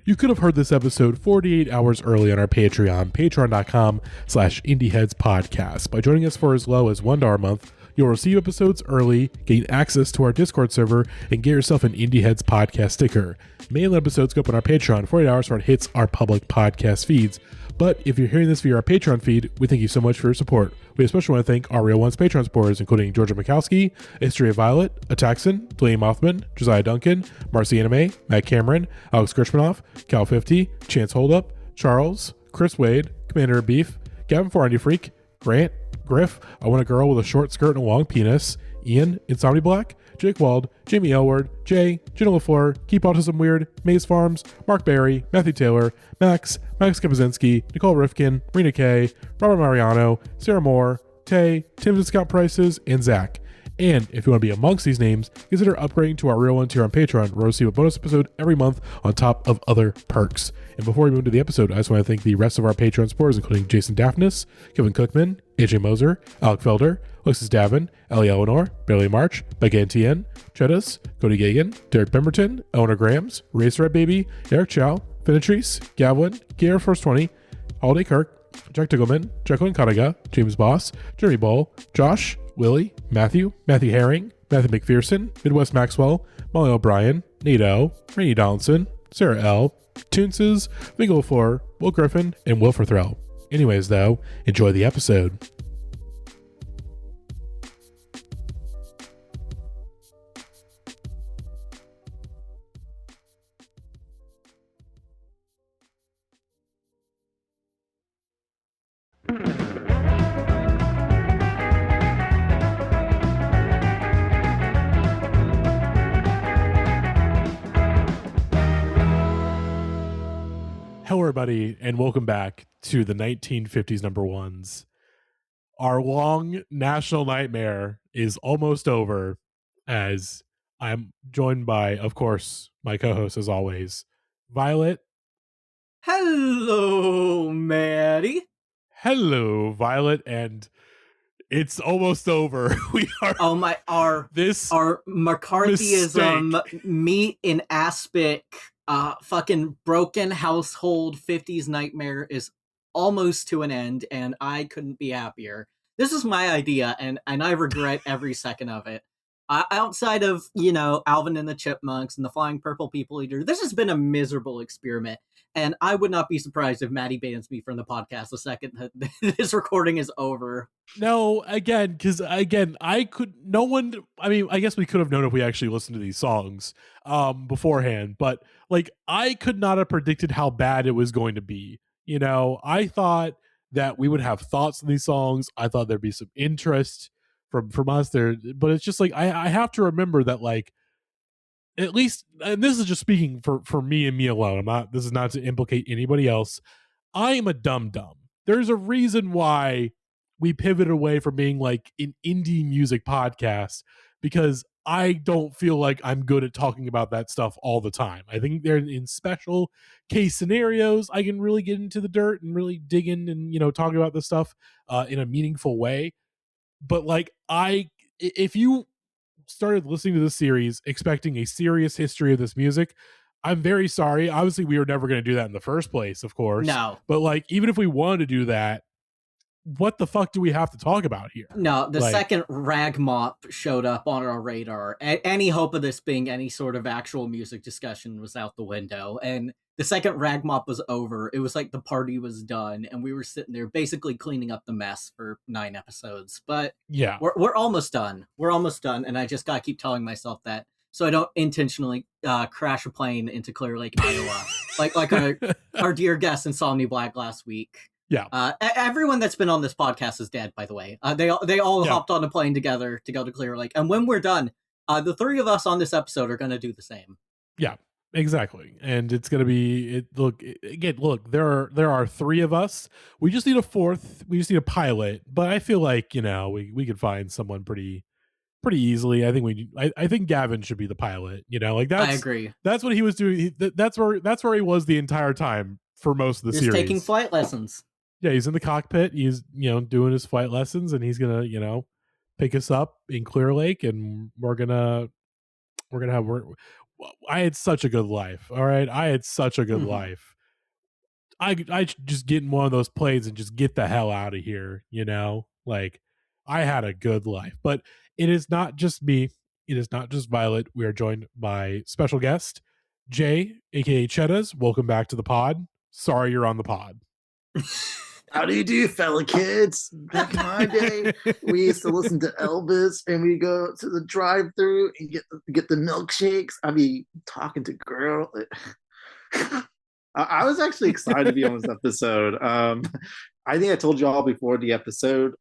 You could have heard this episode 48 hours early on our Patreon, patreon.com/indieheadspodcast. By joining us for as low as $1 a month, you'll receive episodes early, gain access to our Discord server, and get yourself an Indie Heads podcast sticker. Main episodes go up on our Patreon 48 hours before it hits our public podcast feeds. But if you're hearing this via our Patreon feed, we thank you so much for your support. We especially want to thank our Real Ones Patreon supporters, including Georgia Mikowski, History of Violet, Ataxin, Delaney Mothman, Josiah Duncan, Marcy Anime, Matt Cameron, Alex Gershmanoff, Cal 50, Chance Holdup, Charles, Chris Wade, Commander of Beef, Gavin Forandy Freak, Grant, Griff, I Want a Girl with a Short Skirt and a Long Penis, Ian, Insomni Black, Jake Wald, Jamie Elward, Jay, Jenna LaFleur, Keep Autism Weird, Maze Farms, Mark Barry, Matthew Taylor, Max Kapazinski, Nicole Rifkin, Rena Kay, Robert Mariano, Sarah Moore, Tay, Tim Discount Prices, and Zach. And if you want to be amongst these names, consider upgrading to our Real One tier on Patreon, where you'll receive a bonus episode every month on top of other perks. And before we move to the episode, I just want to thank the rest of our Patreon supporters, including Jason Daphnis, Kevin Cookman, AJ Moser, Alec Felder, Alexis Davin, Ellie Eleanor, Bailey March, Becca Etienne, Cheddahz, Cody Gagan, Derek Pemberton, Eleanor Grams, Racer Red Baby, Eric Chow, Finitrice, Gavlin, Gator First 20, Holiday Kirk, Jack Tiggleman, Jacqueline Kadaga, James Boss, Jeremy Bull, Josh, Willie, Matthew Herring, Matthew McPherson, Midwest Maxwell, Molly O'Brien, Nato, Rainey Donaldson, Sarah L., Toonses, Vingle LaFleur, Will Griffin, and Will Forthrell. Anyways, though, enjoy the episode. Hello, everybody, and welcome back to the 1950s number ones. Our long national nightmare is almost over, as I'm joined by, of course, my co-host as always, Violet. Hello, Matty. Hello, Violet, and it's almost over. We are our McCarthyism mistake. meet in aspic fucking broken household 50s nightmare is almost to an end, and I couldn't be happier. This is my idea, and I regret every second of it. Outside of, Alvin and the Chipmunks and the Flying Purple People Eater, this has been a miserable experiment, and I would not be surprised if Matty bans me from the podcast the second that this recording is over. No, I guess I guess we could have known if we actually listened to these songs beforehand, but I could not have predicted how bad it was going to be. I thought that we would have thoughts on these songs. I thought there'd be some interest from us there, but it's just I have to remember that at least, and this is just speaking for me and me alone. This is not to implicate anybody else. I am a dum-dum. There's a reason why we pivoted away from being an indie music podcast, because I don't feel like I'm good at talking about that stuff all the time. I think they're in special case scenarios I can really get into the dirt and really dig in and talk about this stuff in a meaningful way. But if you started listening to this series expecting a serious history of this music, I'm very sorry. Obviously, we were never going to do that in the first place, of course. No. But even if we wanted to do that, what the fuck do we have to talk about here? No, the second rag mop showed up on our radar, any hope of this being any sort of actual music discussion was out the window. And the second rag mop was over, it was like the party was done, and we were sitting there basically cleaning up the mess for 9 episodes. But yeah, we're almost done. We're almost done, and I just gotta keep telling myself that, so I don't intentionally crash a plane into Clear Lake, Iowa, like our dear guest Insomni Black last week. Yeah. Everyone that's been on this podcast is dead, by the way. They all hopped on a plane together to go to Clear Lake, and when we're done, the 3 of us on this episode are going to do the same. Yeah, exactly. And it's going to be look, there are 3 of us. We just need a 4th. We just need a pilot. But I feel like we could find someone pretty easily. I think Gavin should be the pilot. I agree. That's what he was doing. That's where he was the entire time for most of the series. Taking flight lessons. Yeah, he's in the cockpit. He's doing his flight lessons, and he's gonna pick us up in Clear Lake, and we're gonna have I had such a good life. All right, I had such a good life. I just get in one of those planes and just get the hell out of here. Like I had a good life. But it is not just me. It is not just Violet. We are joined by special guest Jay, aka Cheddahz. Welcome back to the pod. Sorry you're on the pod. How do you do, fella kids? Back in my day, we used to listen to Elvis, and we go to the drive-thru and get the milkshakes. I mean, talking to girl. I was actually excited to be on this episode. I think I told you all before the episode.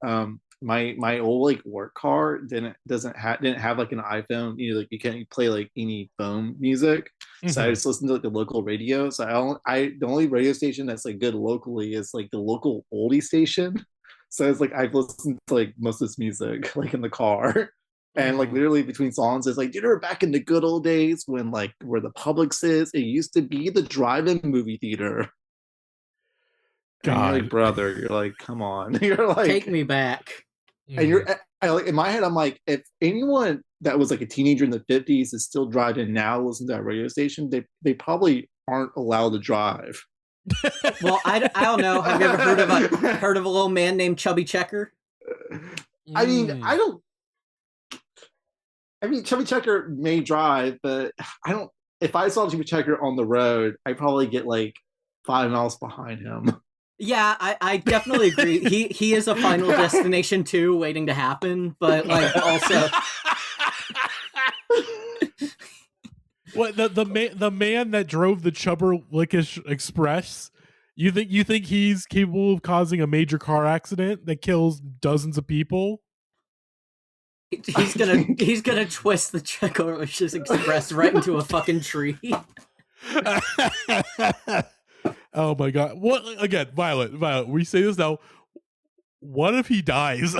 My old like work car didn't have like an iPhone. Like you can't play like any phone music. So I just listened to like the local radio. So the only radio station that's like good locally is like the local oldie station. So it's like I've listened to like most of this music like in the car. And like literally between songs, it's like, you know, back in the good old days when like where the Publix is, it used to be the drive-in movie theater. God, and you're like, brother, you're like, come on, you're like, take me back. And like in my head, I'm like, if anyone that was like a teenager in the 50s is still driving now, listen to that radio station, they probably aren't allowed to drive. Well, I don't know. Have you ever heard of a little man named Chubby Checker? I mean, Chubby Checker may drive, but I don't. If I saw Chubby Checker on the road, I'd probably get like 5 miles behind him. Yeah, I definitely agree. He is a Final Destination 2 waiting to happen, but like also. What the man that drove the Chubberlickish Express? You think he's capable of causing a major car accident that kills dozens of people? He's gonna twist the Chubberlickish Express right into a fucking tree. Oh my god! What again, Violet? We say this now. What if he dies?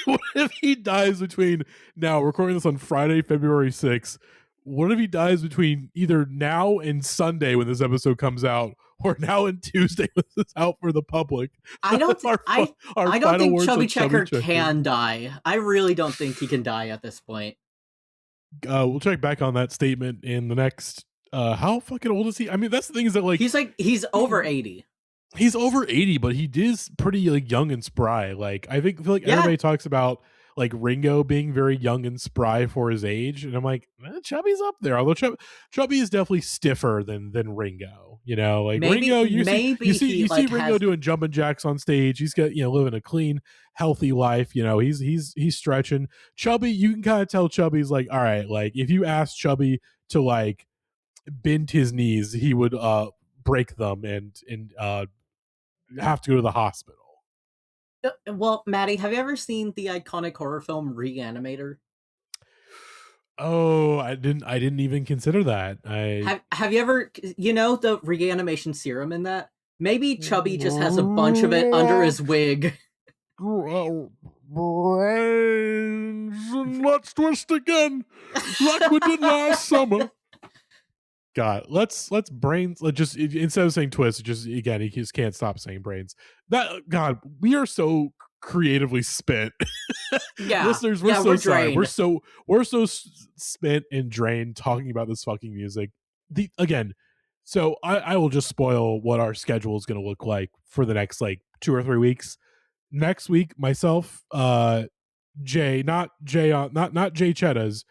What if he dies between now? We're recording this on Friday, February 6th. What if he dies between either now and Sunday when this episode comes out, or now and Tuesday when this is out for the public? I don't think Chubby Checker can die. I really don't think he can die at this point. We'll check back on that statement in the next. How fucking old is he? I mean, that's the thing is that like he's over 80. He's over 80, but he is pretty like young and spry. Like I feel like everybody talks about like Ringo being very young and spry for his age, and I'm like, Chubby's up there. Although Chubby is definitely stiffer than Ringo. You know, like Ringo, you see Ringo doing jumping jacks on stage. He's got living a clean, healthy life. He's stretching. Chubby, you can kind of tell Chubby's like, all right, like if you ask Chubby to like bend his knees, he would break them and have to go to the hospital. Well, Matty, have you ever seen the iconic horror film Reanimator? Oh, I didn't even consider that. Have you ever, the reanimation serum in that? Maybe Chubby just has a bunch of it under his wig. Brains, and let's twist again, like we did last summer. God, let's brains. Let's just instead of saying twist, just again, he just can't stop saying brains. That God, we are so creatively spent. Yeah, listeners, we're so sorry. We're so spent and drained talking about this fucking music. So I will just spoil what our schedule is going to look like for the next like 2 or 3 weeks. Next week, myself, Jay, not Jay Cheddahz,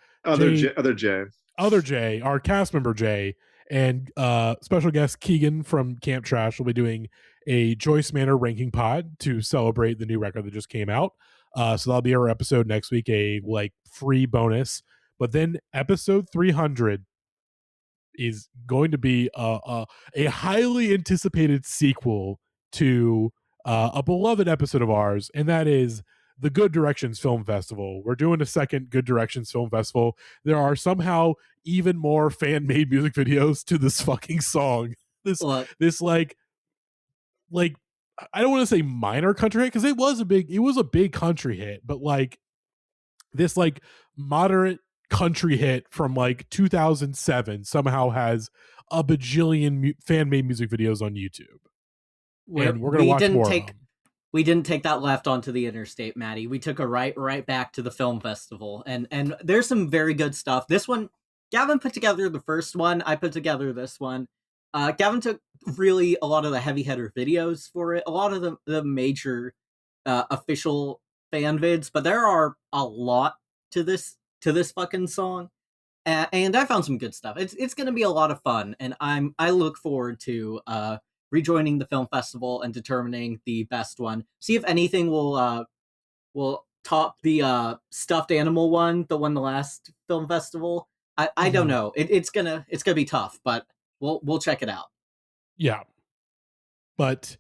other Jay, our cast member Jay, and special guest Keegan from Camp Trash will be doing a Joyce Manor ranking pod to celebrate the new record that just came out. So that'll be our episode next week, a like free bonus. But then episode 300 is going to be a highly anticipated sequel to a beloved episode of ours, and that is the Good Directions Film Festival. We're doing a second Good Directions Film Festival. There are somehow even more fan-made music videos to this fucking song. This like I don't want to say minor country hit because it was a big country hit, but like this like moderate country hit from like 2007 somehow has a bajillion fan-made music videos on YouTube. And we're gonna watch more of them. We didn't take that left onto the interstate, Matty. We took a right back to the film festival, and there's some very good stuff. This one, Gavin put together the first one. I put together this one. Gavin took really a lot of the heavy hitter videos for it, a lot of the major official fan vids, but there are a lot to this fucking song, and I found some good stuff. It's going to be a lot of fun, and I look forward to rejoining the film festival and determining the best one. See if anything will top the stuffed animal one that won the last film festival. I don't know. It's gonna be tough, but we'll check it out. Yeah, but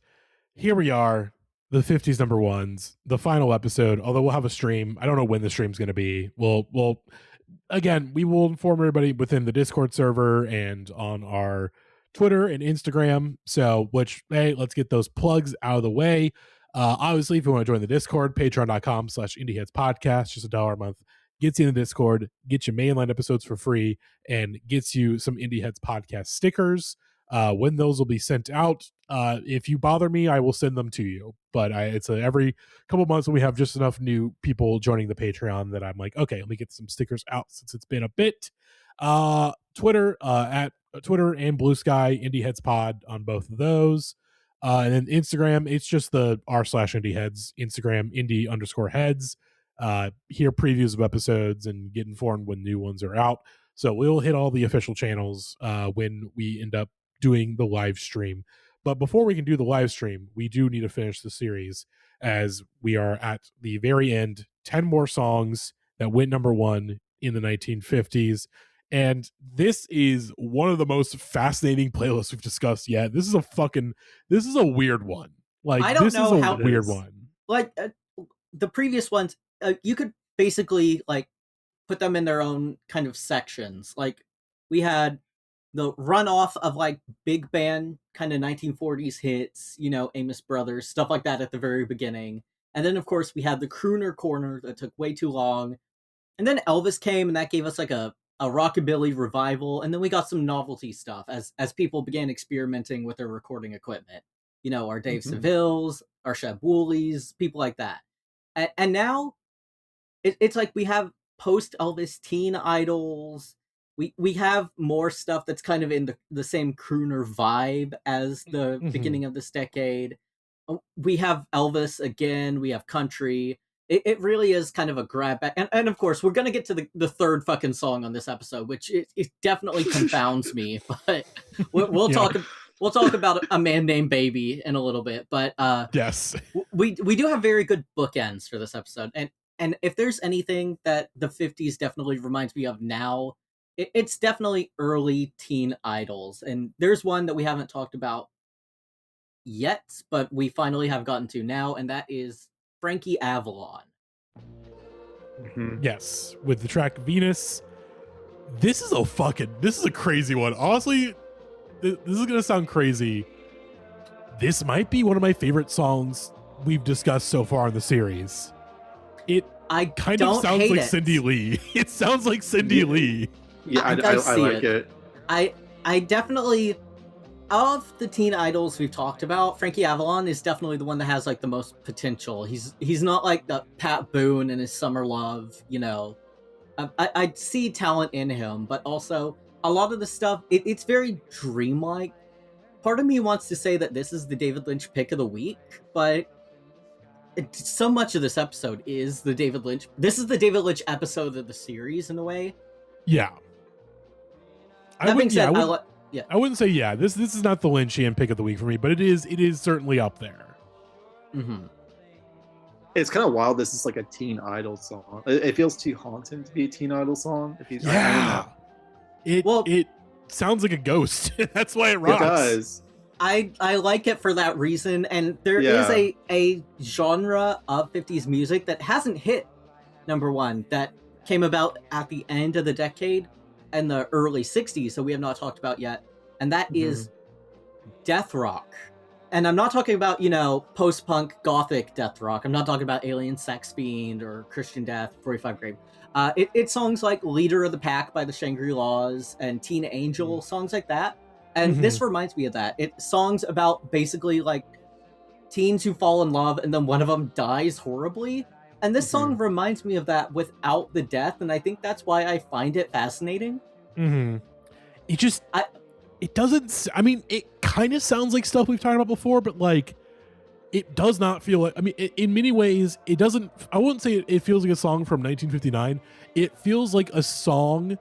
here we are, the 50s number ones, the final episode. Although we'll have a stream, I don't know when the stream's going to be. We'll again, we will inform everybody within the Discord server and on our Twitter and Instagram. So, hey, let's get those plugs out of the way. Obviously, if you want to join the Discord, patreon.com/IndieHeadsPodcast, just $1 a month. Gets you in the Discord, gets you mainline episodes for free, and gets you some Indie Heads podcast stickers. When those will be sent out, if you bother me, I will send them to you. But it's every couple months when we have just enough new people joining the Patreon that I'm like, okay, let me get some stickers out since it's been a bit. Twitter, at Twitter and Blue Sky, Indie Heads Pod on both of those. And then Instagram, it's just the r/Indie Heads, Instagram, Indie_heads. Hear previews of episodes and get informed when new ones are out. So we'll hit all the official channels when we end up doing the live stream. But before we can do the live stream, we do need to finish the series, as we are at the very end. 10 more songs that went number one in the 1950s. And this is one of the most fascinating playlists we've discussed yet. This is a weird one. Like, I don't this know is a how weird one. Like the previous ones, you could basically like put them in their own kind of sections. Like, we had the runoff of like big band kind of 1940s hits, Amos Brothers, stuff like that at the very beginning. And then of course we had the crooner corner that took way too long. And then Elvis came, and that gave us like a rockabilly revival. And then we got some novelty stuff as people began experimenting with their recording equipment. Our Dave Sevilles, our Sheb Wooleys, people like that. And now it's like we have post Elvis teen idols. We have more stuff that's kind of in the same crooner vibe as the beginning of this decade. We have Elvis again. We have country. It really is kind of a grab back. And of course, we're going to get to the third fucking song on this episode, which it definitely confounds me. But we'll talk. We'll talk about A Man Named Baby in a little bit. But yes, we do have very good bookends for this episode. And if there's anything that the 50s definitely reminds me of now, it's definitely early teen idols. And there's one that we haven't talked about yet, but we finally have gotten to now, and that is Frankie Avalon. Yes, with the track Venus. This is a crazy one. Honestly, this is gonna sound crazy. This might be one of my favorite songs we've discussed so far in the series. I kind of sounds like Cindy Lee. It sounds like Cindy Lee. Yeah, I like it. I definitely, of the teen idols we've talked about, Frankie Avalon is definitely the one that has like the most potential. He's not like the Pat Boone and his Summer Love, I see talent in him, but also a lot of the stuff, it's very dreamlike. Part of me wants to say that this is the David Lynch pick of the week, but so much of this episode is the David Lynch. This is the David Lynch episode of the series in a way. Yeah. That being said, I wouldn't say this is not the Lynchian pick of the week for me, but it is certainly up there. Mm-hmm. It's kind of wild. This is like a teen idol song. It feels too haunting to be a teen idol song. It sounds like a ghost. That's why it rocks. It does. I like it for that reason, and there is a genre of 50s music that hasn't hit number one, that came about at the end of the decade and the early 60s, so we have not talked about yet, and that is death rock. And I'm not talking about, post-punk gothic death rock. I'm not talking about Alien Sex Fiend or Christian Death, 45 Grave. It's songs like Leader of the Pack by the Shangri-Las and Teen Angel, songs like that. And this reminds me of that. It's songs about basically like teens who fall in love and then one of them dies horribly. And this song reminds me of that without the death. And I think that's why I find it fascinating. Mm-hmm. It just, I it doesn't, I mean, it kind of sounds like stuff we've talked about before, but like, it does not feel like, I mean, in many ways, it doesn't, I wouldn't say it feels like a song from 1959. It feels like a song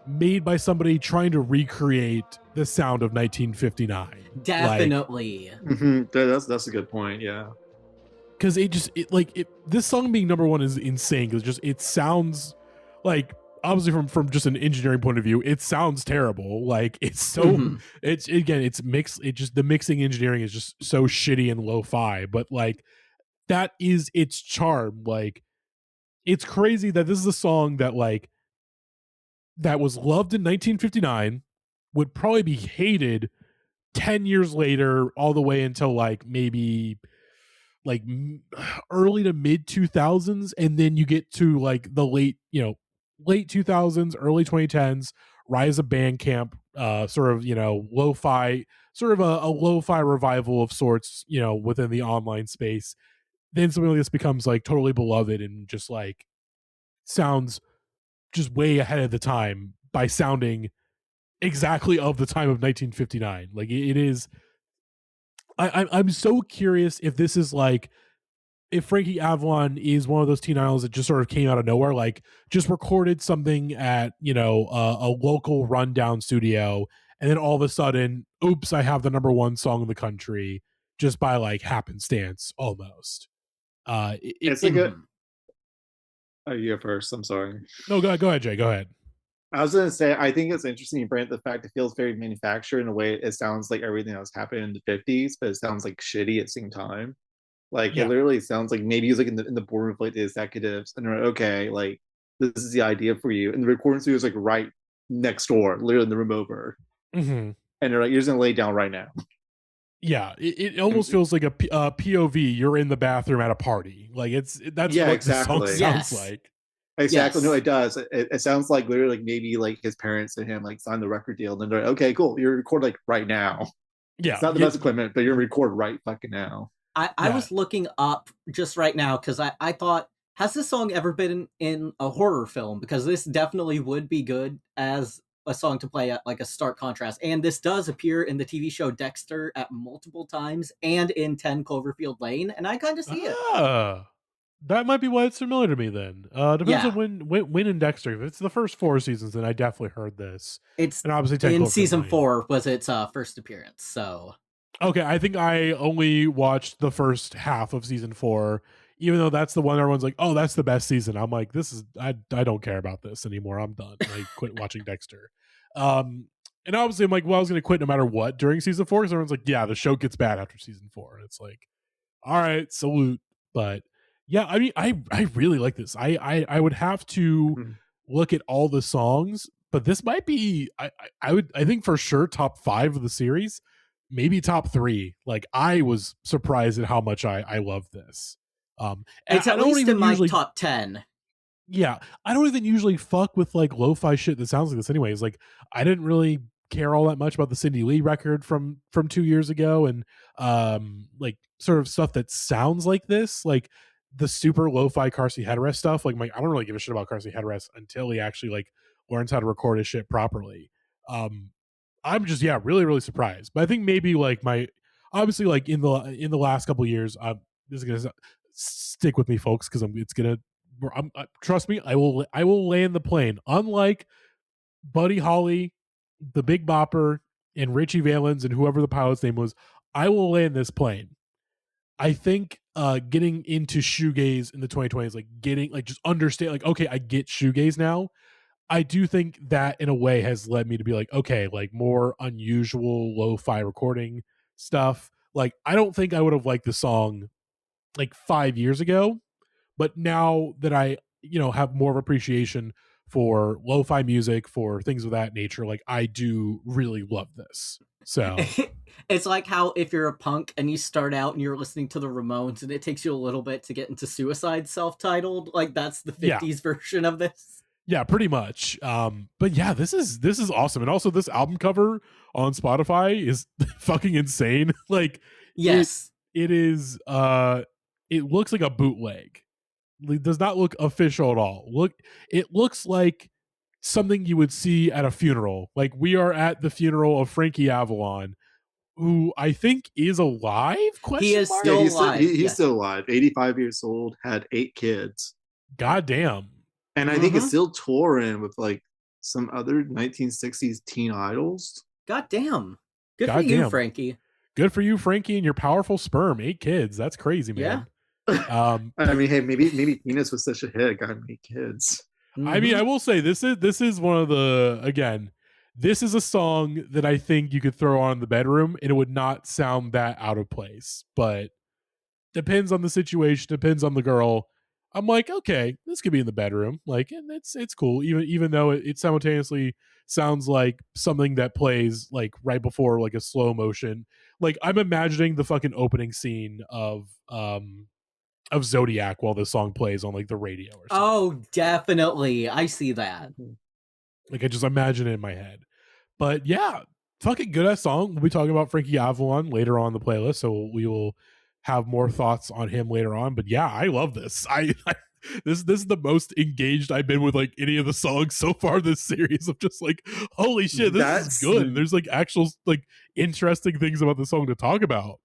made by somebody trying to recreate the sound of 1959. definitely. That's a good point. Yeah. Because this song being number one is insane because just it sounds like, obviously from just an engineering point of view, it sounds terrible. Like it's so it's mixed. It just, the mixing engineering is just so shitty and lo-fi, but like that is its charm. Like it's crazy that this is a song that like that was loved in 1959, would probably be hated 10 years later, all the way until like maybe like early to mid 2000s, and then you get to like the late 2000s, early 2010s, rise of Bandcamp, sort of lo-fi, sort of a lo-fi revival of sorts, within the online space. Then something like this becomes like totally beloved and just like sounds just way ahead of the time by sounding exactly of the time of 1959. Like it is. I'm so curious if this is like, if Frankie Avalon is one of those teen idols that just sort of came out of nowhere, like just recorded something at a local rundown studio, and then all of a sudden, oops, I have the number one song in the country just by like happenstance almost. It's a good. Oh, you go first. I'm sorry. No, go ahead, Jay. Go ahead. I was gonna say, I think it's interesting you bring up the fact it feels very manufactured in a way. It sounds like everything that was happening in the 50s, but it sounds like shitty at the same time. Like it literally sounds like maybe he was like in the boardroom with like the executives, and they're like, okay, like this is the idea for you, and the recording studio is like right next door, literally in the room over, and they're like, you're just gonna lay down right now. Yeah, it almost feels like a POV. You're in the bathroom at a party. Like that's what exactly. the song sounds like. Exactly. Yes. No, it does. It sounds like literally like maybe like his parents and him like signed the record deal, and then they're like, okay, cool, you're recording like right now. Yeah, it's not the best equipment, but you're record right fucking now. I was looking up just right now because I thought, has this song ever been in a horror film? Because this definitely would be good as a song to play at like a stark contrast. And this does appear in the TV show Dexter at multiple times and in 10 Cloverfield Lane, and I kind of see it. That might be why it's familiar to me then. Depends on when in Dexter. If it's the first 4 seasons, then I definitely heard this. It's and obviously in season 4 was its first appearance. So okay, I think I only watched the first half of season 4, even though that's the one everyone's like, oh, that's the best season. I'm like, I don't care about this anymore. I'm done. I quit watching Dexter. And obviously I'm like, well, I was going to quit no matter what during season 4, because everyone's like, yeah, the show gets bad after season 4. And it's like, all right, salute. But yeah, I mean, I really like this. I would have to look at all the songs, but this might be, I think for sure top 5 of the series, maybe top 3. Like I was surprised at how much I love this. It's at least in my top 10. Yeah, I don't even usually fuck with like lo-fi shit that sounds like this anyways. Like I didn't really care all that much about the Cindy Lee record from 2 years ago, and like sort of stuff that sounds like this, like the super lo-fi car seat headrest stuff. Like I don't really give a shit about car seat headrest until he actually like learns how to record his shit properly. I'm just really, really surprised. But I think maybe like obviously like in the last couple of years, this is gonna stick with me, folks, because trust me, I will land the plane. Unlike Buddy Holly, the Big Bopper, and Richie Valens, and whoever the pilot's name was, I will land this plane. I think getting into shoegaze in the 2020s, like getting like just understand, like, okay, I get shoegaze now. I do think that in a way has led me to be like, okay, like more unusual lo-fi recording stuff. Like I don't think I would have liked the song like 5 years ago, but now that I have more of appreciation for lo-fi music, for things of that nature, like I do really love this. So it's like how if you're a punk and you start out and you're listening to the Ramones and it takes you a little bit to get into Suicide self-titled, like that's the 50s version of this. Yeah, pretty much. But yeah, this is awesome. And also this album cover on Spotify is fucking insane. Like yes, it is it looks like a bootleg. It does not look official at all. It looks like something you would see at a funeral. Like, we are at the funeral of Frankie Avalon, who I think is alive? He is Mark? still he's alive. He's still alive. 85 years old, had 8 kids. God damn. And I think it's still touring with like some other 1960s teen idols. God damn. Good for you, Frankie. Good for you, Frankie, and your powerful sperm. 8 kids. That's crazy, man. I mean, hey, maybe Penis was such a hit, got him 8 kids. I mean, I will say this is one of the, again, this is a song that I think you could throw on in the bedroom and it would not sound that out of place, but depends on the situation, depends on the girl. I'm like, okay, this could be in the bedroom, like, and it's cool, even though it simultaneously sounds like something that plays like right before like a slow motion. Like, I'm imagining the fucking opening scene of Zodiac while this song plays on like the radio or something. Oh, definitely. I see that. Like, I just imagine it in my head. But yeah, fucking good ass song. We'll be talking about Frankie Avalon later on in the playlist, so we will have more thoughts on him later on. But yeah, I love this. This is the most engaged I've been with like any of the songs so far this series. Of just like, holy shit, this is good. And there's like actual like interesting things about the song to talk about.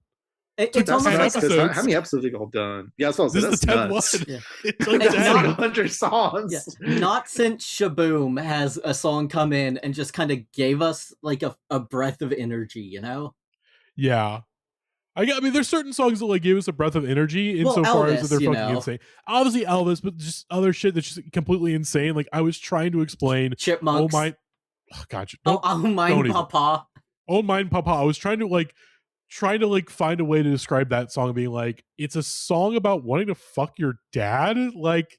It's almost like how many episodes have you all done? Yeah, that's this is the 10th one. Yeah. It's like It's 100 songs. Yeah. Not since Shaboom has a song come in and just kind of gave us like a breath of energy, you know? Yeah. I mean, there's certain songs that like give us a breath of energy insofar as that they're fucking insane. Obviously Elvis, but just other shit that's just completely insane. Like, I was trying to explain Chipmunks. Oh gotcha. Oh mine papa. Oh mine papa. I was trying to find a way to describe that song, being like, it's a song about wanting to fuck your dad, like,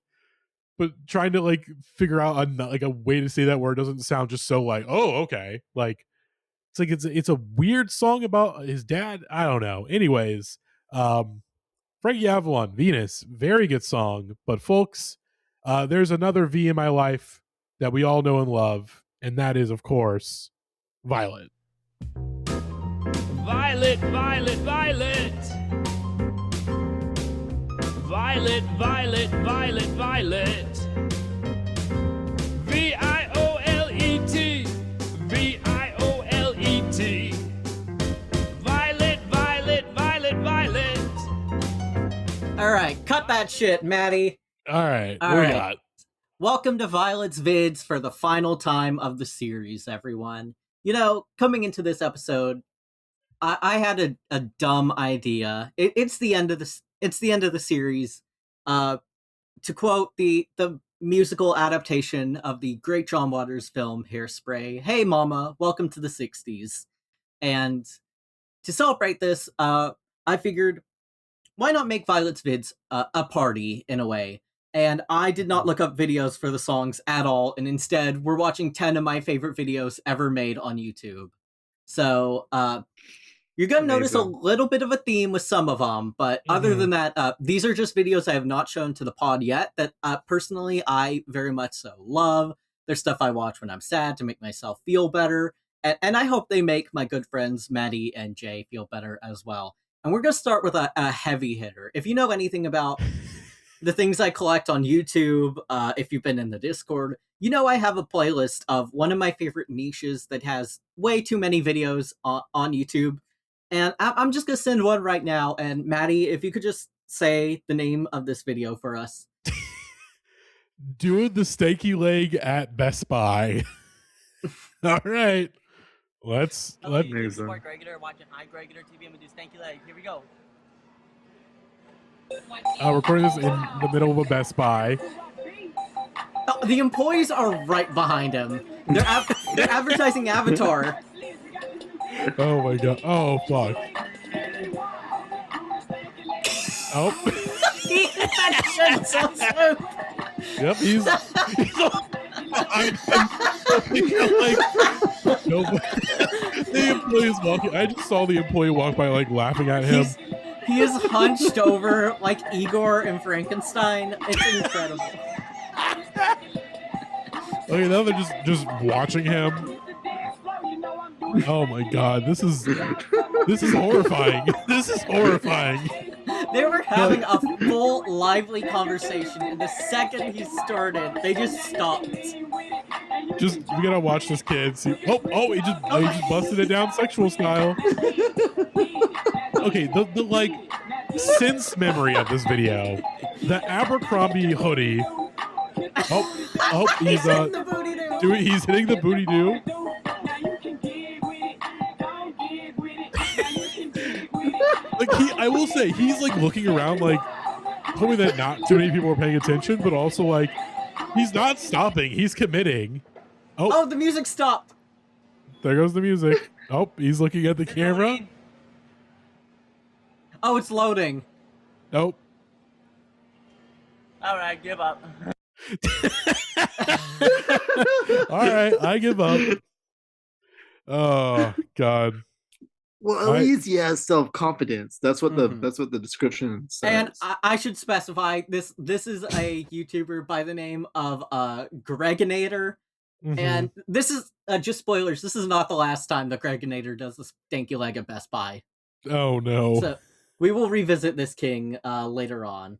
but trying to like figure out a way to say that where it doesn't sound just so like, oh, okay, like it's a weird song about his dad. I don't know. Anyways, Frankie Avalon, Venus, very good song. But folks, there's another V in my life that we all know and love, and that is, of course, Violet. Violet, Violet, Violet. Violet, Violet, Violet, Violet. V-I-O-L-E-T. V-I-O-L-E-T. Violet, Violet, Violet, Violet. All right, cut that shit, Matty. All right, what we got? Welcome to Violet's Vids for the final time of the series, everyone. You know, coming into this episode, I had a dumb idea. It's the end of the series. To quote the musical adaptation of the great John Waters film Hairspray, "Hey mama, welcome to the 60s." And to celebrate this, I figured, why not make Violet's Vids a party in a way? And I did not look up videos for the songs at all, and instead we're watching 10 of my favorite videos ever made on YouTube. So, you're going to notice a little bit of a theme with some of them, but other than that, these are just videos I have not shown to the pod yet that personally I very much so love. They're stuff I watch when I'm sad to make myself feel better, and I hope they make my good friends Matty and Jay feel better as well. And we're going to start with a heavy hitter. If you know anything about the things I collect on YouTube, if you've been in the Discord, you know I have a playlist of one of my favorite niches that has way too many videos on YouTube. And I'm just going to send one right now. And Matty, if you could just say the name of this video for us. Doing the stanky leg at Best Buy. All right. Let's Support Gregular, watching iGregular TV. I'm going to do stanky leg. Here we go. Recording this in the middle of a Best Buy. Oh, the employees are right behind him. They're advertising Avatar. Oh my god. Oh fuck. Oh. That shit's so smooth. Yep, he's like, nope. The employee is walking. I just saw the employee walk by, like, laughing at him. He is hunched over like Igor in Frankenstein. It's incredible. Okay, now they're just watching him. Oh my god, this is horrifying. This is horrifying. They were having a full, lively conversation, and the second he started, they just stopped. Just we gotta watch this kid. See, he just busted it down sexual style. Okay, the like since memory of this video, the Abercrombie hoodie. He's he's hitting the booty do. Like I will say he's like looking around like hoping that not too many people are paying attention, but also like he's not stopping. He's committing. Oh, the music stopped. There goes the music. Oh, he's looking at the camera. Oh, it's loading. Nope. All right, give up. All right, I give up. Oh God. Well, at least he has self-confidence. That's what the description says. And I should specify this is a YouTuber by the name of Gregonator. And this is just spoilers. This is not the last time that Gregonator does the stanky leg at Best Buy. Oh no. So we will revisit this king later on.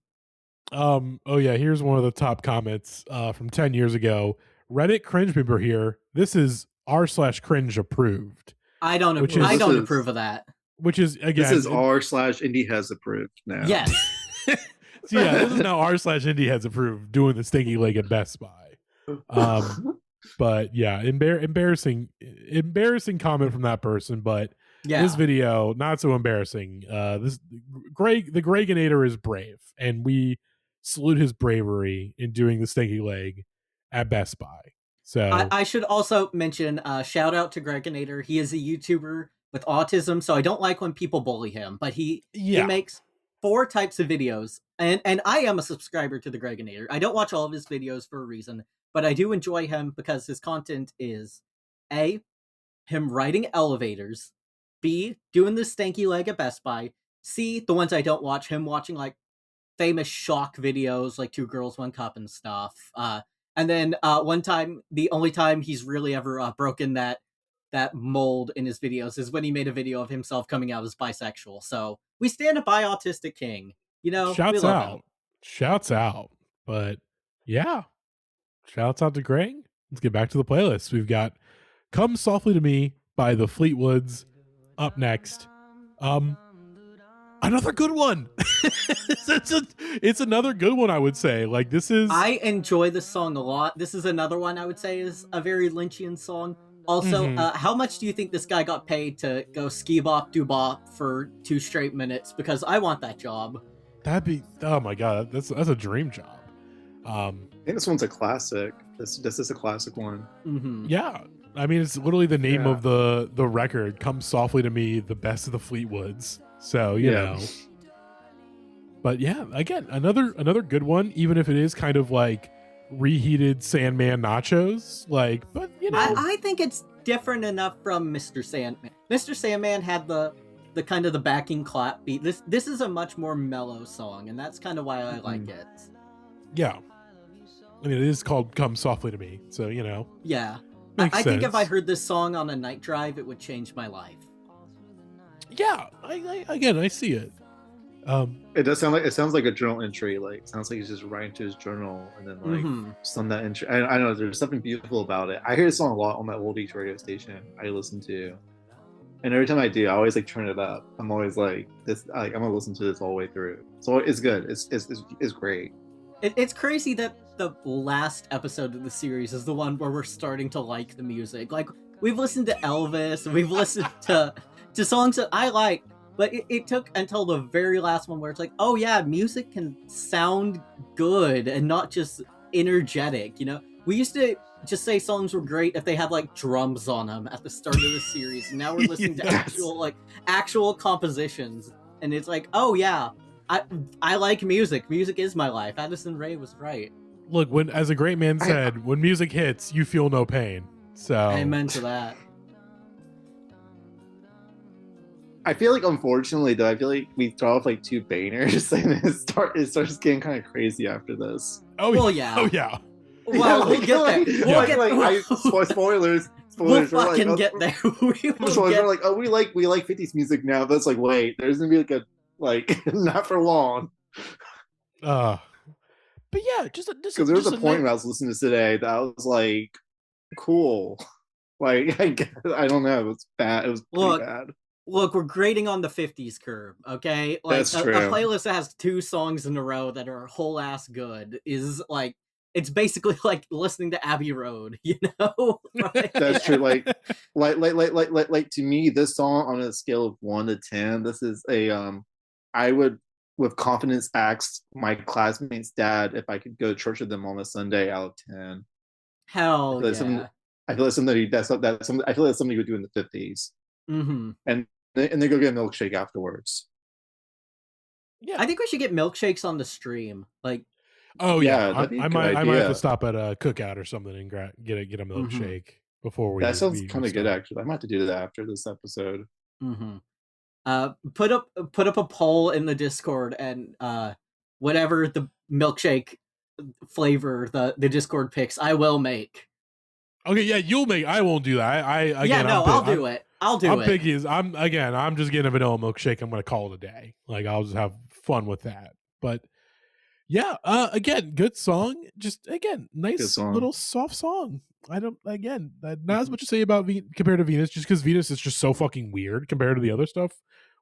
Oh yeah, here's one of the top comments from 10 years ago. Reddit cringe member here. This is r/cringe approved. I don't approve of that. Which is again, this is r/indie has approved now. Yes. So yeah, this is now r/indie has approved doing the stinky leg at Best Buy. But yeah, embarrassing comment from that person. But this video not so embarrassing. The Gregonator is brave, and we salute his bravery in doing the stinky leg at Best Buy. So I should also mention shout out to Gregonator. He is a YouTuber with autism, so I don't like when people bully him, but he makes 4 types of videos, and I am a subscriber to the Gregonator. I don't watch all of his videos for a reason, but I do enjoy him because his content is A, him riding elevators, B, doing the stanky leg at Best Buy, C, the ones I don't watch, him watching like famous shock videos like 2 Girls, 1 Cup and stuff. And then one time, the only time he's really ever broken that mold in his videos is when he made a video of himself coming out as bisexual. So we stand by Autistic King. You know, shouts out. But yeah, shouts out to Greg. Let's get back to the playlist. We've got "Come Softly to Me" by the Fleetwoods up next. Another good one. It's another good one, I would say. Like this is. I enjoy this song a lot. This is another one I would say is a very Lynchian song. Also, how much do you think this guy got paid to go ski bop do bop for 2 straight minutes? Because I want that job. That'd be, oh my god, that's a dream job. I think this one's a classic. This is a classic one. Yeah, I mean it's literally the name of the record. "Come Softly to Me," the best of the Fleetwoods. So you know. But yeah, again, another good one, even if it is kind of like reheated Sandman nachos. Like, but you know, I think it's different enough from Mr. Sandman. Mr. Sandman had the kind of the backing clap beat. This is a much more mellow song, and that's kind of why I like it. Yeah, I mean, it is called "Come Softly to Me," so you know. Yeah, I think if I heard this song on a night drive, it would change my life. Yeah, I see it. It does sound like it sounds like a journal entry. Like it sounds like he's just writing to his journal and then like some that entry. I know there's something beautiful about it. I hear this song a lot on my oldies radio station I listen to, and every time I do, I always like turn it up. I'm always like this. Like, I'm gonna listen to this all the way through. So it's good. It's great. It's crazy that the last episode of the series is the one where we're starting to like the music. Like we've listened to Elvis and we've listened to songs that I like. But it took until the very last one where it's like, oh yeah, music can sound good and not just energetic, you know? We used to just say songs were great if they had like drums on them at the start of the series. And now we're listening to actual compositions. And it's like, oh yeah, I like music. Music is my life. Addison Rae was right. Look, as a great man said, when music hits, you feel no pain. So amen to that. I feel like, unfortunately, though, I feel like we throw off like 2 bangers and it starts getting kind of crazy after this. Oh, well, yeah. Oh, yeah. Well, we'll get there. Spoilers. We'll fucking get there. We're like, oh, we like 50s music now. That's like, wait, there's gonna be like not for long. But yeah, just because there was a point when I was listening to this today that I was like, cool. Like I don't know. It was bad. It was pretty bad. Look, we're grading on the 50s curve, okay? Like That's a true. playlist that has 2 songs in a row that are whole ass good is like it's basically like listening to Abbey Road, you know? Right? That's true. Like to me, this song on a scale of 1 to 10, this is a I would with confidence ask my classmates' dad if I could go to church with them on a Sunday out of 10. Hell I yeah. I feel like somebody I feel like somebody would do in the 50s. Mm-hmm. And they go get a milkshake afterwards. Yeah, I think we should get milkshakes on the stream. Like, oh yeah, I might have to stop at a cookout or something and get a milkshake before we. That sounds kind of good, actually. I might have to do that after this episode. Mm-hmm. Put up a poll in the Discord, and whatever the milkshake flavor the Discord picks, I will make. Okay, yeah, you'll make. I won't do that. I'll do it. I'm picky. I'm just getting a vanilla milkshake. I'm gonna call it a day. Like I'll just have fun with that. But yeah, again, good song. Just again, nice little soft song. I don't. Again, not as much to say about compared to Venus, just because Venus is just so fucking weird compared to the other stuff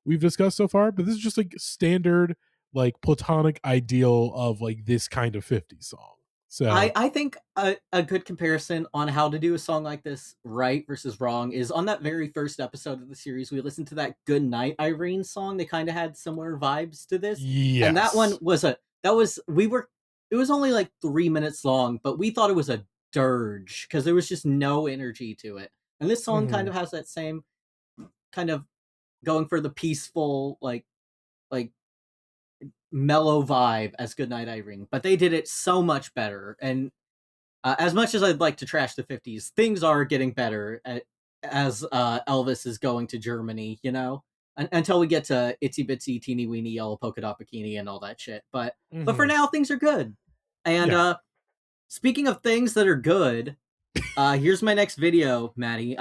we've discussed so far. But this is just like standard, like platonic ideal of like this kind of 50s song. So I think a good comparison on how to do a song like this right versus wrong is on that very first episode of the series. We listened to that "Good Night Irene" song. They kind of had similar vibes to this, and that one was it was only like 3 minutes long, but we thought it was a dirge because there was just no energy to it. And this song kind of has that same kind of going for the peaceful, like mellow vibe as Goodnight Irene, but they did it so much better. And as much as I'd like to trash the 50s, things are getting better as Elvis is going to Germany, you know, until we get to Itsy Bitsy Teeny Weeny Yellow Polka Dot Bikini and all that shit. But for now, things are good. And speaking of things that are good, here's my next video, Matty.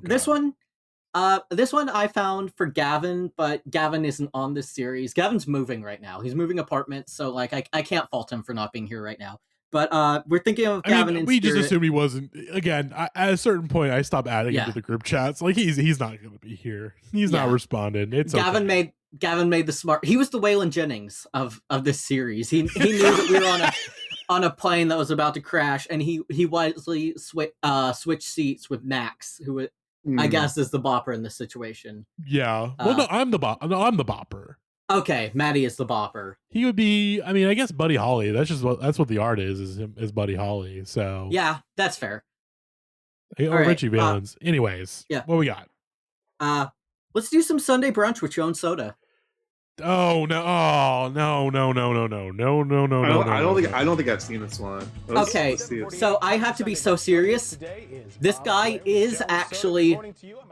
This one I found for Gavin, but Gavin isn't on this series. Gavin's moving right now. He's moving apartments, so like I can't fault him for not being here right now. But we're thinking of Gavin. We just assumed he wasn't. Again, at a certain point, I stopped adding him to the group chats. Like he's not going to be here. He's not responding. It's Gavin okay. Gavin made the smart. He was the Waylon Jennings of this series. He knew that we were on a plane that was about to crash, and he wisely switched seats with Max, who I guess is the bopper in this situation. Yeah. Well, no, I'm the bopper. Okay, Matty is the bopper. He would be. I mean, I guess Buddy Holly. That's what the art is Buddy Holly. So yeah, that's fair. Or Richie Valens. Anyways, what we got? Let's do some Sunday brunch with Joan Soda. Oh no! Oh no! I don't think I've seen this one. Let's so I have to be so serious. This guy is actually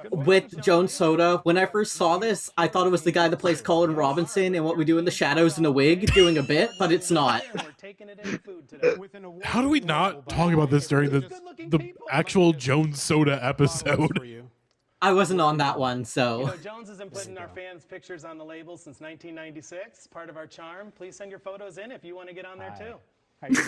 with Joan Soda. When I first saw this, I thought it was the guy that plays Colin Robinson in What We Do in the Shadows in a wig doing a bit, but it's not. How do we not talk about this during the actual Joan Soda episode? I wasn't on that one, so. You know, Jones has been putting our fans' pictures on the label since 1996. Part of our charm. Please send your photos in if you want to get on there too.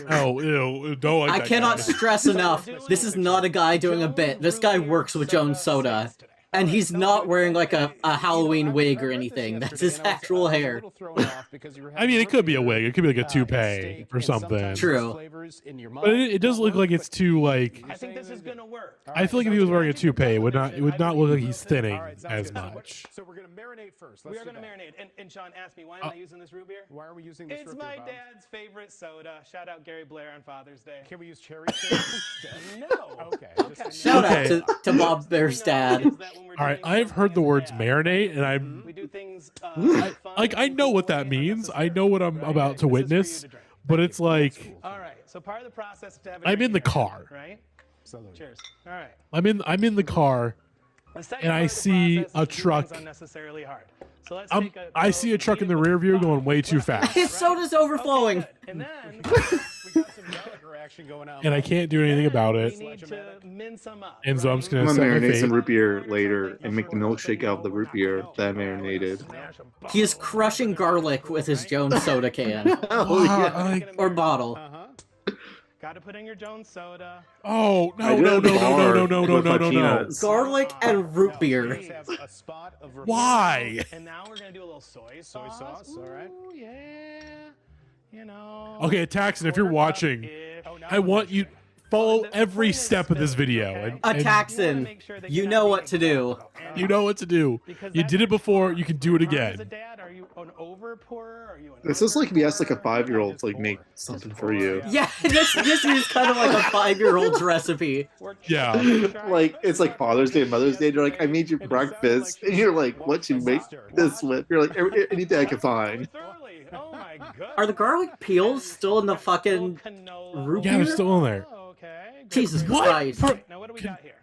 Oh, ew, don't like that. I cannot stress enough. This is not a guy doing a bit. This guy works with Joan Soda. And he's not wearing like a Halloween wig or anything. That's his actual hair. I mean, it could be a wig. It could be like a toupee or something. True. But it does look like it's too like. I think this is gonna work. I feel like if he was wearing a toupee, it would not look like he's thinning as much. So we're gonna marinate first. We are gonna marinate. And Sean asked me, why am I using this root beer? Why are we using this root It's beer, my Bob? dad's favorite soda. Shout out Gary Blair on Father's Day. Can we use cherry syrup instead? No. Okay. Shout out to Bob Bear's dad. All right, I've heard the words marinate, and we do things I know what that means. I know what I'm about to witness, but it's like. All right. So part of the process to have. I'm in the car. Right. Cheers. All right. I'm in the car, and I see a truck. Unnecessarily hard. So let's I see a truck in the rear view going way too fast. His soda's overflowing. And then we got some Gallagher action going on. And I can't do anything about it. we need to mince them up. And so I'm just gonna marinate some root beer later and make the milkshake out of the root beer that I marinated. He is crushing garlic with his Joan Soda can. Oh, yeah. Or bottle. Got to put in your Jones soda. Oh I no did no a no no bar no no with no my no no! peanuts. Garlic and root beer. Let's have a spot of Why? And now we're gonna do a little soy sauce. sauce, all right. Ooh, yeah. You know. Okay, Taxon, if you're watching, I want you follow every step of this video. And Taxon, you know what to do. you know what to do. You did it before. You can do it As a again. dad, are you an over pourer? Are you an This is like if you asked like a under-pourer? 5-year-old to like make something for you. Yeah, this is kind of like a 5-year-old's recipe. Yeah. Like it's like Father's Day and Mother's Day. They're like, I made you breakfast, and you're like, what you make this with? You're like, anything I can find. Thoroughly. Oh my goodness. Are the garlic peels still in the fucking root Yeah, they're beer? still in there. Oh, okay. Jesus What? Christ. Right, now what do we got here?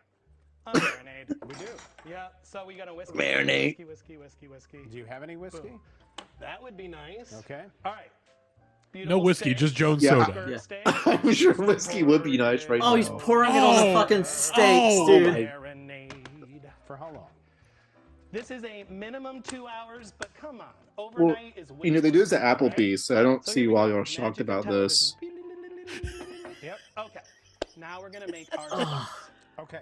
Marinade. We do. Yeah. So we got a whiskey. Marinade. Whiskey. Do you have any whiskey? That would be nice. Okay. All right. No Beautiful whiskey, steak. just Jones Yeah. soda. Yeah. Steak. I'm sure whiskey would be nice right Oh, now. he's pouring it on the Oh. fucking steaks, Oh. dude. Marinade. For how long? This is a minimum 2 hours, but come on. Overnight is way You know, they do this at right? Applebee's, so I don't So see here we why go. you're shocked Magic about of this. television. Yep. Okay. Now we're gonna make our sauce. Okay.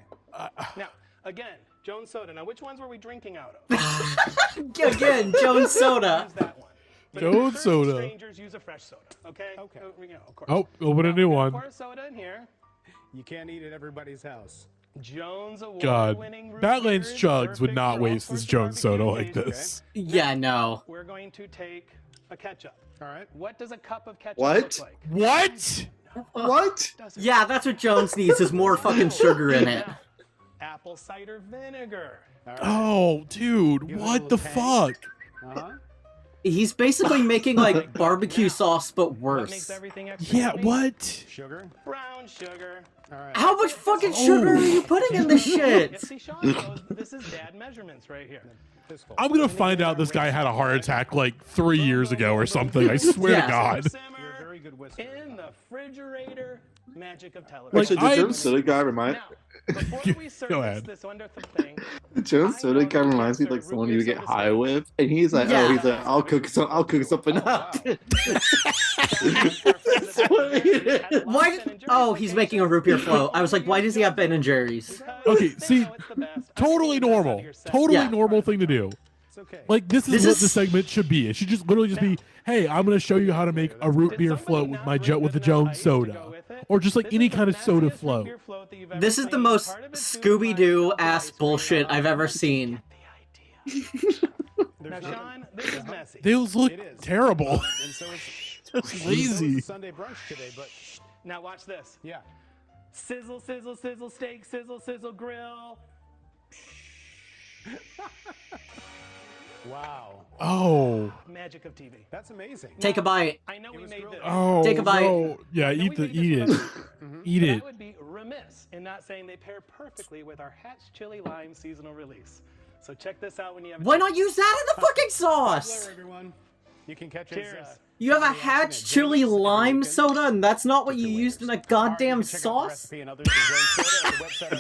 Now, again, Jones soda. Now, which ones were we drinking out of? Again, Jones soda. Use that one. But Jones certain soda. Strangers use a fresh soda. Okay. Okay. You know, of course. Oh, open a new one. Pour soda in here. You can't eat at everybody's house. Jones God, award-winning root Badlands beer is Chugs would perfect not for all waste this sorts of Jones soda barbecue like occasions. this. Yeah, no. We're going to take a ketchup. All right. What does a cup of ketchup What? look like? What? What? Doesn't Yeah, that's what Jones needs, is more fucking sugar in it. apple cider vinegar. All right. Oh, dude, Give it a what the little tang. fuck? Uh-huh. He's basically making like barbecue sauce, but What makes worse. everything extra Yeah, yummy? what? Sugar. Brown sugar. All right. How much fucking sugar are you putting in this Yeah, shit? see, Sean knows this is dad measurements right here. Fistful. I'm gonna find out this guy had a heart attack like 3 years ago or something. I swear Yeah. to God. You're a Simmer very good whisker. in the refrigerator. Magic of television. Actually, the I- Jones soda guy remind Now, before we Go serve ahead. this wonderful thing, the Jones I soda know guy that reminds me of you like serve someone root you beer get soda high sandwich. with, and he's like, Yeah. oh, he's like, I'll cook something up. Why? Oh, he's making a root beer float. I was like, why does he have Ben and Jerry's? Okay, see, totally normal. Totally Yeah. normal thing to do. It's okay. Like this is This what is- the segment should be. It should just literally just be, hey, I'm gonna show you how to make a root beer float with my with the Jones soda, or just like any kind of soda float. This is the most Scooby-Doo ass bullshit I've ever seen. Now, Sean, this is messy. Those look It is. terrible. And so it's That's so lazy. it's Sunday brunch today, but Now watch this. yeah. Sizzle, sizzle, sizzle, steak, sizzle, sizzle, grill. Wow. Oh, Magic of TV. That's amazing. Take a bite. I know we was made grilled. this. oh, Take a bite. no. Yeah, No, eat we eat it, made this eat But I it. would be remiss in not saying they pair perfectly with our Hatch Chili Lime seasonal release. So check this out when you have a Why chance. not use that in the fucking sauce? Hello, everyone. You can catch Cheers. us. You have a Hatch chili lime soda, and that's not what you used in a goddamn sauce? I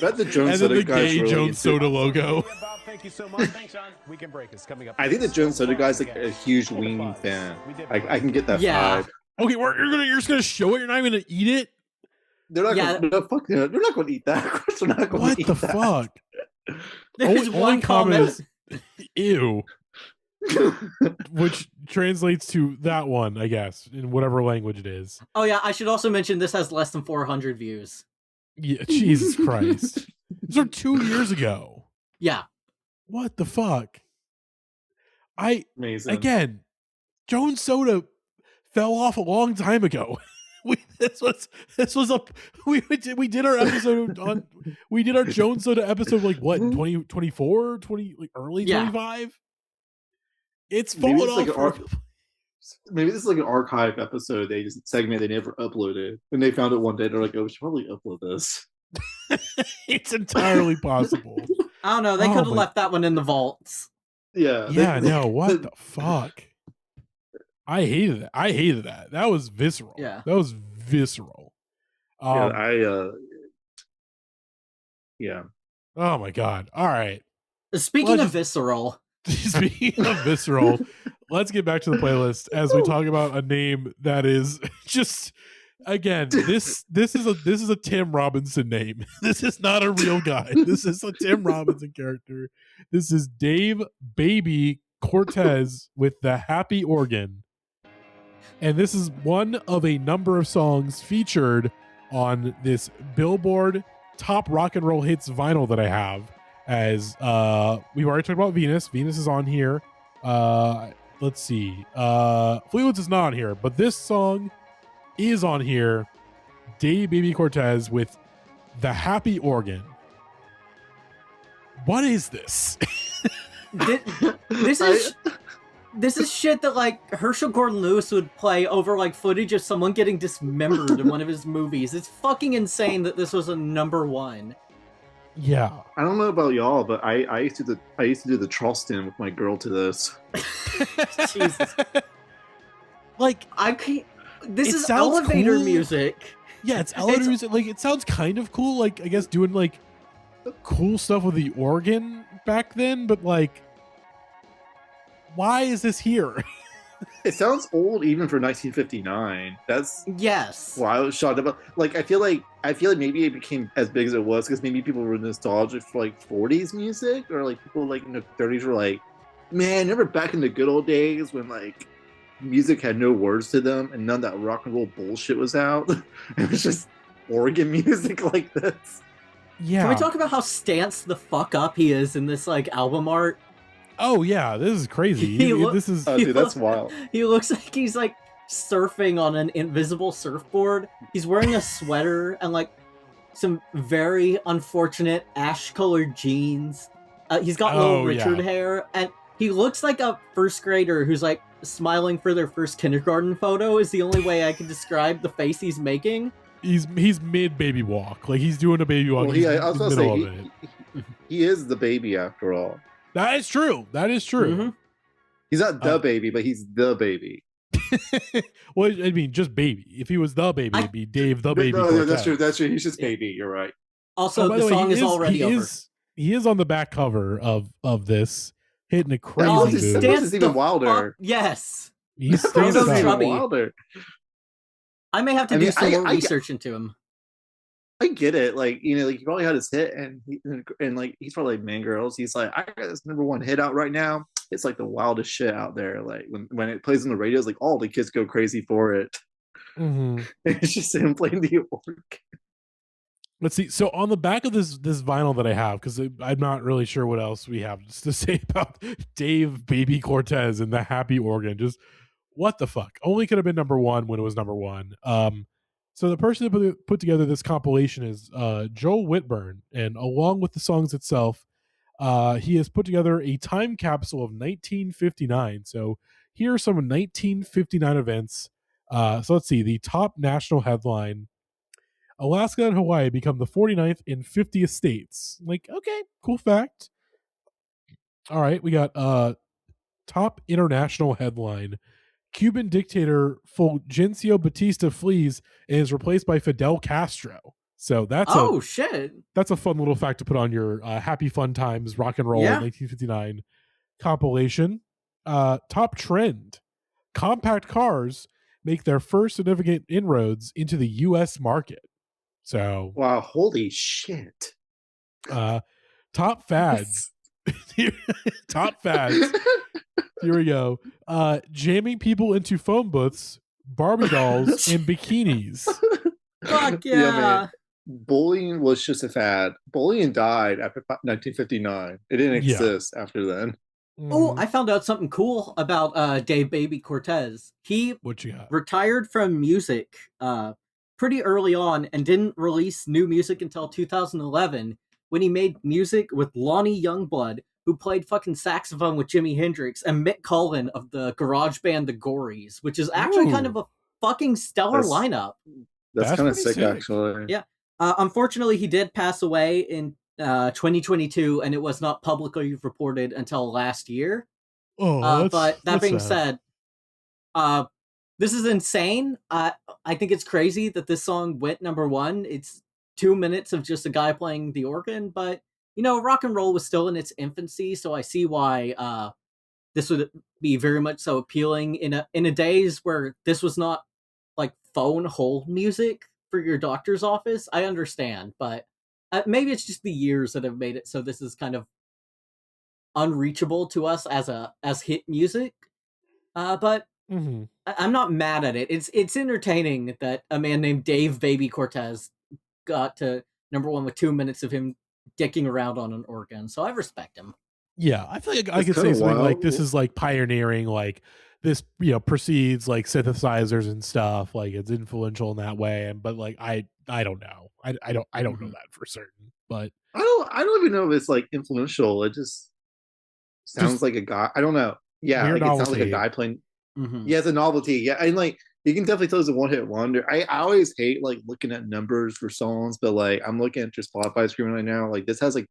bet the And Jones then soda the guy's gay really Jones into- soda logo. Bob, thank you so much. Thanks, Sean. Weekend break is coming up. I think the Jones soda guy's like a huge Ween fan. I can get that Yeah. vibe. Okay, you're just gonna show it. You're not even gonna eat it. They're not Yeah. gonna, no, fuck, they're not going to eat that. Of course, they're not going What to eat the that. fuck? There's Only one comment. is, ew, which translates to that one, I guess, in whatever language it is. Oh yeah, I should also mention this has less than 400 views. Yeah, Jesus Christ. These are 2 years ago. Yeah. What the fuck? Amazing. Again, Jones Soda fell off a long time ago. This was a we did our episode on we did our Jones Soda episode like what in 2024 20 like early Yeah. 25. It's Maybe fallen it's like off. an arc- Maybe this is like an archive episode. They just segment they never uploaded, and they found it one day. They're like, "Oh, we should probably upload this." It's entirely possible. I don't know. They Oh, could have but- left that one in the vaults. Yeah. Yeah, no, what the fuck? I hated that. That was visceral. Yeah. That was visceral. Yeah, yeah. Oh my god. All right. Speaking Well, of just- visceral, Speaking of visceral, let's get back to the playlist as we talk about a name that is just Again, this is a Tim Robinson name. This is not a real guy. This is a Tim Robinson character. This is Dave Baby Cortez with the Happy Organ. And this is one of a number of songs featured on this Billboard Top Rock and Roll Hits vinyl that I have. As we've already talked about Venus. Venus is on here. Let's see. Fleetwoods is not on here, but this song is on here. Dave Baby Cortez with the Happy Organ. What is this? This is shit that like Herschel Gordon Lewis would play over like footage of someone getting dismembered in one of his movies. It's fucking insane that this was a number one. Yeah. I don't know about y'all, but I used to do the Charleston with my girl to this. Jesus. Like I can't. This It is sounds elevator cool. music. Yeah, it's elevator music. Like it sounds kind of cool. Like I guess doing like cool stuff with the organ back then, but like, why is this here? It sounds old even for 1959. That's Yes. why I was shocked about. Like I feel like maybe it became as big as it was because maybe people were nostalgic for like 40s music, or like people like in the 30s were like, man, remember back in the good old days when like music had no words to them and none of that rock and roll bullshit was out. It was just organ music like this. Yeah. Can we talk about how stance the fuck up he is in this like album art? Oh yeah, this is crazy. This is Oh, dude, that's wild. He looks like he's like surfing on an invisible surfboard. He's wearing a sweater and like some very unfortunate ash-colored jeans. He's got little Richard hair, and he looks like a first grader who's like smiling for their first kindergarten photo. Is the only way I can describe the face he's making. He's mid baby walk. Like he's doing a baby walk. Well, He's I was in the gonna middle say of it. he is the baby after all. That is true. That is true. Mhm. He's not the baby, but he's the baby. Well, I mean, just baby. If he was the baby, it'd be Dave the baby. No, Cortez. that's true. That's true. He's just baby. You're right. Also, Oh, by the way, song he is already over. He is on the back cover of this, hitting a crazy Oh, That he move. makes stands it even the wilder. fuck- Yes. He's He's standing so up. Even chubby. wilder. I may have to I do mean, some more I- research into him. I get it. Like, you know, like he probably had his hit and like he's probably like Man Girls. He's like, I got this #1 hit out right now. It's like the wildest shit out there. Like when it plays on the radio, it's like all the kids go crazy for it. Mhm. It's just him playing the organ. Let's see. So on the back of this vinyl that I have, because I'm not really sure what else we have to say about Dave Baby Cortez and the Happy Organ. Just what the fuck? Only could have been #1 when it was #1. So the person that put together this compilation is Joel Whitburn, and along with the songs itself, he has put together a time capsule of 1959. So here are some 1959 events. So let's see. The top national headline: Alaska and Hawaii become the 49th and 50th states. Like, okay, cool fact. All right, we got top international headline: Cuban dictator Fulgencio Batista flees and is replaced by Fidel Castro. So that's Shit. that's a fun little fact to put on your Happy Fun Times Rock and Roll Yeah. 1959 compilation. Top trend: compact cars make their first significant inroads into the U.S. market. So, Wow, holy shit. top fads. Top fads. Here we go. Jamming people into phone booths, Barbie dolls, and bikinis. Fuck Yeah, yeah. man. Bullying was just a fad. Bullying died after 1959. It didn't Yeah. exist after then. Oh, I found out something cool about Dave Baby Cortez. He What you got? retired from music pretty early on and didn't release new music until 2011 when he made music with Lonnie Youngblood, who played fucking saxophone with Jimi Hendrix, and Mick Cullen of the garage band The Gories, which is actually kind of a fucking stellar That's- lineup. That's That's kind of pretty sick, sick. actually. Yeah. Unfortunately, he did pass away in 2022, and it was not publicly reported until last year. Oh, But that that's being sad. said, this is insane. I think it's crazy that this song went #1. It's 2 minutes of just a guy playing the organ, but you know, rock and roll was still in its infancy, so I see why this would be very much so appealing in a days where this was not like phone hold music for your doctor's office, I understand, but maybe it's just the years that have made it so this is kind of unreachable to us as hit music. But I'm not mad at it. It's entertaining that a man named Dave Baby Cortez got to number one with 2 minutes of him dicking around on an organ. So I respect him. Yeah, I feel like I could say something like this is like pioneering, like this, precedes like synthesizers and stuff. Like it's influential in that way. But like I don't know. I don't know that for certain. But I don't even know if it's like influential. It just sounds like a guy. I don't know. Yeah, like it sounds like a guy playing. Yeah, it's a novelty. Yeah, and like you can definitely tell it's a one-hit wonder. I always hate like looking at numbers for songs, but like I'm looking at your Spotify screen right now. Like this has like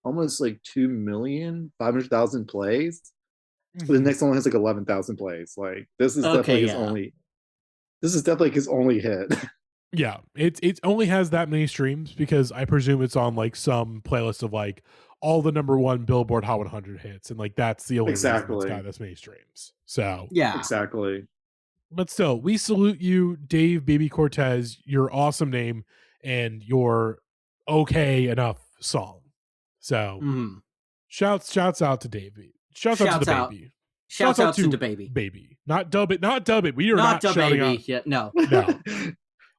almost like 2,500,000 plays. The next one has like 11,000 plays. Like this is definitely his only. This is definitely his only hit. Yeah, it only has that many streams because I presume it's on like some playlist of like all the number one Billboard Hot 100 hits, and like that's the only reason it's got this many streams. So yeah, exactly. But still, we salute you, Dave Baby Cortez. Your awesome name and your okay enough song. So shouts out to Davey. Shouts out to the baby. Shouts out to the baby. Baby. Not dub it. We are not dub shouting baby out. yet. No.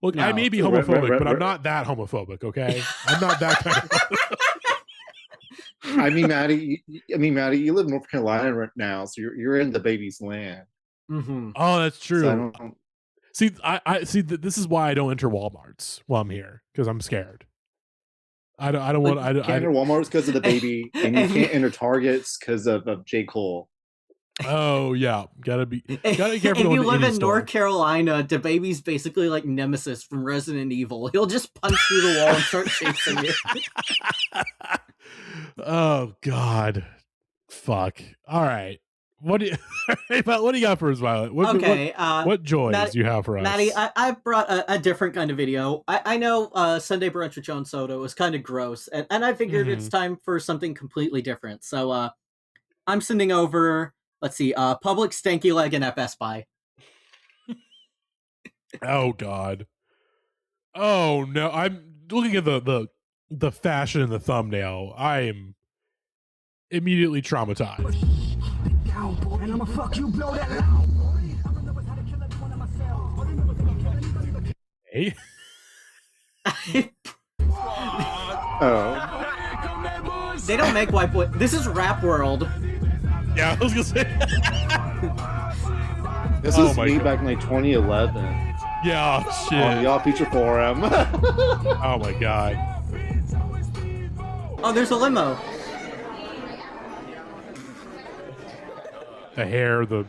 Look, I may be homophobic, but I'm not that homophobic, okay? I'm not that kind of I mean, Matty, you live in North Carolina right now, so you're in the baby's land. Oh, that's true. So I see. This is why I don't enter Walmarts while I'm here, because I'm scared. I don't want. I can't enter Walmart's because of the baby, and you can't enter Targets because of J. Cole. Oh yeah, gotta be careful. If you live in North Carolina, the baby's basically like Nemesis from Resident Evil. He'll just punch through the wall and start chasing you. Oh God, fuck. All right, what do you got for us, Violet? What joys do you have for us, Matty? I brought a different kind of video. I know Sunday Brunch with Joan Soda was kind of gross, and I figured it's time for something completely different. So I'm sending over. Let's see, Public Stanky Leggin at Best Buy. Oh God. Oh no, I'm looking at the fashion in the thumbnail. I am immediately traumatized. Hey. Oh. They don't make white boy. This is Rap World. Yeah, I was gonna say. This is me back in like 2011. Yeah, shit. On Y'all Feature Forum. Oh my God. Oh, there's a limo. The hair, the.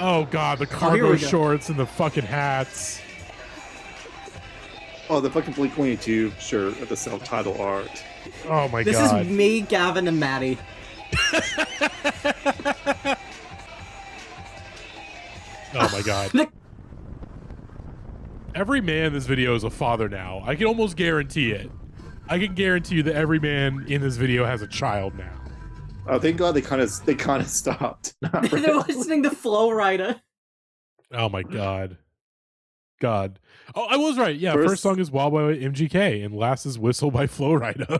Oh God, the cargo shorts and the fucking hats. Oh, the fucking Blink-182 shirt with the self-titled art. Oh my God. This is me, Gavin, and Matty. Oh my God. Every man in this video is a father now. I can almost guarantee it. I can guarantee you that every man in this video has a child now. Oh, thank God they kind of stopped. They're listening to Flow Rider. Oh my God. God. Oh, I was right. Yeah, first song is Wild by MGK and last is Whistle by Flow Rider.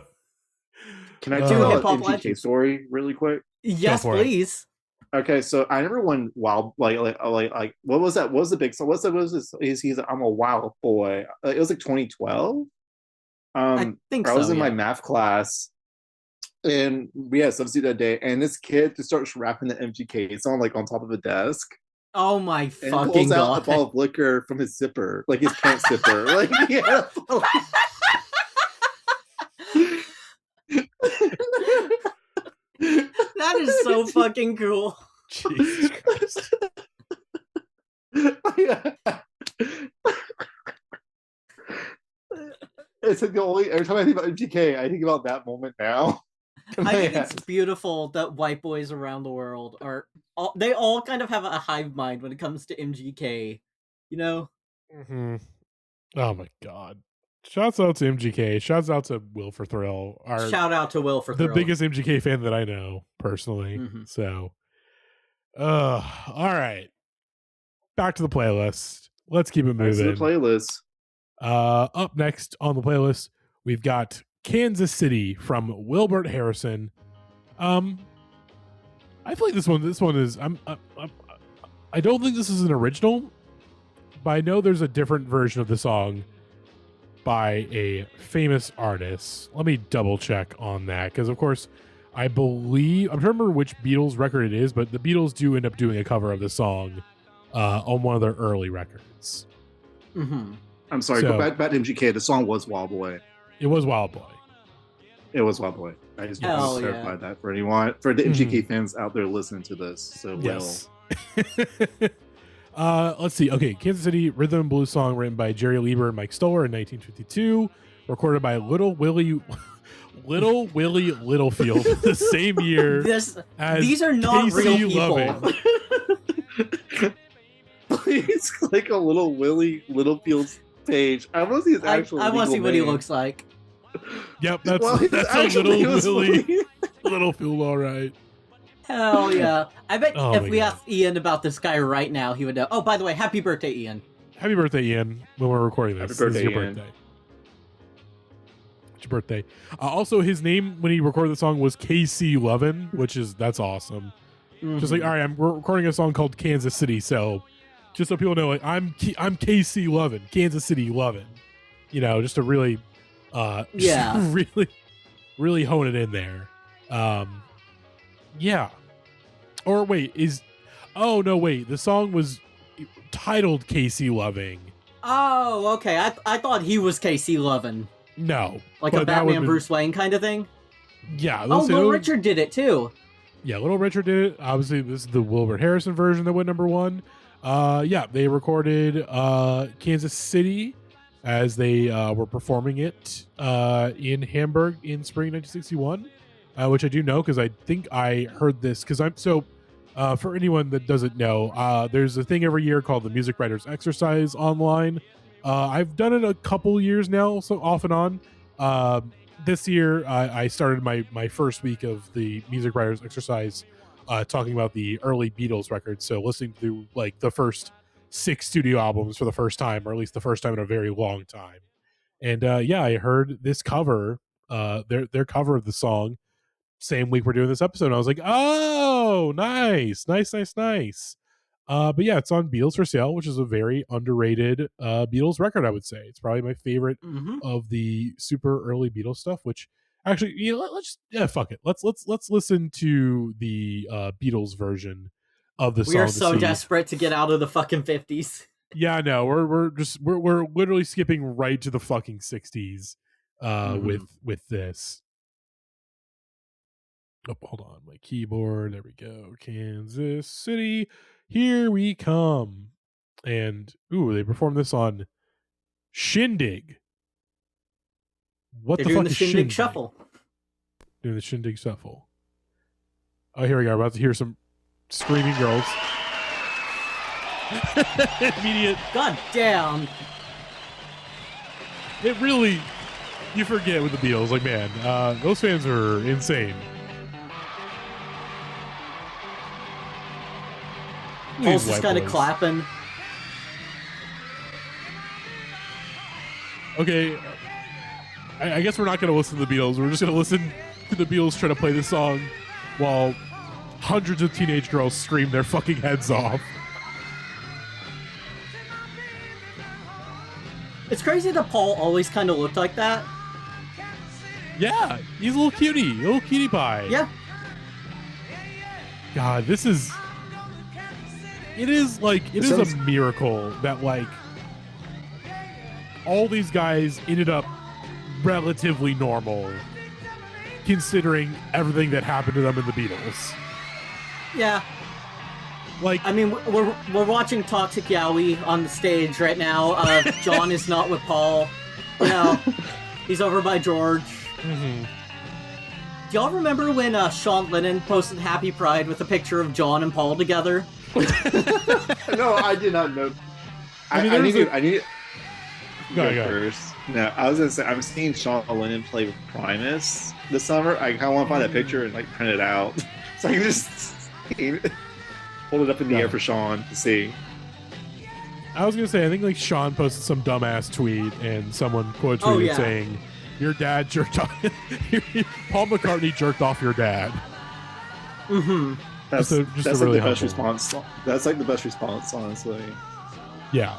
Can I tell an MGK story really quick? Yes, please. Okay, so I remember when Wild like what was that? What was the big song? What was this? He's I'm a wild boy. It was like 2012. I think I was in my math class, and we had substitute that day, and this kid just starts rapping the MGK song like on top of a desk. Oh my and fucking pulls God! Out a ball of liquor from his zipper, like his pants zipper, like yeah. That is so fucking cool. Jesus Christ. It's like the only every time I think about MGK, I think about that moment now. I think it's beautiful that white boys around the world they all kind of have a hive mind when it comes to MGK, you know? Oh my God. Shouts out to MGK. Shouts out to Will for Thrill. Shout out to Will for Thrill. The biggest MGK fan that I know, personally. So, all right. Back to the playlist. Let's keep it Nice to moving. the playlist. Up next on the playlist, we've got Kansas City from Wilbert Harrison. I feel like this one is I don't think this is an original, but I know there's a different version of the song by a famous artist. Let me double check on that, because of course I believe I'm trying to remember which Beatles record it is, but the Beatles do end up doing a cover of the song on one of their early records. Mm-hmm. I'm sorry, So- but back to MGK, the song was Wild Boy. It was Wild Boy. It was Wild Boy. I just want Hell to yeah. clarify that for anyone, for the MGK fans out there listening to this. So Yes. Let's see. Okay, Kansas City rhythm and blues song written by Jerry Lieber and Mike Stoller in 1952, recorded by Little Willie Littlefield the same year as These are not KC real people. Loving. Please click a Little Willie Littlefield's page. I want to see his actual. I want to see legal what he name. looks like. Yep, that's Well, his that's a actual Little name was Willie Littlefield. All right. Hell yeah. I bet Oh if my we God. asked Ian about this guy right now, he would know. Oh, by the way, happy birthday, Ian. Happy birthday, Ian! When we're recording this, Happy this is birthday, your Ian. birthday. It's your birthday. Also, his name when he recorded the song was KC Lovin', that's awesome. Just like, all right, we're recording a song called Kansas City, so just so people know, like I'm KC Lovin', Kansas City Lovin'. You know, just to really, Yeah. really hone it in there. Yeah. Or wait, the song was titled KC Loving. Oh, okay. I thought he was KC Lovin'. No, Like but a that would've Batman been- Bruce Wayne kind of thing. Yeah. Oh, Little Richard did it too. Yeah, Little Richard did it. Obviously, this is the Wilbert Harrison version that went number one. Yeah, they recorded Kansas City as they were performing it in Hamburg in spring 1961, which I do know because I think I heard this because for anyone that doesn't know, there's a thing every year called the Music Writers Exercise online. I've done it a couple years now, so off and on. This year, I started my first week of the Music Writers Exercise talking about the early Beatles records. So listening to like the first 6 studio albums for the first time, or at least the first time in a very long time. And yeah, I heard this cover, their cover of the song, same week we're doing this episode. And I was like, oh, nice. But yeah, it's on Beatles for Sale, which is a very underrated Beatles record, I would say. It's probably my favorite of the super early Beatles stuff, which actually, you know, fuck it. Let's listen to the Beatles version of the song. We are to so see- desperate to get out of the fucking 50s. Yeah, no, we're literally skipping right to the fucking 60s with this. Oh, hold on, my keyboard. There we go. Kansas City, here we come. And they performed this on Shindig. What They're the doing fuck the is Shindig Shuffle. Doing the Shindig Shuffle. Oh, here we go. We're about to hear some screaming girls. Immediate. God damn. It really, you forget with the Beatles. Like, man, those fans are insane. Paul's These just white kind of boys. clapping. Okay, I guess we're not going to listen to the Beatles. We're just going to listen to the Beatles try to play this song while hundreds of teenage girls scream their fucking heads off. It's crazy that Paul always kind of looked like that. Yeah, he's a little cutie pie. Yeah. God, it is a miracle that like all these guys ended up relatively normal considering everything that happened to them in the Beatles. Yeah. Like, I mean, we're watching Toxic Yowie on the stage right now. John is not with Paul. You know, he's over by George. mhm. Do y'all remember when Sean Lennon posted Happy Pride with a picture of John and Paul together? No, I did not know. I mean, I there need was to. I need to Go, go go. first. No, I was gonna say I'm seeing Sean Lennon play with Primus this summer. I kind of want to find that picture and like print it out so I can just hold it up in the Yeah. air for Sean to see. I was gonna say, I think like Sean posted some dumbass tweet and someone quote tweeted saying, "Your dad jerked off." Paul McCartney jerked off your dad. Mm-hmm. That's really like the best response. That's like the best response, honestly. Yeah.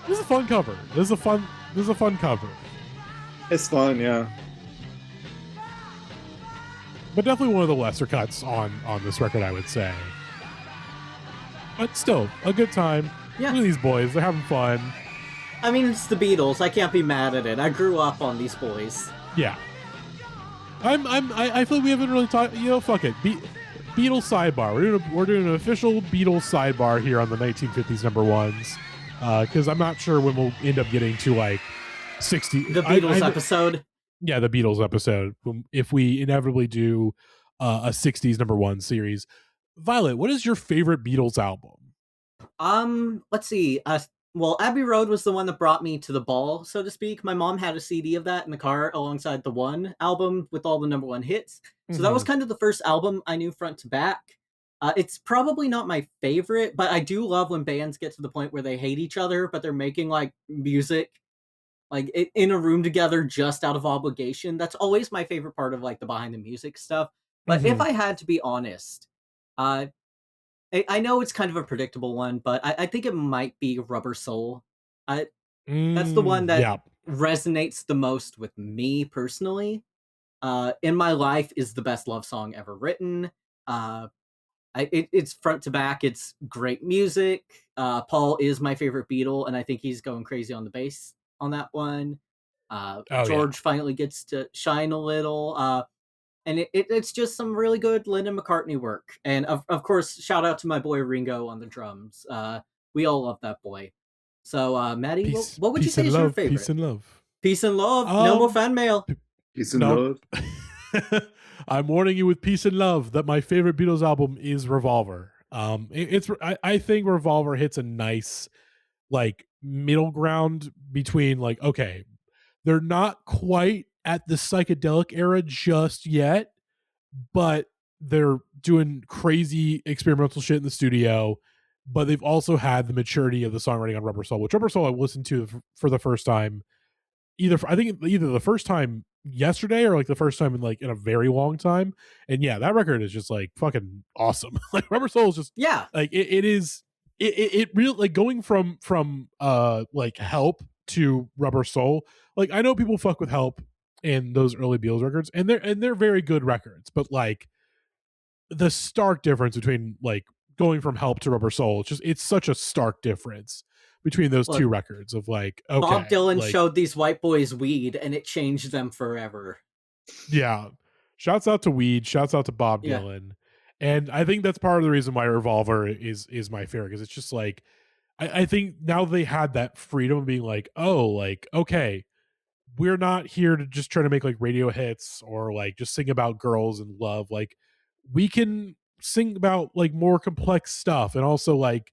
This is a fun cover. This is a fun cover. It's fun, yeah. But definitely one of the lesser cuts on this record, I would say. But still, a good time. Yeah. Look at these boys. They're having fun. I mean, it's the Beatles. I can't be mad at it. I grew up on these boys. Yeah. I feel like we haven't really talked. You know, fuck it. Beatles sidebar. We're doing an official Beatles sidebar here on the 1950s number ones. Because I'm not sure when we'll end up getting to like 60. The Beatles episode. Yeah, the Beatles episode. If we inevitably do a 60s number one series. Violet, what is your favorite Beatles album? Let's see. Well, Abbey Road was the one that brought me to the ball, so to speak. My mom had a CD of that in the car alongside the One album with all the number one hits. So that was kind of the first album I knew front to back. It's probably not my favorite, but I do love when bands get to the point where they hate each other, but they're making like music like in a room together just out of obligation. That's always my favorite part of like the behind the music stuff. But if I had to be honest, I know it's kind of a predictable one, but I think it might be Rubber Soul. That's the one that resonates the most with me personally. In My Life is the best love song ever written. It's front to back. It's great music. Paul is my favorite Beatle, and I think he's going crazy on the bass on that one. George finally gets to shine a little. And it's just some really good Lennon McCartney work. And of course, shout out to my boy Ringo on the drums. We all love that boy. So, Maddie, what would you say is your favorite? Peace and love. Peace and love. No more fan mail. Peace and love. I'm warning you with peace and love that my favorite Beatles album is Revolver. I think Revolver hits a nice like middle ground between like, okay, they're not quite at the psychedelic era just yet, but they're doing crazy experimental shit in the studio, but they've also had the maturity of the songwriting on Rubber Soul, which Rubber Soul I listened to for the first time either the first time yesterday or like the first time in a very long time. And yeah, that record is just like fucking awesome. Like Rubber Soul is just like it really like going from like Help to Rubber Soul. Like I know people fuck with Help and those early Beatles records, and they're very good records, but like the stark difference between like going from Help to Rubber Soul, it's such a stark difference between those two records of like, okay, Bob Dylan showed these white boys weed and it changed them forever. Yeah. Shouts out to weed, shouts out to Bob Dylan. And I think that's part of the reason why Revolver is my favorite, because it's just like I think now they had that freedom of being like, oh, like, okay, we're not here to just try to make like radio hits or like just sing about girls and love. Like we can sing about like more complex stuff, and also like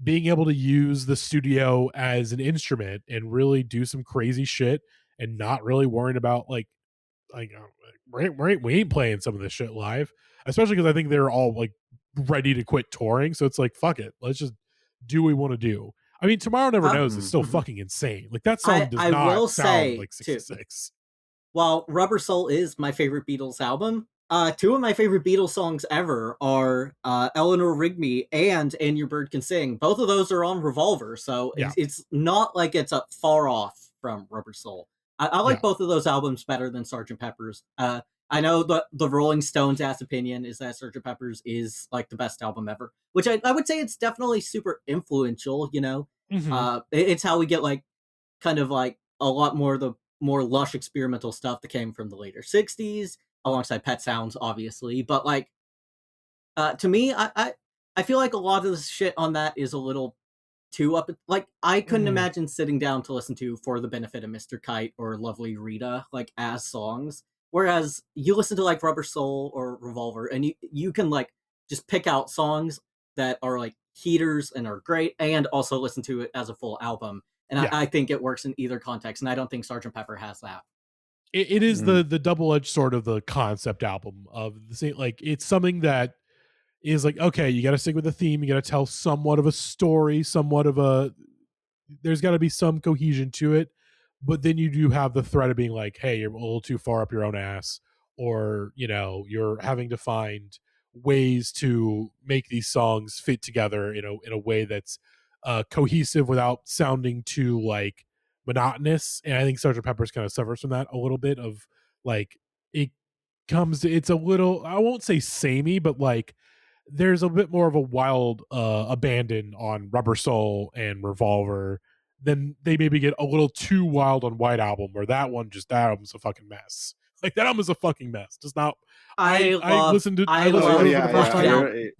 being able to use the studio as an instrument and really do some crazy shit and not really worrying about like we ain't playing some of this shit live, especially because I think they're all like ready to quit touring. So it's like, fuck it, let's just do what we want to do. I mean, Tomorrow Never Knows is still fucking insane. Like that song does not sound like 66. While Rubber Soul is my favorite Beatles album, two of my favorite Beatles songs ever are Eleanor Rigby and Your Bird Can Sing. Both of those are on Revolver, so it's not like it's far off from Rubber Soul. I like both of those albums better than Sgt. Pepper's. I know the Rolling Stones' ass opinion is that Sgt. Pepper's is like the best album ever, which I would say it's definitely super influential, you know? It's how we get like kind of like a lot more of the more lush experimental stuff that came from the later 60s, alongside Pet Sounds, obviously. But like, to me, I feel like a lot of the shit on that is a little too up. Like, I couldn't imagine sitting down to listen to For the Benefit of Mr. Kite or Lovely Rita, like, as songs. Whereas you listen to, like, Rubber Soul or Revolver, and you can, like, just pick out songs that are, like, heaters and are great, and also listen to it as a full album. And I think it works in either context, and I don't think Sgt. Pepper has that. It is the double-edged sword of the concept album of the same. Like, it's something that is like, okay, you got to stick with the theme. You got to tell somewhat of a story, there's got to be some cohesion to it. But then you do have the threat of being like, hey, you're a little too far up your own ass, or, you're having to find ways to make these songs fit together in a way that's cohesive without sounding too like monotonous. And I think Sgt. Pepper's kind of suffers from that a little bit of like, it's a little, I won't say samey, but like there's a bit more of a wild abandon on Rubber Soul and Revolver. Then they maybe get a little too wild on White Album, or that album's a fucking mess. Like that album's a fucking mess. Does not. I listened to. I listened to the first time.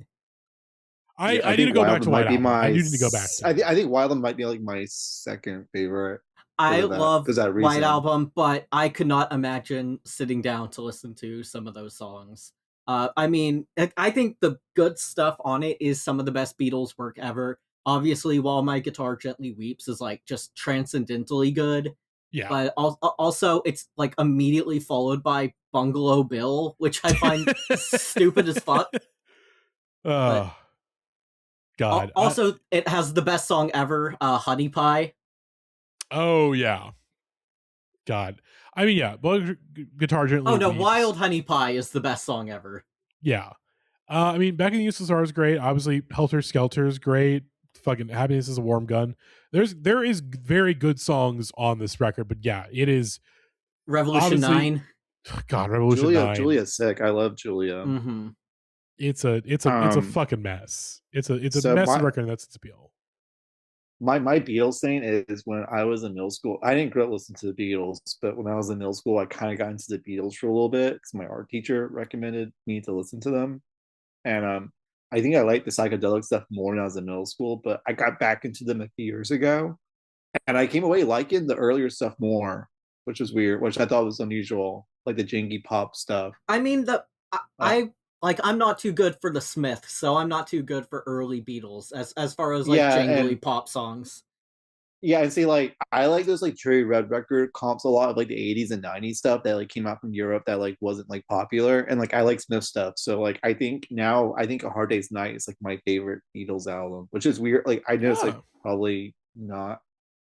I need to go back to White Album. I need to go back. I think White Album might be like my second favorite. I love White Album, but I could not imagine sitting down to listen to some of those songs. I mean, I think the good stuff on it is some of the best Beatles work ever. Obviously, While My Guitar Gently Weeps is like just transcendentally good. Yeah. But also, it's like immediately followed by Bungalow Bill, which I find stupid as fuck. Oh, God. Also, it has the best song ever, Honey Pie. Oh, yeah. God. I mean, yeah. Guitar Gently Oh, no. Weeps. Wild Honey Pie is the best song ever. Yeah. I mean, Back in the USSR is great. Obviously, Helter Skelter is great. Fucking Happiness is a Warm Gun. There is very good songs on this record, but yeah, it is Revolution 9. God, Revolution 9. Julia's sick. I love Julia. Mm-hmm. It's a fucking mess. It's a messy record, and that's its appeal. My Beatles thing is when I was in middle school, I didn't grow up listening to the Beatles, but when I was in middle school, I kind of got into the Beatles for a little bit because my art teacher recommended me to listen to them. And I think I liked the psychedelic stuff more when I was in middle school, but I got back into them a few years ago, and I came away liking the earlier stuff more, which was weird, which I thought was unusual, like the jingy pop stuff. I mean, I'm not too good for the Smiths, so I'm not too good for early Beatles as far as like jingly pop songs. Yeah, and see, like I like those like Cherry Red record comps a lot of like the 80s and 90s stuff that like came out from Europe that like wasn't like popular, and like I like Smith stuff. So like I think A Hard Day's Night is like my favorite Beatles album, which is weird. Like I know it's like probably not.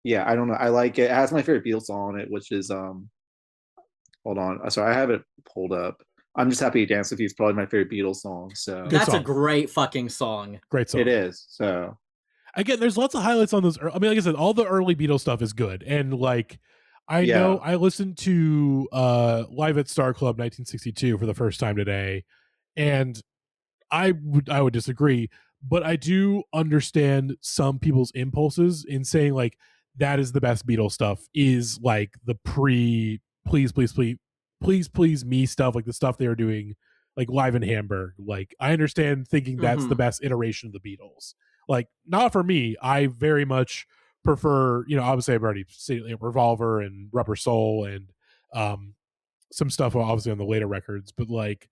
Yeah, I don't know. I like it. It has my favorite Beatles song on it, which is hold on. Sorry, I have it pulled up. I'm Just Happy to Dance With You is probably my favorite Beatles song. So that's a great fucking song. Great song. It is. So again, there's lots of highlights on those. I mean, like I said, all the early Beatles stuff is good, and like I know I listened to Live at Star Club 1962 for the first time today, and I would disagree, but I do understand some people's impulses in saying like that is the best Beatles stuff is like the please me stuff, like the stuff they were doing like live in Hamburg. Like I understand thinking that's the best iteration of the Beatles. Like not for me. I very much prefer, obviously I've already seen Revolver and Rubber Soul and some stuff obviously on the later records, but like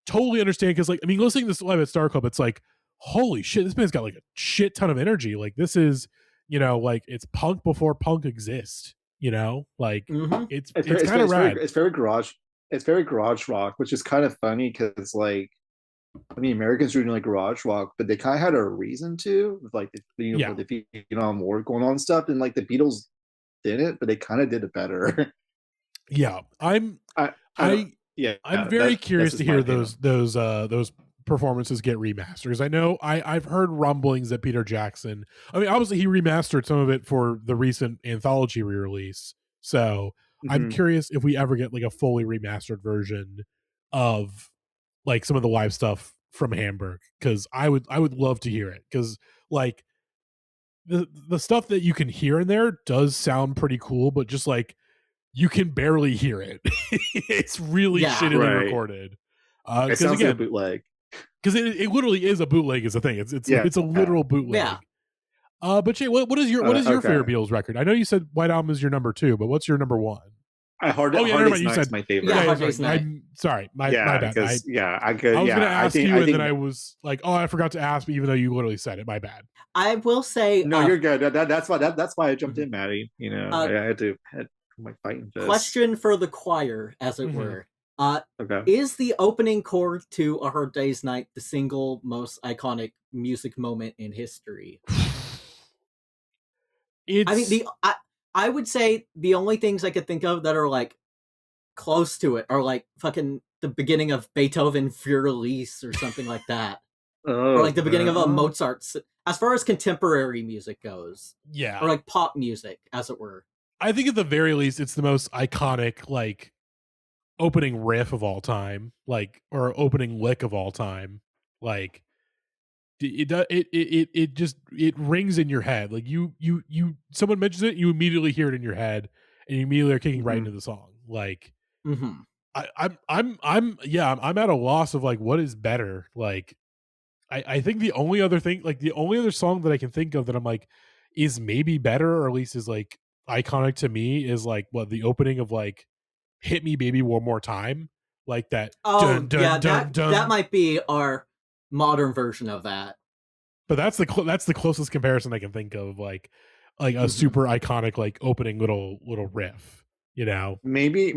totally understand because like I mean listening to this Live at Star Club, it's like holy shit, this band's got like a shit ton of energy. Like this is like it's punk before punk exists. Like it's kind of rad. It's very garage rock, which is kind of funny because like I mean Americans were doing like garage rock, but they kind of had a reason to with like the war going on and stuff, and like the Beatles didn't, but they kind of did it better. Yeah, I'm very curious to hear those performances get remastered, because I know I've heard rumblings that Peter Jackson, I mean obviously he remastered some of it for the recent anthology re-release, so I'm curious if we ever get like a fully remastered version of like some of the live stuff from Hamburg, because I would love to hear it, because like the stuff that you can hear in there does sound pretty cool, but just like you can barely hear it. It's really shittily recorded. It sounds like a bootleg. Because it literally is a bootleg is a thing. It's a literal bootleg. Yeah. But Jay, what is your favorite Beatles record? I know you said White Album is your number 2, but what's your number 1? Hard Day's Night's my favorite. Yeah, Hard Day's Night. I'm sorry, my bad. I was going to ask you, and then I was like, oh, I forgot to ask, even though you literally said it. My bad. I will say, no, you're good. That's why I jumped in, Maddie. I had to my fighting fist. Question for the choir, as it were. Okay. Is the opening chord to A Hard Day's Night the single most iconic music moment in history? It's I mean, I would say the only things I could think of that are like close to it are like fucking the beginning of Beethoven Für Elise or something like that, or like the beginning of a Mozart. As far as contemporary music goes, yeah. or like pop music, as it were. I think at the very least, it's the most iconic like opening riff of all time, like or opening lick of all time. Like it just it rings in your head. Like you someone mentions it, you immediately hear it in your head, and you immediately are kicking right into the song. Like I'm at a loss of like what is better. Like I think the only other thing, like the only other song that I can think of that I'm like is maybe better, or at least is like iconic to me, is like what the opening of like Hit Me Baby One More Time, like that. Oh yeah, that might be our modern version of that. But that's the closest comparison I can think of, like a super iconic like opening little riff, you know. Maybe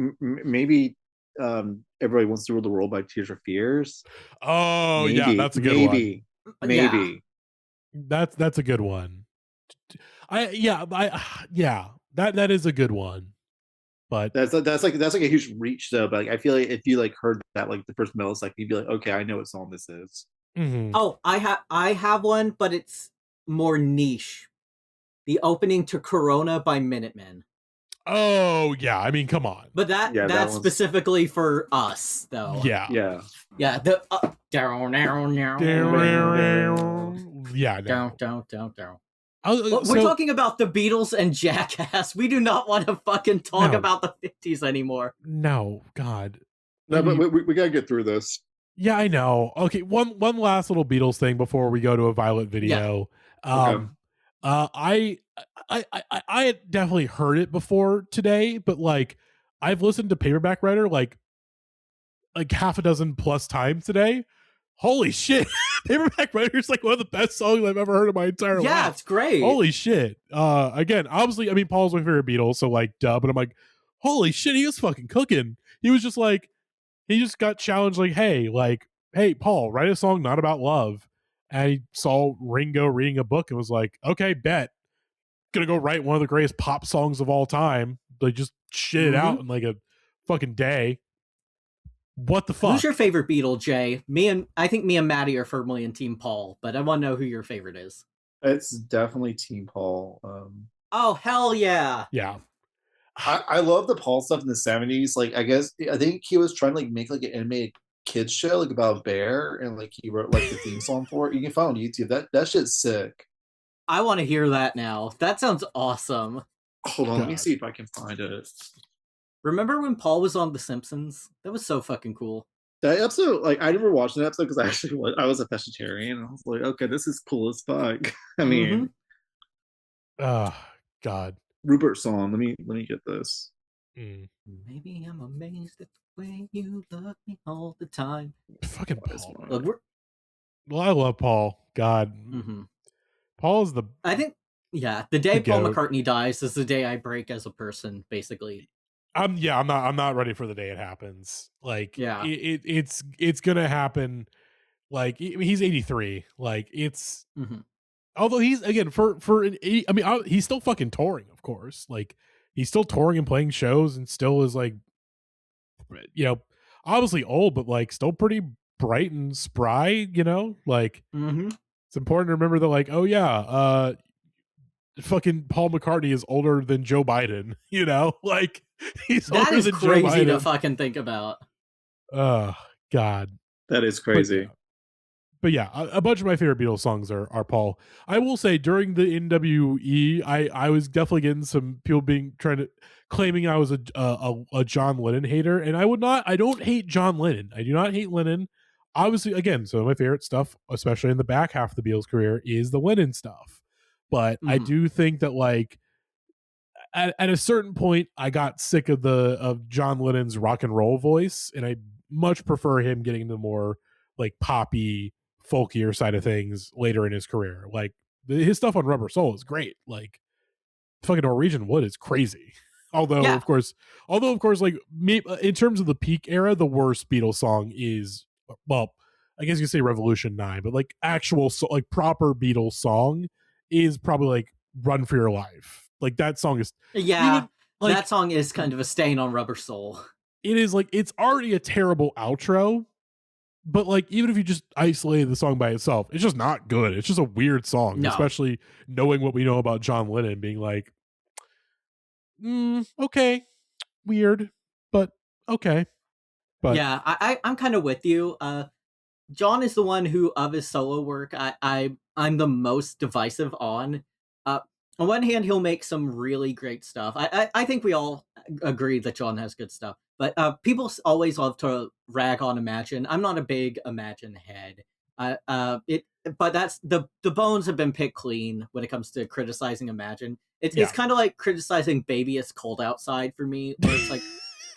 Everybody Wants to Rule the World by Tears for Fears. Oh yeah, that's a good one. Maybe that's a good one. That is a good one. But that's like a huge reach though. But like, I feel like if you like heard that like the first millisecond, you'd be like, okay, I know what song this is. Mm-hmm. Oh, I have one, but it's more niche. The opening to Corona by Minutemen. Oh yeah, I mean, come on. But that's specifically for us, though. Yeah. The down. Yeah. Down. We're talking about the Beatles and Jackass. We do not want to fucking talk about the 50s anymore. No, God. No, but we gotta get through this. Yeah, I know. Okay, one last little Beatles thing before we go to a Violet video. Okay. I had definitely heard it before today, but like I've listened to Paperback Writer like half a dozen plus times today. Holy shit. Paperback Writer is like one of the best songs I've ever heard in my entire life. Yeah, it's great. Holy shit. Again, obviously, I mean, Paul's my favorite Beatles, so like, duh, but I'm like, holy shit, he was fucking cooking. He was just like, he just got challenged like, hey, Paul, write a song not about love. And he saw Ringo reading a book and was like, okay, bet. Gonna go write one of the greatest pop songs of all time. Like, just shit it out in like a fucking day. What the fuck? Who's your favorite Beatle, Jay? I think me and Matty are firmly in Team Paul, but I want to know who your favorite is. It's definitely Team Paul. Oh, hell yeah. Yeah. I love the Paul stuff in the 70s. Like, I think he was trying to like make like an animated kids show like about a bear, and like he wrote like the theme song for it. You can find on YouTube. That shit's sick. I want to hear that now. That sounds awesome. Hold on, let me see if I can find it. Remember when Paul was on The Simpsons? That was so fucking cool. That episode, like, I never watched that episode because I was a pescatarian, and I was like, okay, this is cool as fuck. I mean, oh God, Rupert song. Let me get this. Maybe I'm amazed at the way you love me all the time. Fucking Paul. Look, well, I love Paul. God, Paul is the. I think, yeah, the day Paul McCartney dies is the day I break as a person, basically. I'm not ready for the day it happens. Like, yeah, it's gonna happen. Like, he's 83. Like, it's. Although he's again for an 80, I mean, he's still fucking touring, of course. Like, he's still touring and playing shows, and still is like, you know, obviously old, but like still pretty bright and spry. You know, like it's important to remember that. Like, oh yeah, fucking Paul McCartney is older than Joe Biden. You know, like he's older than Joe Biden. That is crazy to fucking think about. Oh God, that is crazy. But yeah, a bunch of my favorite Beatles songs are Paul. I will say during the NWE, I was definitely getting some people claiming I was a John Lennon hater, and I don't hate John Lennon. I do not hate Lennon. Obviously, again, some of my favorite stuff, especially in the back half of the Beatles career, is the Lennon stuff. But I do think that like at a certain point, I got sick of John Lennon's rock and roll voice, and I much prefer him getting the more like poppy, folkier side of things later in his career. Like his stuff on Rubber Soul is great. Like fucking Norwegian Wood is crazy. Although Yeah. of course, like in terms of the peak era, the worst Beatles song is, well, I guess you could say Revolution 9, but like actual like proper Beatles song is probably like Run for Your Life. Like that song is Yeah, like, that song is kind of a stain on Rubber Soul. it is like, it's already a terrible outro, but like even if you just isolated the song by itself, it's just not good. It's just a weird song, No. especially knowing what we know about John Lennon being like, okay, weird, but okay. But yeah, I'm kind of with you. John is the one who, of his solo work, I'm the most divisive on. On one hand, he'll make some really great stuff. I think we all agree that John has good stuff. But people always love to rag on Imagine. I'm not a big Imagine head. But that's the bones have been picked clean when it comes to criticizing Imagine. It's kind of like criticizing Baby It's Cold Outside for me, where it's like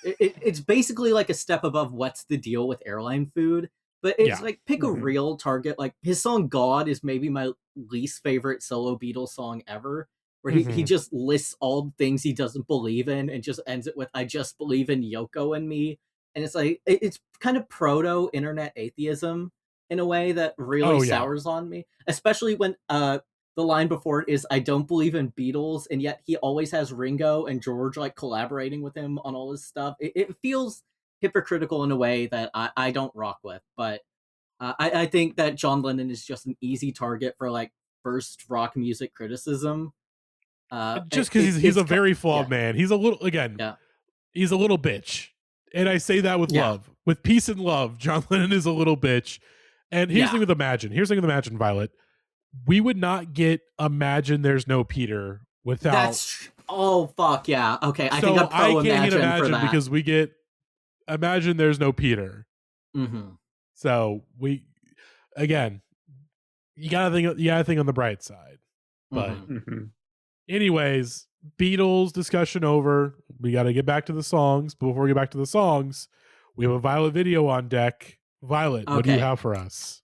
it's basically like a step above What's the Deal with Airline Food. But it's like, pick a real target. Like, his song God is maybe my least favorite solo Beatles song ever, where he just lists all the things he doesn't believe in and just ends it with, I just believe in Yoko and me. And it's like, it's kind of proto-internet atheism in a way that really sours on me. Especially when the line before it is, I don't believe in Beatles, and yet he always has Ringo and George like collaborating with him on all his stuff. It feels hypocritical in a way that I don't rock with, but I think that John Lennon is just an easy target for like first rock music criticism. Just because he's a very flawed man. He's a little, he's a little bitch, and I say that with love, with peace and love. John Lennon is a little bitch, and here's the thing with Imagine. Here's the thing with Imagine, Violet. We would not get Imagine There's No Peter without. Oh fuck yeah. Okay, I so think I'm pro I can't Imagine Imagine for that. because we get Imagine There's No Peter. So we, again, you gotta think on the bright side. But anyways, Beatles discussion over. We got to get back to the songs. But before we get back to the songs, we have a Violet video on deck. Violet, what do you have for us?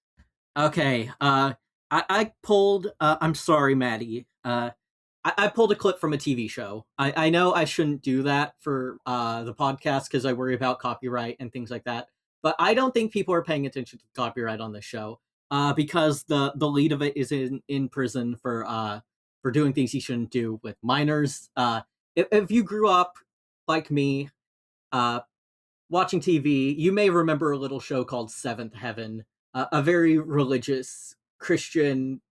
Okay, I pulled. I'm sorry, Maddie. I pulled a clip from a TV show. I know I shouldn't do that for the podcast because I worry about copyright and things like that. But I don't think people are paying attention to copyright on this show because the lead of it is in prison for doing things he shouldn't do with minors. If you grew up like me watching TV, you may remember a little show called Seventh Heaven, a very religious Christian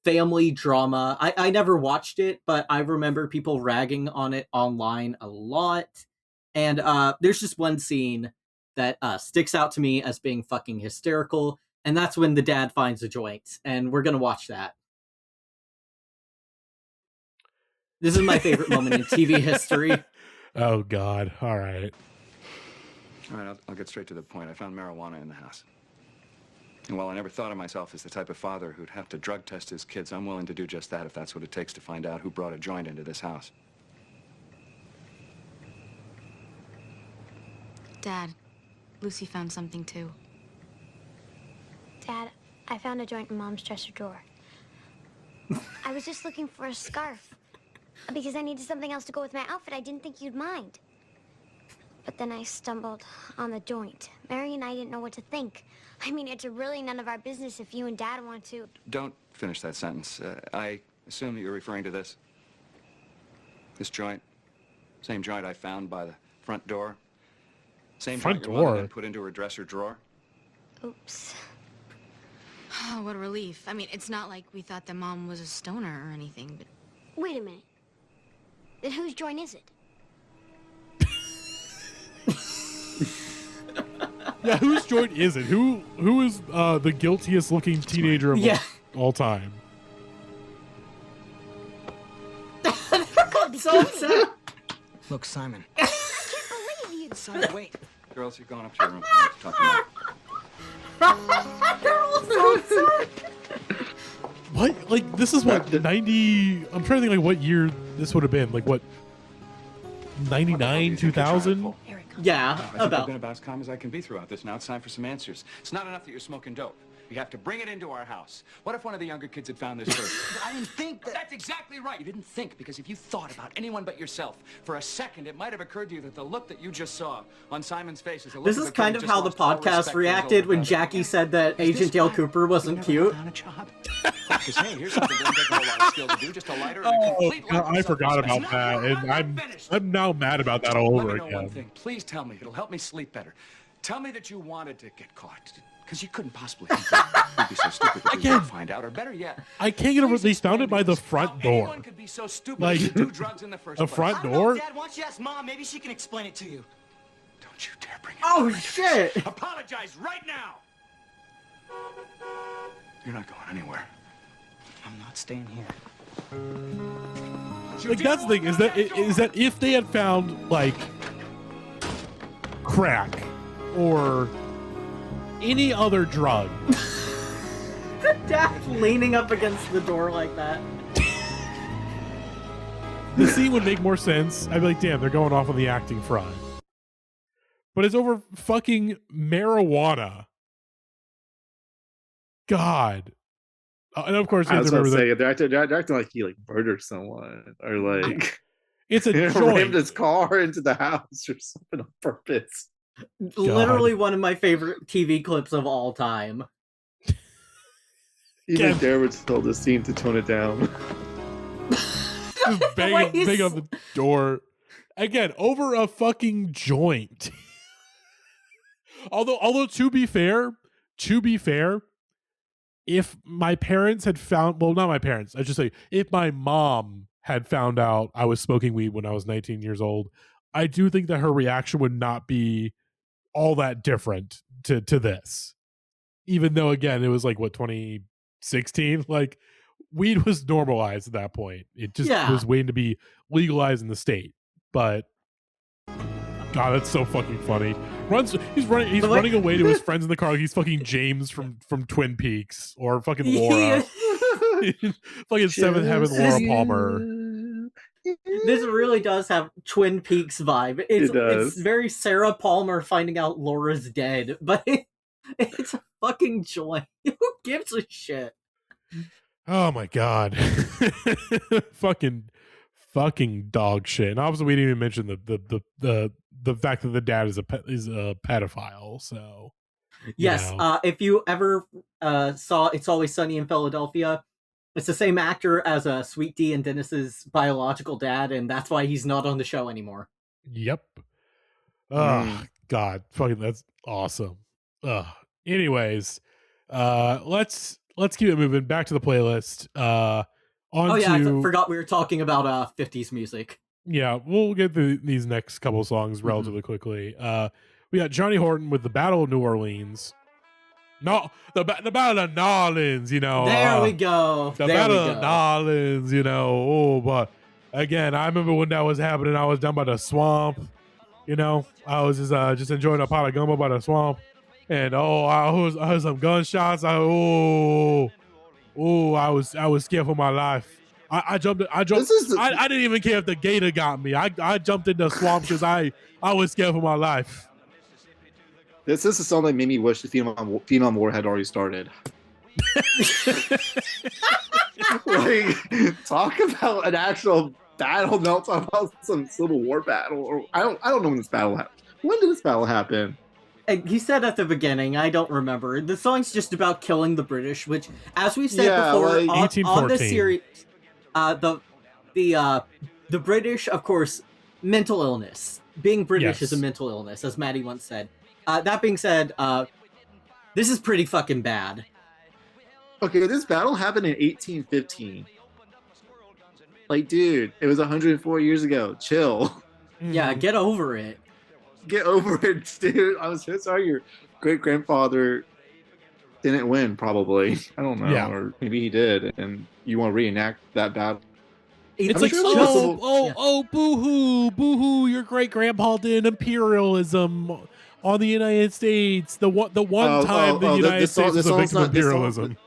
family drama. I never watched it, but I remember people ragging on it online a lot. And there's just one scene that sticks out to me as being fucking hysterical, and that's when the dad finds a joint, and we're gonna watch that. This is my favorite moment in TV history. Oh God! All right. All right, I'll get straight to the point. I found marijuana in the house. And while I never thought of myself as the type of father who'd have to drug test his kids, I'm willing to do just that if that's what it takes to find out who brought a joint into this house. Dad, Lucy found something too. Dad, I found a joint in Mom's dresser drawer. I was just looking for a scarf because I needed something else to go with my outfit. I didn't think you'd mind. But then I stumbled on the joint. Mary and I didn't know what to think. I mean, it's really none of our business if you and Dad want to. Don't finish that sentence. I assume that you're referring to this. This joint. Same joint I found by the front door. Same Front joint your mother door? then put into her dresser drawer. Oops. Oh, what a relief. I mean, it's not like we thought that Mom was a stoner or anything, but... Wait a minute. Then whose joint is it? Yeah, whose joint is it? Who is the guiltiest looking teenager of all time? So upset. Look, Simon. I can't believe you. Simon, wait. Girls, you're going up to your room. We have to talk about What? Like, this is what, 90... I'm trying to think, like, what year this would have been. Like, what, 99, 2000? Yeah, I think I've been about as calm as I can be throughout this. Now it's time for some answers. It's not enough that you're smoking dope. We have to bring it into our house. What if one of the younger kids had found this first? I didn't think that. That's exactly right. You didn't think, because if you thought about anyone but yourself for a second, it might have occurred to you that the look that you just saw on Simon's face is a look This of is a kid kind who of just how the lost all respect podcast for his reacted older when brother. Jackie said that Is this Agent Dale guy Cooper wasn't cute. found a job? Because hey, here's something that doesn't take a whole lot of skill to do, just a lighter and a Oh, complete lack of I forgot self-respect. about that, and I'm not finished. I'm now mad about that all Let over me know one again. thing. Please tell me. It'll help me sleep better. Tell me that you wanted to get caught. Because you couldn't possibly think that you'd be so stupid that you would find out. Or better yet, I can't get over. They found it by the front door. anyone could be so stupid Like, as to do drugs in the first a place. front I don't door? know, Dad. Why don't you ask Mom? Maybe she can explain it to you. Don't you dare bring it Oh up into shit! this. Apologize right now. You're not going anywhere. I'm not staying here. Like, that's the thing, is that if they had found like crack or any other drug, The dad leaning up against the door like that. the scene would make more sense. I'd be like, damn, they're going off on the acting front. But it's over fucking marijuana. God. And of course, you I have was to about to remember say that they're acting like he like murdered someone or like it's a rammed joint. his car into the house or something on purpose. Literally one of my favorite TV clips of all time. Even Again. Darin told the scene to tone it down. Just bang Why on the door. Again, over a fucking joint. although to be fair, if my parents had found, well, not my parents, I should say, if my mom had found out I was smoking weed when I was 19 years old, I do think that her reaction would not be all that different to this. Even though, again, it was like, what, 2016? Like, weed was normalized at that point. It just was waiting to be legalized in the state. But God, that's so fucking funny. He's running away to his friends in the car like he's fucking James from Twin Peaks or fucking Laura. Fucking Seventh Heaven Laura Palmer. This really does have Twin Peaks vibe. It's very Sarah Palmer finding out Laura's dead, but it's a fucking joy. Who gives a shit? Oh my God. fucking dog shit. And obviously we didn't even mention the fact that the dad is a pedophile. So yes, if you ever saw It's Always Sunny in Philadelphia, it's the same actor as Sweet D and Dennis's biological dad, and that's why he's not on the show anymore. Yep. Oh God, fucking that's awesome. Anyways, let's keep it moving. Back to the playlist. I forgot we were talking about 50s music. Yeah, we'll get through these next couple of songs relatively quickly. We got Johnny Horton with the Battle of New Orleans. No, the Battle of New Orleans, you know. There we go. The Battle of New Orleans, you know. Oh, but again, I remember when that was happening, I was down by the swamp. You know, I was just enjoying a pot of gumbo by the swamp. And I heard some gunshots. I was scared for my life. I jumped. I didn't even care if the gator got me. I jumped in the swamp because I was scared for my life. This is a song that made me wish the Phenom War had already started. Like, talk about an actual battle. Don't talk about some Civil War battle. Or I don't know when this battle happened. When did this battle happen? He said at the beginning, I don't remember. The song's just about killing the British, which, as we said before, like on the series, the British, of course, mental illness. Being British is a mental illness, as Matty once said. That being said, this is pretty fucking bad. Okay, this battle happened in 1815. Like, dude, it was 104 years ago. Chill. Yeah, get over it. Get over it, dude. I'm so sorry your great-grandfather didn't win, probably. I don't know. Yeah. Or maybe he did, and you want to reenact that battle. It's like, boo-hoo, your great-grandpa did imperialism on the United States. The one time the United States was a victim of imperialism.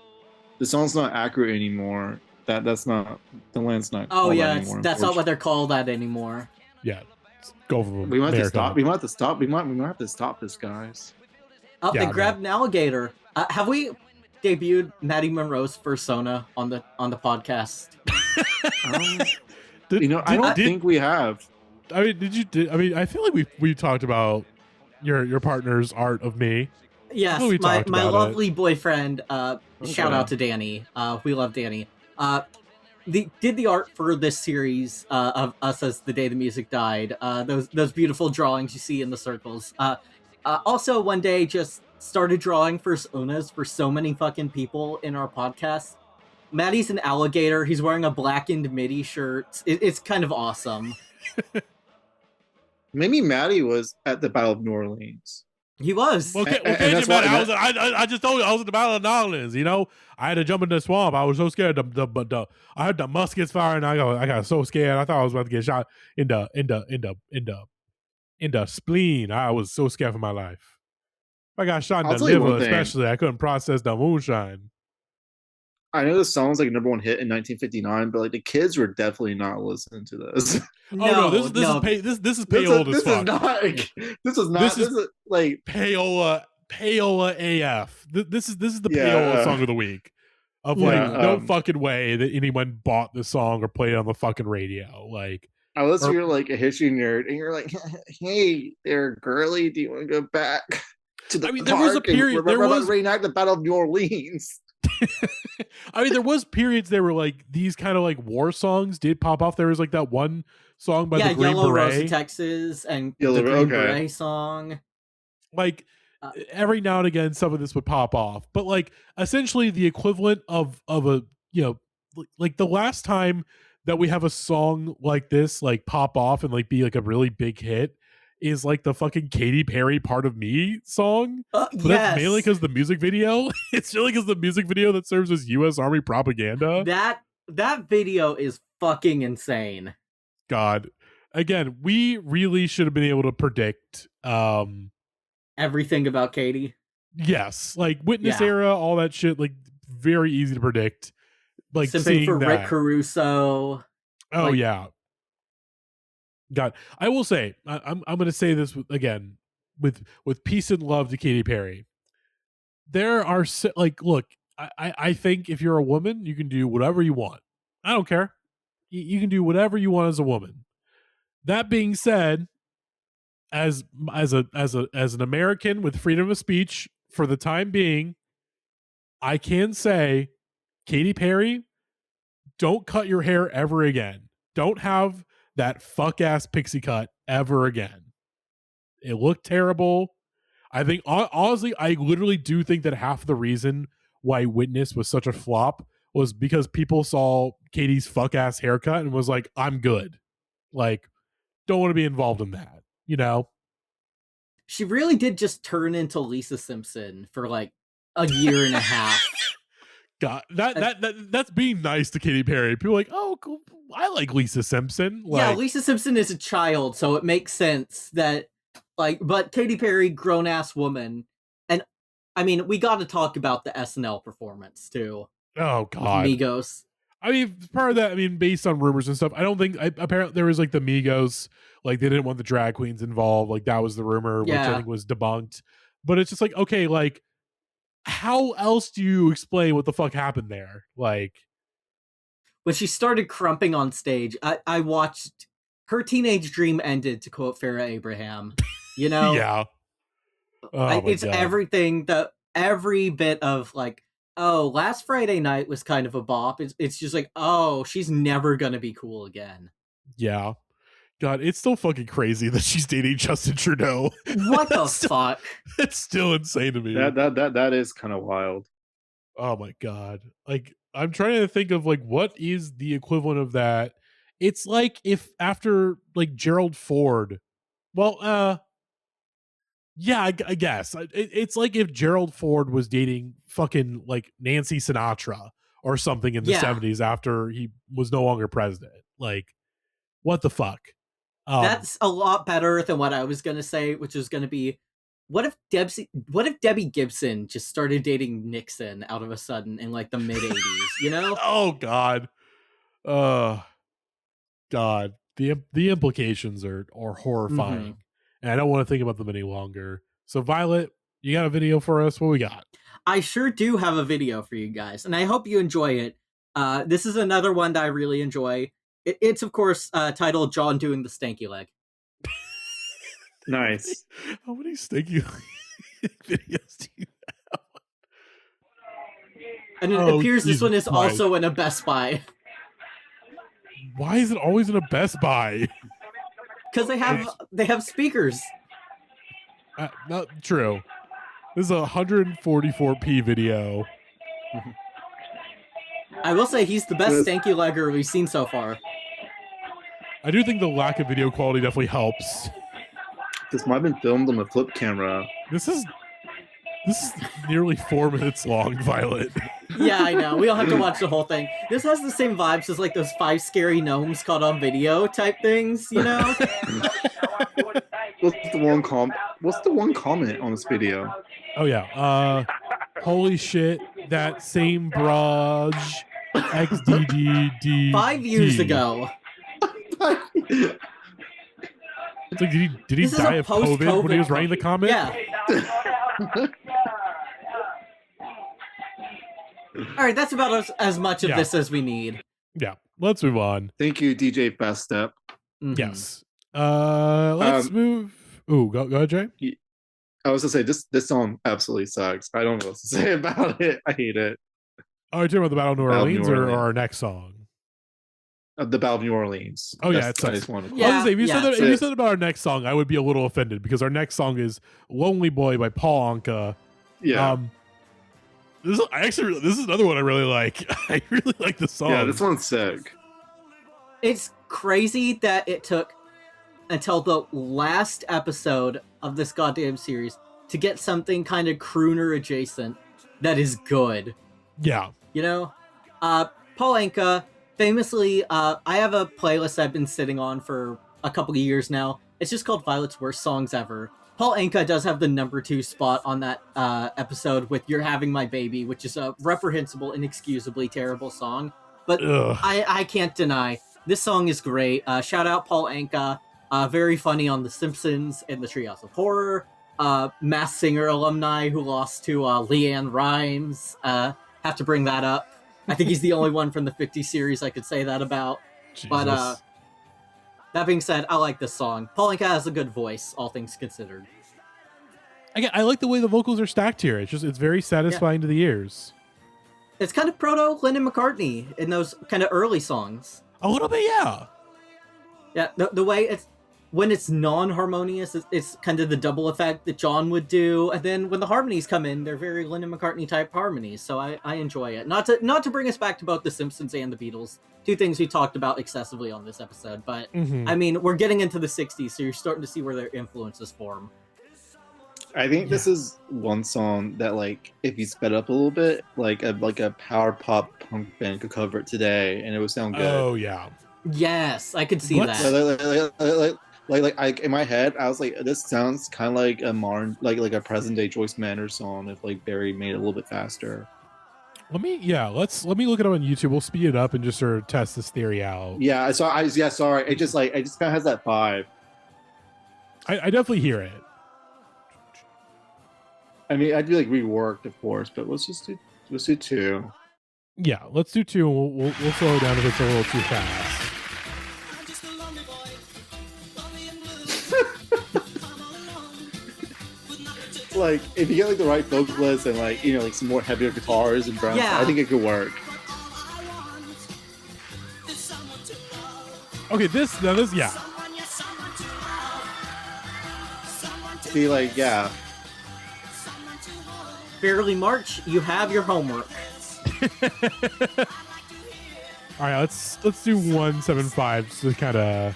The song's not accurate anymore. That's not, the land's not. Oh yeah, that's not what they're called that anymore. Yeah, go for We might have to stop. We might have to stop. We might have to stop this, guys. Oh, they grabbed an alligator. Have we debuted Maddie Monroe's persona on the podcast? I don't think we have. I mean, I feel like we talked about your partner's art of me. Yes, my lovely boyfriend. Shout out to Danny. We love Danny. Did the art for this series of us as the day the music died. Those beautiful drawings you see in the circles. Also, one day just started drawing personas for so many fucking people in our podcast. Maddie's an alligator. He's wearing a blackened MIDI shirt. It's kind of awesome. Maybe Maddie was at the Battle of New Orleans. He was. Okay, I just told you I was at the Battle of New Orleans. You know, I had to jump in the swamp. I was so scared. I heard the muskets firing. I got so scared. I thought I was about to get shot in the spleen. I was so scared for my life. I got shot in the liver, especially. I couldn't process the moonshine. I know this song's like a #1 hit in 1959, but like the kids were definitely not listening to this. This is payola as fuck. This is like payola AF. This is the payola song of the week. Of no fucking way that anyone bought this song or played it on the fucking radio. Like, unless you're like a history nerd and you're like, hey there, girly, do you want to go back to the park? There was a period. There was reenact the Battle of New Orleans. I mean, there was periods there were like these kind of like war songs did pop off. There was like that one song by the Green Yellow Beret. Rose of Texas and the Green Beret song. Like every now and again, some of this would pop off, but like essentially the equivalent of a, you know, like the last time that we have a song like this like pop off and like be like a really big hit is like the fucking Katy Perry Part of Me song. But that's mainly because the music video. It's really because the music video that serves as U.S. Army propaganda. That video is fucking insane. God. Again, we really should have been able to predict everything about Katy. Yes. Like Witness era, all that shit, like very easy to predict. Like Simping for that. Rick Caruso. Oh yeah. God, I will say, I'm going to say this again with peace and love to Katy Perry. There are like, look, I think if you're a woman, you can do whatever you want. I don't care. You can do whatever you want as a woman. That being said, as an American with freedom of speech for the time being, I can say, Katy Perry, don't cut your hair ever again. Don't have that fuck ass pixie cut ever again. It looked terrible. I think honestly, I literally do think that half the reason why Witness was such a flop was because people saw Katie's fuck ass haircut and was like, I'm good. Like, don't want to be involved in that, you know? She really did just turn into Lisa Simpson for like a year and a half. God, that's being nice to Katy Perry. People are like, oh, cool. I like Lisa Simpson. Like, yeah, Lisa Simpson is a child, so it makes sense that, like, but Katy Perry, grown ass woman, and I mean, we got to talk about the SNL performance too. Oh God, Migos. I mean, part of that, I mean, based on rumors and stuff, I don't think apparently there was like the Migos, like they didn't want the drag queens involved, like that was the rumor, which I think was debunked. But it's just like, okay, like, how else do you explain what the fuck happened there? Like, when she started crumping on stage, I watched her teenage dream ended, to quote Farrah Abraham. You know? Yeah. It's God. Everything, every bit of like, oh, last Friday night was kind of a bop. It's just like, oh, she's never gonna be cool again. Yeah. God, it's still fucking crazy that she's dating Justin Trudeau. What the fuck? It's still insane to me. That is kind of wild. Oh my God. Like, I'm trying to think of like what is the equivalent of that. It's like if after like Gerald Ford, well, yeah, I guess it's like if Gerald Ford was dating fucking like Nancy Sinatra or something in the 70s after he was no longer president. Like, what the fuck? That's a lot better than what I was gonna say, which is gonna be, what if Debbie Gibson just started dating Nixon out of a sudden in like the mid 80s, you know? Oh God. God. The implications are horrifying. Mm-hmm. And I don't want to think about them any longer. So Violet, you got a video for us? What we got? I sure do have a video for you guys, and I hope you enjoy it. This is another one that I really enjoy. It's of course titled "John Doing the Stanky Leg." Nice. How many stanky videos do you have? And it appears this one is also in a Best Buy. Why is it always in a Best Buy? Because they have speakers. Not true. This is a 144p video. I will say he's the best stanky legger we've seen so far. I do think the lack of video quality definitely helps. This might have been filmed on a flip camera. This is nearly 4 minutes long, Violet. Yeah, I know. We don't have to watch the whole thing. This has the same vibes as like those 5 scary gnomes caught on video type things, you know? What's the one comment on this video? Oh yeah. Holy shit, that same Braj XDDD. 5 years ago. It's like, did he die of COVID when he was writing the comment? Yeah. All right, that's about as much of this as we need. Yeah, let's move on. Thank you, DJ Fast Step. Mm-hmm. Yes. Let's move. Ooh, go ahead, Jay. I was gonna say this song absolutely sucks. I don't know what to say about it. I hate it. Are you talking about the Battle of New Orleans or our next song? The Battle of New Orleans. Oh yeah, it's I just want to. Yeah, if you said about our next song, I would be a little offended because our next song is "Lonely Boy" by Paul Anka. Yeah. This is another one I really like. I really like this song. Yeah, this one's sick. It's crazy that it took until the last episode of this goddamn series to get something kind of crooner adjacent that is good. Yeah. You know? Paul Anka, famously, I have a playlist I've been sitting on for a couple of years now. It's just called Violet's Worst Songs Ever. Paul Anka does have the number 2 spot on that episode with You're Having My Baby, which is a reprehensible, inexcusably terrible song. But I can't deny, this song is great. Shout out Paul Anka. Very funny on The Simpsons and the Treehouse of Horror. Mass Singer alumni who lost to Leanne Rimes. Have to bring that up. I think he's the only one from the 50 series I could say that about. Jesus. But that being said, I like this song. Paul Anka has a good voice, all things considered. Again, I like the way the vocals are stacked here. It's very satisfying to the ears. It's kind of proto Lennon McCartney in those kind of early songs. A little bit, yeah. Yeah, the way it's when it's non-harmonious, it's kind of the double effect that John would do, and then when the harmonies come in, they're very Lennon McCartney type harmonies. So I enjoy it. Not to bring us back to both The Simpsons and the Beatles, two things we talked about excessively on this episode. But I mean, we're getting into the '60s, so you're starting to see where their influences form. I think this is one song that, like, if you sped up a little bit, like a power pop punk band could cover it today, and it would sound good. Oh yeah. Yes, I could see that. Like in my head, I was like, this sounds kind of like a modern, like a present day Joyce Manor song if like Barry made it a little bit faster. Let me look it up on YouTube. We'll speed it up and just sort of test this theory out. Yeah, sorry. It just kind of has that vibe. I definitely hear it. I mean, I do like reworked, of course, but let's do 2. Yeah, let's do 2. And we'll slow it down if it's a little too fast. Like, if you get like the right vocalist and like, you know, like some more heavier guitars and drums, I think it could work. Okay, this yeah. See, like, yeah. Fairly March, you have your homework. All right, let's do 175 just to kind of.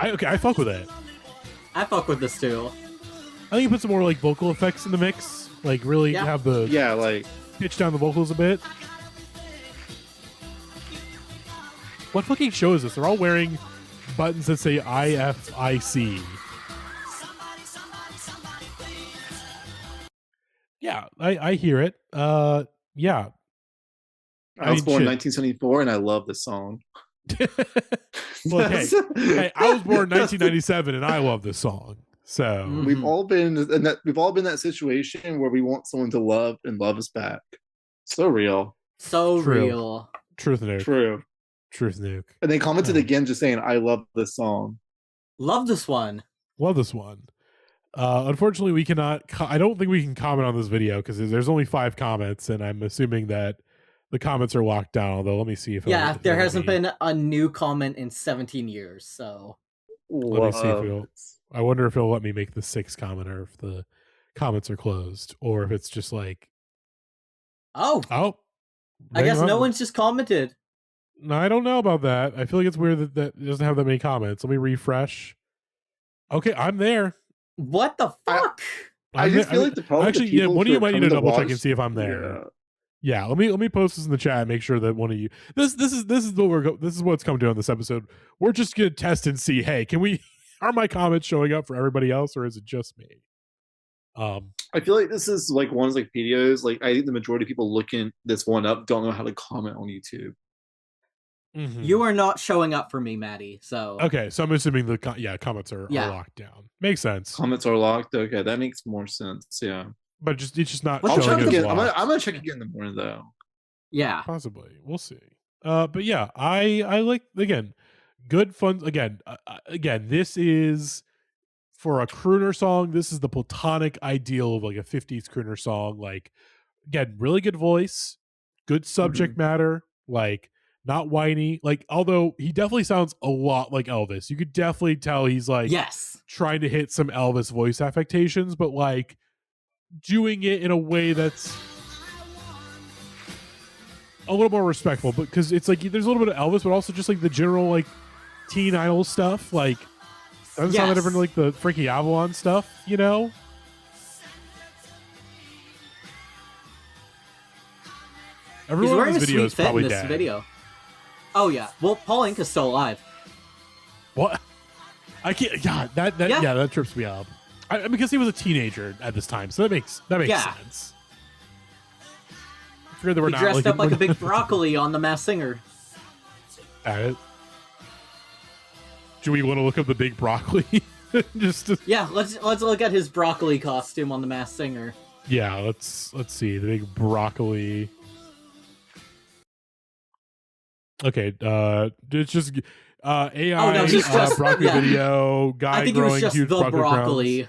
I fuck with it. I fuck with this too. I think you put some more like vocal effects in the mix, like really have the like pitch down the vocals a bit. What fucking show is this? They're all wearing buttons that say IFIC. Yeah, I hear it. Yeah. I was born in 1974 and I love this song. Look, hey, I was born in 1997 and I love this song. So we've all been in that situation where we want someone to love and love us back. So real. So True. real. Truth nuke. True. Truth nuke. And they commented again just saying, I love this song. Love this one. Love this one. Unfortunately, we cannot. I don't think we can comment on this video because there's only 5 comments, and I'm assuming that the comments are locked down. Although, let me see if there hasn't been a new comment in 17 years. So let me see if I wonder if it'll let me make the 6th comment, or if the comments are closed, or if it's just like, oh, I guess no one's just commented. No, I don't know about that. I feel like it's weird that it doesn't have that many comments. Let me refresh. Okay, I'm there. What the fuck? I just feel like the problem. Actually, one of you might need to double check and see if I'm there. Yeah, let me post this in the chat and make sure that one of you. This is what's come to on this episode. We're just gonna test and see. Hey, are my comments showing up for everybody else, or is it just me? I feel like this is like one of like videos. Like, I think the majority of people looking this one up don't know how to comment on YouTube. Mm-hmm. You are not showing up for me, Matty. So okay, so I'm assuming the comments are locked down. Makes sense. Comments are locked. Okay, that makes more sense. Yeah, but it's just not. I'll showing check again. I'm locked. gonna check again in the morning though. Yeah, possibly. We'll see. But yeah, I like, again, good fun. Again, this is for a crooner song. This is the platonic ideal of like a 50s crooner song. Like, again, really good voice, good subject matter. Like, not whiny. Like, although he definitely sounds a lot like Elvis. You could definitely tell he's like trying to hit some Elvis voice affectations, but like doing it in a way that's a little more respectful. Because it's like there's a little bit of Elvis, but also just like the general like teen idol stuff. Like, doesn't sound that different like the Frankie Avalon stuff, you know? Everyone in this video is probably dead. Video. Oh yeah. Well, Paul Anka's still alive. What? I can't. God, that trips me up. Because he was a teenager at this time, so that makes sense. I figured that we're he dressed up like a big broccoli on The Masked Singer. Do we want to look up the big broccoli? Yeah, let's look at his broccoli costume on The Masked Singer. Yeah, let's see the big broccoli. Okay, it's just AI broccoli video guy growing huge broccoli.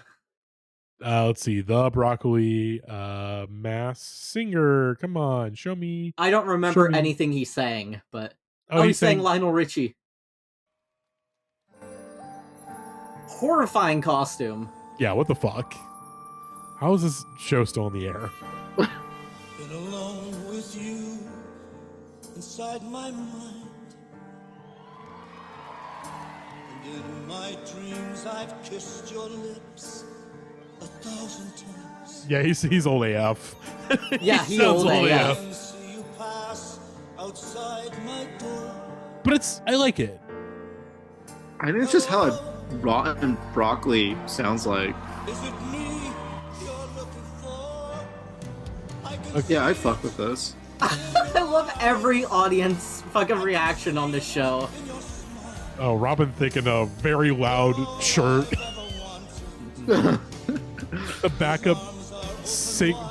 Let's see, the broccoli Masked Singer. Come on, show me. I don't remember anything he sang, but he sang Lionel Richie. Horrifying costume. Yeah, what the fuck? How is this show still in the air? Been alone with you inside my mind, and in my dreams I've kissed your lips 1,000 times. Yeah, he's old AF. Yeah, he's old AF. See you pass outside my door. But I like it. I think it's just how a rotten broccoli sounds like. Is it me you're looking for? Yeah, I fuck with this. I love every audience fucking reaction on this show. Oh, Robin Thicke in a very loud shirt. The backup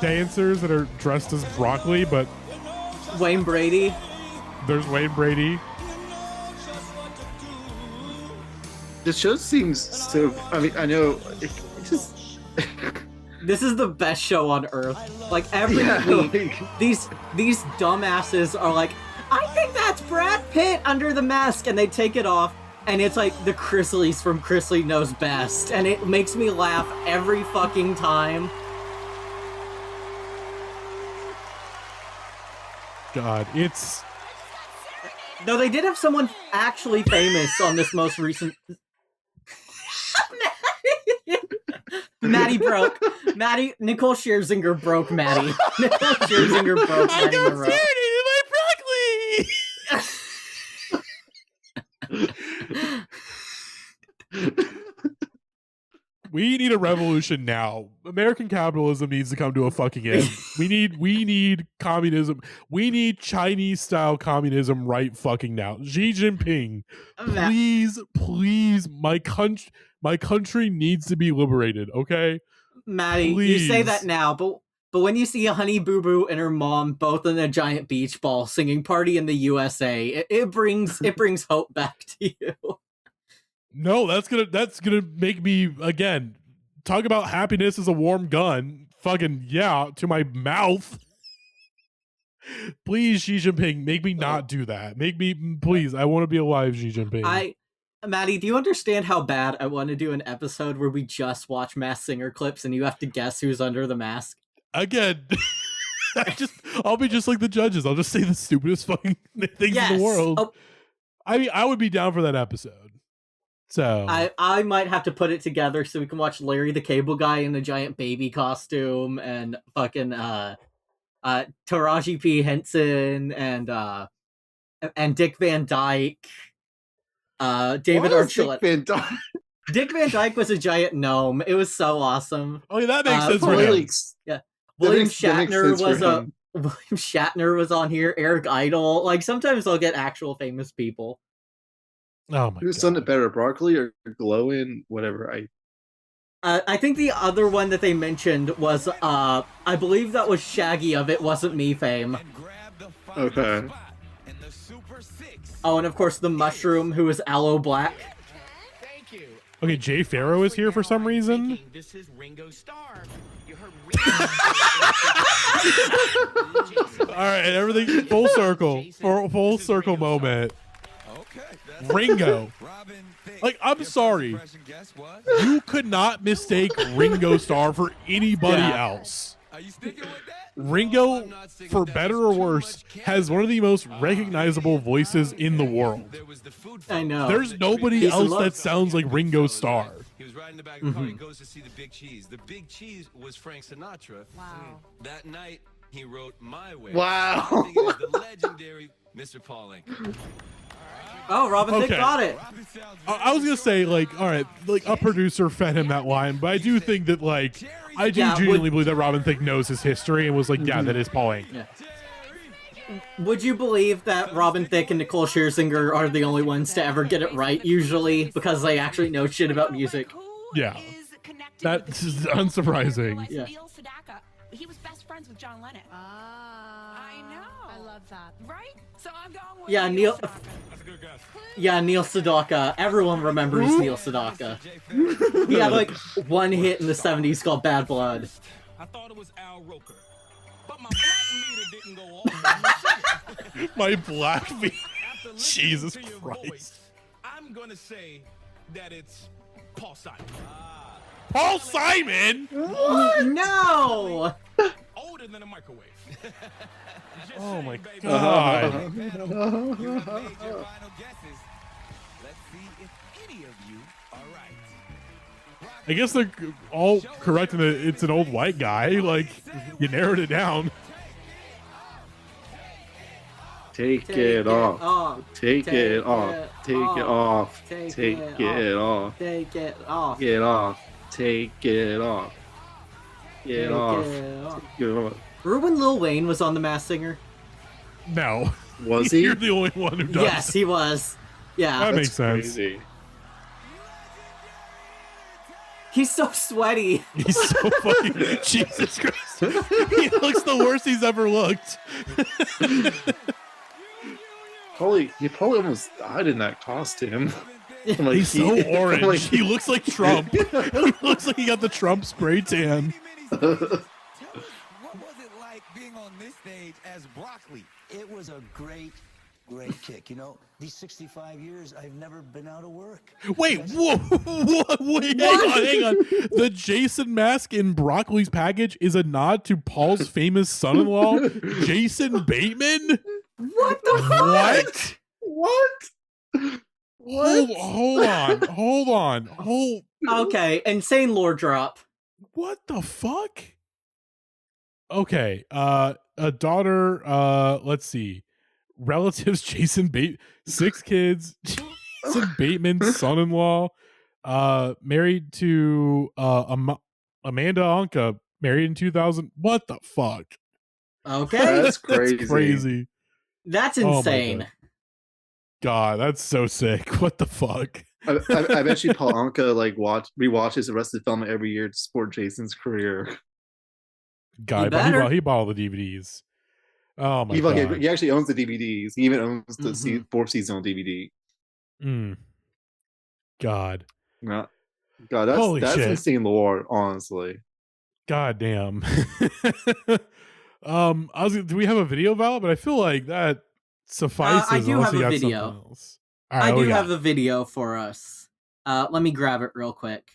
dancers that are dressed as broccoli, but Wayne Brady. There's Wayne Brady. This show seems so. I mean, I know it just. This is the best show on earth. Like every week, these dumbasses are like, I think that's Brad Pitt under the mask, and they take it off, and it's like the Chrisleys from Chrisley Knows Best, and it makes me laugh every fucking time. God, it's. No, they did have someone actually famous on this most recent. Maddie broke. Nicole Scherzinger broke Maddie. Nicole Scherzinger broke Maddie Monroe. We need a revolution now. American capitalism needs to come to a fucking end. We need communism. We need Chinese style communism right fucking now. Xi Jinping, please, my country needs to be liberated. Okay, Maddie, please. you say that now, but when you see a Honey Boo Boo and her mom both in a giant beach ball singing "Party in the USA," it brings hope back to you. No, that's gonna make me again talk about happiness as a warm gun. Fucking yeah, to my mouth. Please, Xi Jinping, make me not do that. Make me please. I want to be alive, Xi Jinping. Maddie, do you understand how bad I want to do an episode where we just watch Masked Singer clips and you have to guess who's under the mask? Again, I'll be just like the judges. I'll just say the stupidest fucking things in the world. Oh. I mean, I would be down for that episode. So I might have to put it together so we can watch Larry the Cable Guy in the giant baby costume and fucking Taraji P. Henson and Dick Van Dyke. David Archuleta. Dick Van Dyke was a giant gnome. It was so awesome. Oh yeah, that makes sense for him. Yeah. William Shatner was on here. Eric Idle. Like sometimes I'll get actual famous people. Oh my Who's done it better, Broccoli or Glowing? Whatever. I think the other one that they mentioned was I believe that was Shaggy of It Wasn't Me fame. Okay. Oh, and of course the mushroom who is Aloe Black. Okay, Jay Farrow is here for some reason. This is Ringo Starr. You heard All right, and everything full circle. Full circle moment. Ringo. Like, I'm sorry. You could not mistake Ringo Starr for anybody else. Ringo, for better or worse, has one of the most recognizable voices in the world. I know. There's nobody else that sounds like Ringo Starr. He was riding the back of the car. He goes to see the Big Cheese. The Big Cheese was Frank Sinatra. Wow. That night, he wrote My Way. Wow. I think it was the legendary Mr. Pauling. Oh, Robin Thicke got it. I was gonna say, like, all right, like a producer fed him that line, but I do think that, like, I do genuinely believe that Robin Thicke knows his history and was like, yeah, that is Pauling. Yeah. Would you believe that Robin Thicke and Nicole Scherzinger are the only ones to ever get it right, usually, because they actually know shit about music? Yeah. That's unsurprising. Yeah. Neil Sedaka. He was best friends with John Lennon. I know. I love that. Right? So I'm going with Neil Sedaka. Yeah, Neil Sedaka. Everyone remembers Neil Sedaka. He had like one hit in the 70s called Bad Blood. I thought it was Al Roker. But my black meter didn't go off. My black meter. Jesus Christ. Voice, I'm going to say that it's Paul Simon. Paul Simon? What? No! Older than a microwave. Oh my God. I guess they're all correct in that it's an old white guy. Like, you narrowed it down. Take it off. Take it off. Take it off. Take it off. Take it off. Get off. Take it off. Get off. Take it off. Remember when Lil Wayne was on The Masked Singer? No. Was he? You're the only one who does. Yes, he was. Yeah. That makes sense. Crazy. He's so sweaty. He's so fucking... Jesus Christ. He looks the worst he's ever looked. He probably almost died in that costume. Like, he's so orange. He looks like Trump. He looks like he got the Trump spray tan. What was it like being on this stage as Broccoli? It was a great kick. You know, these 65 years, I've never been out of work. Wait, whoa, wait, hang on. The Jason mask in Broccoli's package is a nod to Paul's famous son-in-law, Jason Bateman? What the fuck? What? Hold on. Okay, insane lore drop. What the fuck? Okay, a daughter, let's see. Relatives, Jason Bateman, 6 kids, Jason Bateman's son-in-law. Married to Amanda Anka, married in 2000. What the fuck? Okay. That's crazy. That's crazy. That's Oh my insane. God, that's so sick. What the fuck? I bet you Paul Anka like rewatches the rest of the film every year to support Jason's career. God, but he bought all the DVDs. Oh my God. He actually owns the DVDs. He even owns the fourth season on DVD. God. No. God, that's shit. insane lore, honestly. God damn. Do we have a video, Val? But I feel like that suffices. I do have a video. Right, I do have a video for us. Let me grab it real quick.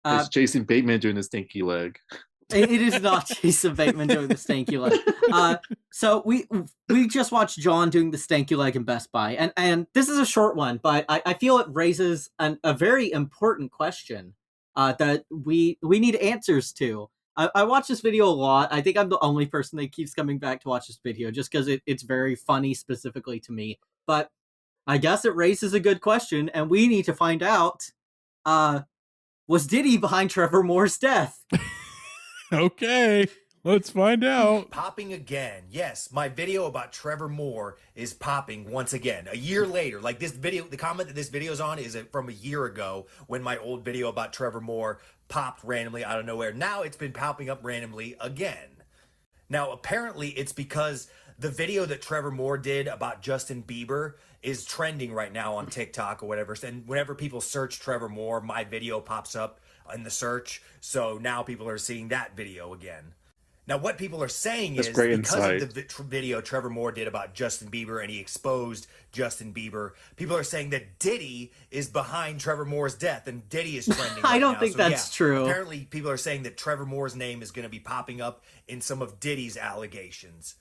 It's Jason Bateman doing the stinky leg. It is not Jason Bateman doing the stanky leg. So we just watched John doing the stanky leg in Best Buy, and this is a short one, but I feel it raises a very important question that we need answers to. I watch this video a lot. I think I'm the only person that keeps coming back to watch this video just because it's very funny specifically to me. But I guess it raises a good question, and we need to find out, was Diddy behind Trevor Moore's death? Okay, let's find out. Popping again. Yes, my video about Trevor Moore is popping once again. A year later, like this video, the comment that this video is on is from a year ago when my old video about Trevor Moore popped randomly out of nowhere. Now it's been popping up randomly again. Now, apparently it's because the video that Trevor Moore did about Justin Bieber is trending right now on TikTok or whatever. And whenever people search Trevor Moore, my video pops up in the search. So now people are seeing that video again. Now, what people are saying is because of the video Trevor Moore did about Justin Bieber and he exposed Justin Bieber, people are saying that Diddy is behind Trevor Moore's death and Diddy is trending right I don't now. think that's true. Apparently, people are saying that Trevor Moore's name is going to be popping up in some of Diddy's allegations.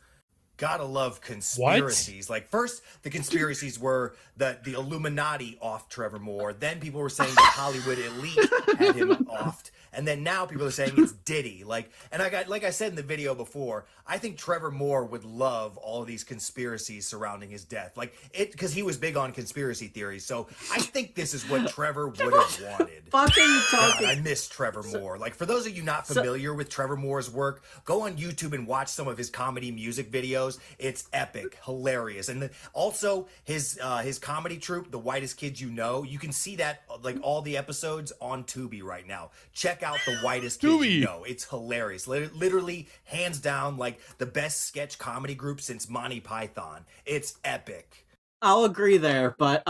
Gotta love conspiracies. Like, first, the conspiracies were the Illuminati offed Trevor Moore. Then people were saying the Hollywood elite had him offed. And then now people are saying it's Diddy. Like I said in the video before, I think Trevor Moore would love all of these conspiracies surrounding his death. Because he was big on conspiracy theories. So I think this is what Trevor would have wanted. Fuck are you talking? God, I miss Trevor Moore. Like, for those of you not familiar with Trevor Moore's work, go on YouTube and watch some of his comedy music videos. It's epic, hilarious. And also his comedy troupe, The Whitest Kids You Know, you can see that, like, all the episodes on Tubi right now. Check out The Whitest Kids You Know. It's hilarious. Literally, hands down, like, the best sketch comedy group since Monty Python. It's epic. I'll agree there, but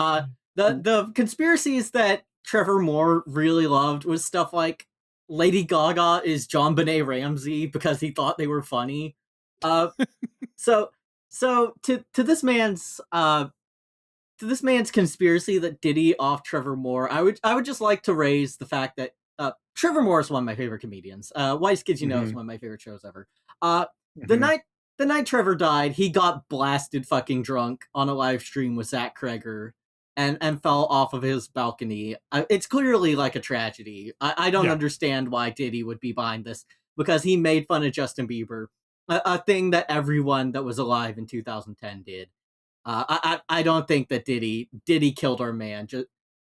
the conspiracies that Trevor Moore really loved was stuff like Lady Gaga is John Benet Ramsey because he thought they were funny. So to this man's conspiracy that Diddy off Trevor Moore, I would just like to raise the fact that Trevor Moore is one of my favorite comedians. Whitest Kids You Know is one of my favorite shows ever. The night Trevor died, he got blasted fucking drunk on a live stream with Zach Kreger and fell off of his balcony. It's clearly like a tragedy. I don't understand why Diddy would be behind this, because he made fun of Justin Bieber, a thing that everyone that was alive in 2010 did. I don't think that Diddy killed our man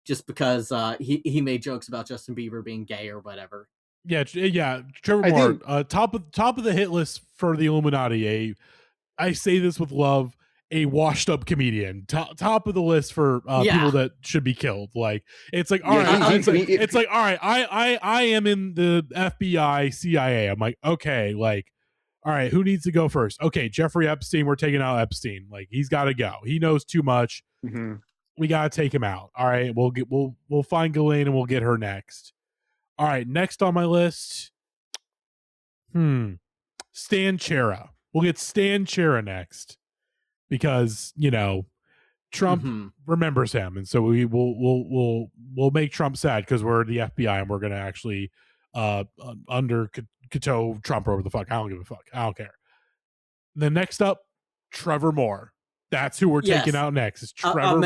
just because he made jokes about Justin Bieber being gay or whatever. Yeah. Trevor Moore, top of the hit list for the Illuminati. I say this with love, a washed up comedian. Top of the list for people that should be killed. Like, it's like, all right, it's like, all right, I am in the FBI, CIA. I'm like, okay, like, all right, who needs to go first? Okay, Jeffrey Epstein. We're taking out Epstein. Like, he's got to go. He knows too much. Mm-hmm. We got to take him out. All right, we'll find Ghislaine and we'll get her next. All right, next on my list, Stan Chera. We'll get Stan Chera next because, you know, Trump remembers him, and so we'll make Trump sad because we're the FBI and we're gonna actually under Cato Trump or whatever the fuck. I don't give a fuck. I don't care. Then next up, Trevor Moore. That's who we're taking out next. Is Trevor Moore.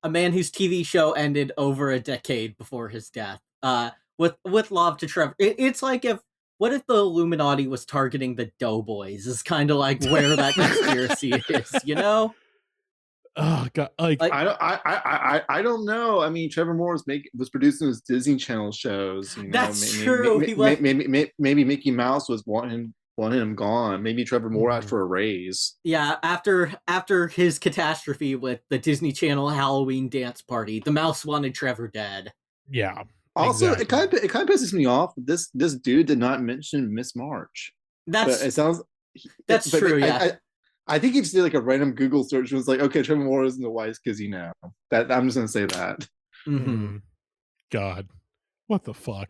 A man whose TV show ended over a decade before his death. With love to Trevor. It's like what if the Illuminati was targeting the Doughboys? Is kind of like where that conspiracy is, you know? Oh god, like I don't know. I mean, Trevor Moore was producing his Disney Channel shows. You know, That's true. Maybe Mickey Mouse was wanting him gone. Maybe Trevor Moore asked for a raise. Yeah, after his catastrophe with the Disney Channel Halloween dance party, the mouse wanted Trevor dead. Yeah. Also, exactly. it kind of pisses me off. This dude did not mention Miss March. That's true. Yeah. I think he just did like a random Google search. And was like, okay, Trevor Moore isn't the wise because that. I'm just gonna say that. Mm-hmm. God, what the fuck?